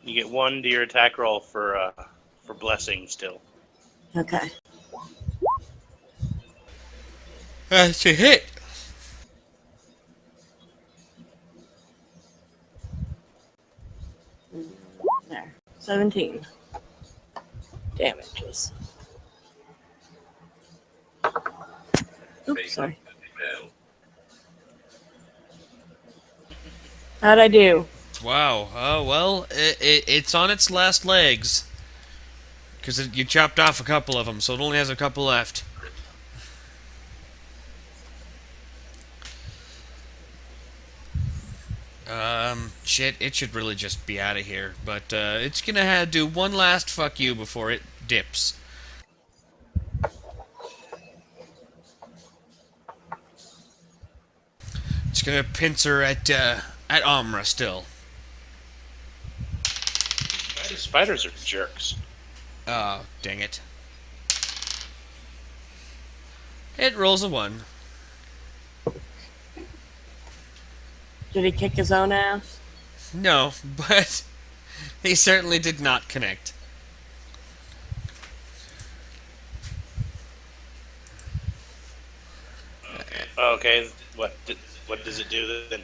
You get 1 to your attack roll for blessing still. Okay. That's a hit. There. 17. Damages. Oops, sorry. How'd I do? Wow. Oh well, it's on its last legs. Because you chopped off a couple of them, so it only has a couple left. Shit, it should really just be out of here. But it's gonna have to do one last fuck you before it dips. It's gonna pincer at Amra still. Spiders are jerks. Oh, dang it. It rolls a 1. Did he kick his own ass? No, but he certainly did not connect. Okay, what does it do then?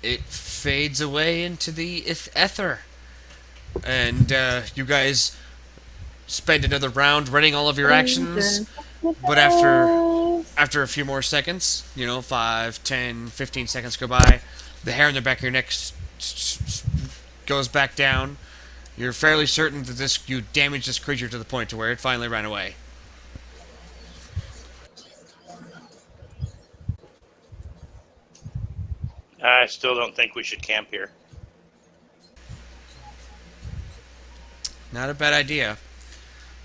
It fades away into the ether. And you guys spend another round running all of your actions. But after a few more seconds, 5, 10, 15 seconds go by, the hair on the back of your neck goes back down. You're fairly certain that you damaged this creature to the point to where it finally ran away. I still don't think we should camp here. Not a bad idea.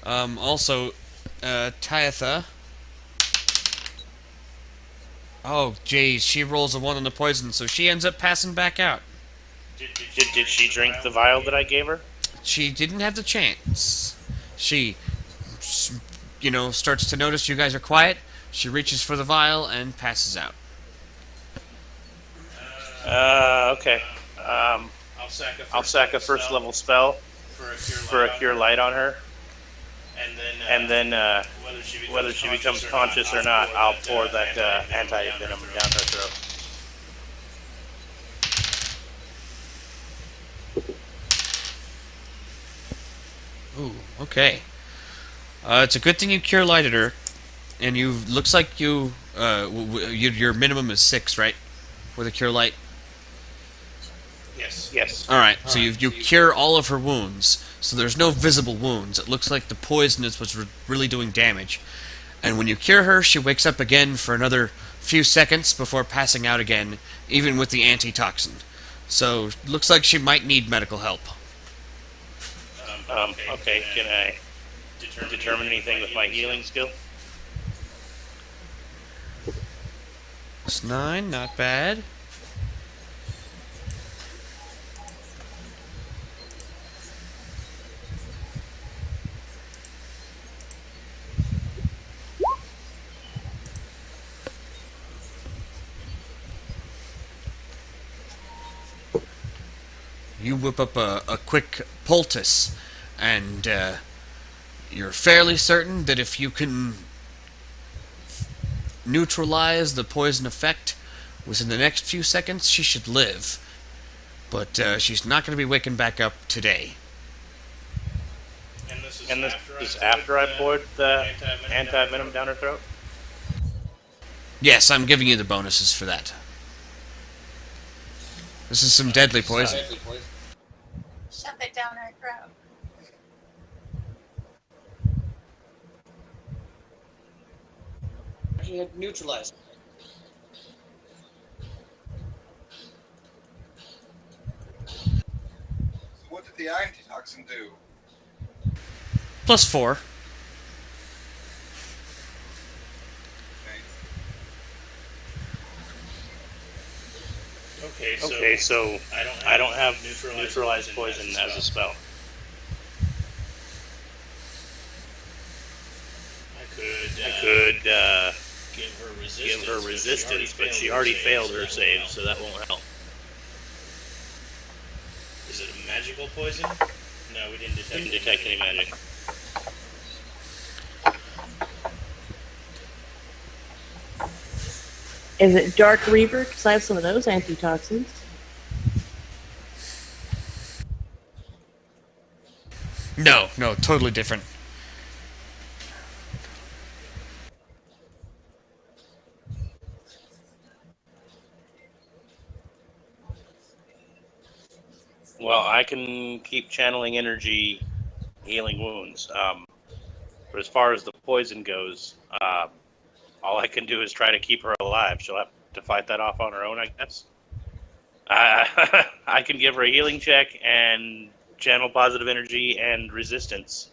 Also, Tyatha. Oh, jeez, she rolls a 1 on the poison, so she ends up passing back out. Did she drink the vial that I gave her? She didn't have the chance. She, starts to notice you guys are quiet. She reaches for the vial and passes out. Okay. I'll sack a first level spell for a cure light on her. And then whether she becomes conscious or not, I'll pour that anti-venom down her throat. Ooh, okay. It's a good thing you cure lighted her, and you looks like your minimum is 6, right? With a cure light. Yes. All right, so you cure all of her wounds, so there's no visible wounds. It looks like the poison is what's really doing damage. And when you cure her, she wakes up again for another few seconds before passing out again, even with the antitoxin. So looks like she might need medical help. Okay. Can I determine anything with my healing skill? It's 9, not bad. You whip up a quick poultice, and you're fairly certain that if you can neutralize the poison effect within the next few seconds, she should live. But she's not going to be waking back up today. And this is after I poured the anti-venom down her throat? Yes, I'm giving you the bonuses for that. This is some deadly poison. Shove it down her throat. He had neutralized. So what did the antitoxin do? Plus 4. Okay, so I don't have neutralized poison as a spell. I could give her resistance, but she already failed her save, so that won't help. Is it a magical poison? No, we didn't Detect any magic. Is it Dark Reaver? Because I have some of those antitoxins. No, totally different. Well, I can keep channeling energy, healing wounds. But as far as the poison goes, all I can do is try to keep her alive. She'll have to fight that off on her own, I guess. I can give her a healing check and channel positive energy and resistance.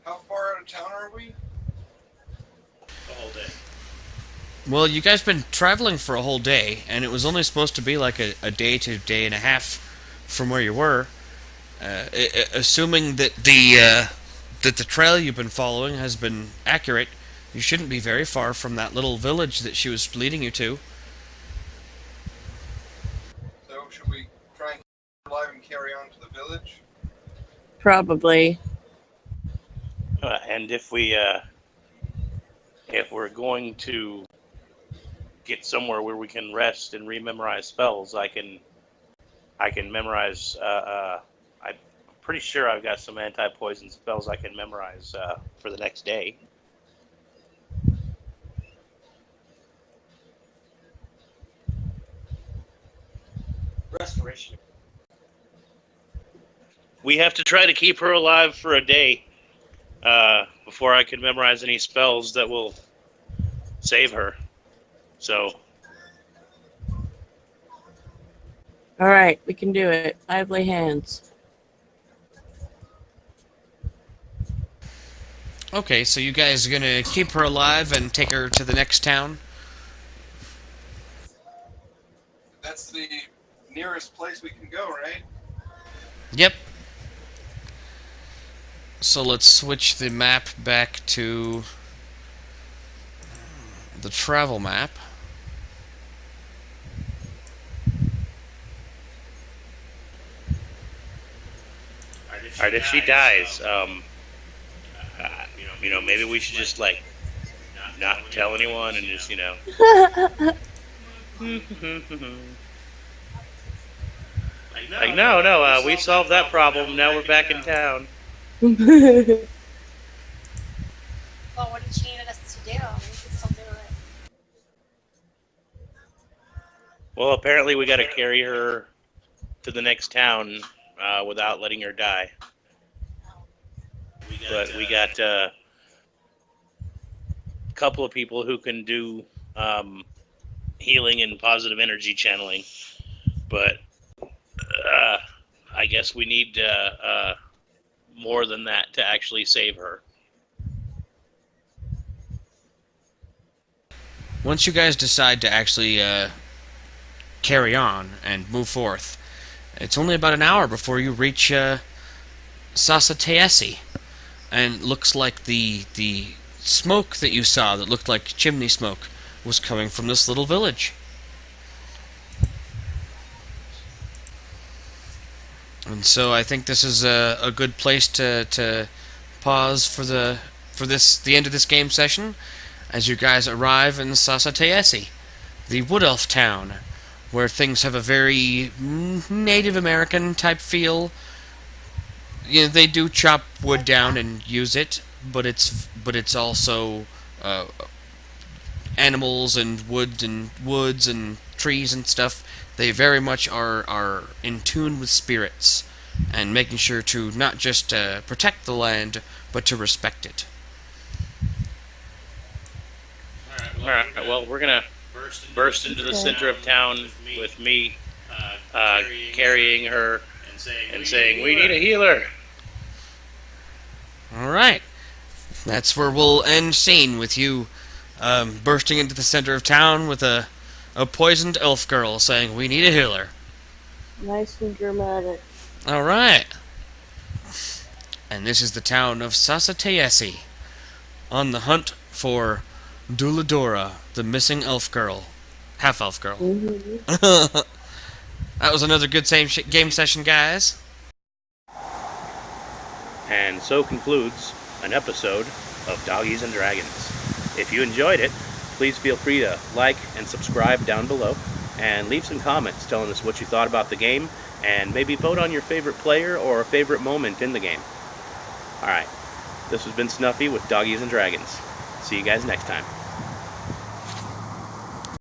How far out of town are we? the whole day. Well, you guys been traveling for a whole day, and it was only supposed to be like a day to day and a half from where you were. Assuming that the trail you've been following has been accurate, you shouldn't be very far from that little village that she was leading you to. So should we try and keep her alive and carry on to the village? Probably. And if we're going to get somewhere where we can rest and rememorize spells, I can memorize. I'm pretty sure I've got some anti-poison spells I can memorize for the next day. Restoration. We have to try to keep her alive for a day before I can memorize any spells that will save her. So, All right, we can do it. Lively hands. Okay, so you guys are gonna keep her alive and take her to the next town? That's the nearest place we can go, right? Yep. So let's switch the map back to the travel map. alright, if she dies, maybe we should just not tell anyone and just no, we solved that problem. Now we're back in town. Well, what did she needed us to do? We can still do it. Well, apparently we got to carry her to the next town without letting her die. But we got a couple of people who can do healing and positive energy channeling. But I guess we need more than that to actually save her. Once you guys decide to actually carry on and move forth, it's only about an hour before you reach Sasateesi, and looks like the smoke that you saw that looked like chimney smoke was coming from this little village. And so I think this is a good place to pause for the end of this game session, as you guys arrive in Sasateesi, the Wood Elf town, where things have a very Native American type feel. You know, they do chop wood down and use it, but it's also animals and woods and trees and stuff. They very much are in tune with spirits, and making sure to not just protect the land, but to respect it. Alright, well, we're going to burst into the center of town with me carrying her and saying, "We need a healer." Alright. That's where we'll end scene, with you bursting into the center of town with a poisoned elf girl saying, "We need a healer." Nice and dramatic. Alright. And this is the town of Sasateesi, on the hunt for Duladora, the missing elf girl. Half-elf girl. Mm-hmm. That was another good game session, guys. And so concludes an episode of Doggies and Dragons. If you enjoyed it, please feel free to like and subscribe down below, and leave some comments telling us what you thought about the game, and maybe vote on your favorite player or a favorite moment in the game. Alright, this has been Snuffy with Doggies and Dragons. See you guys next time.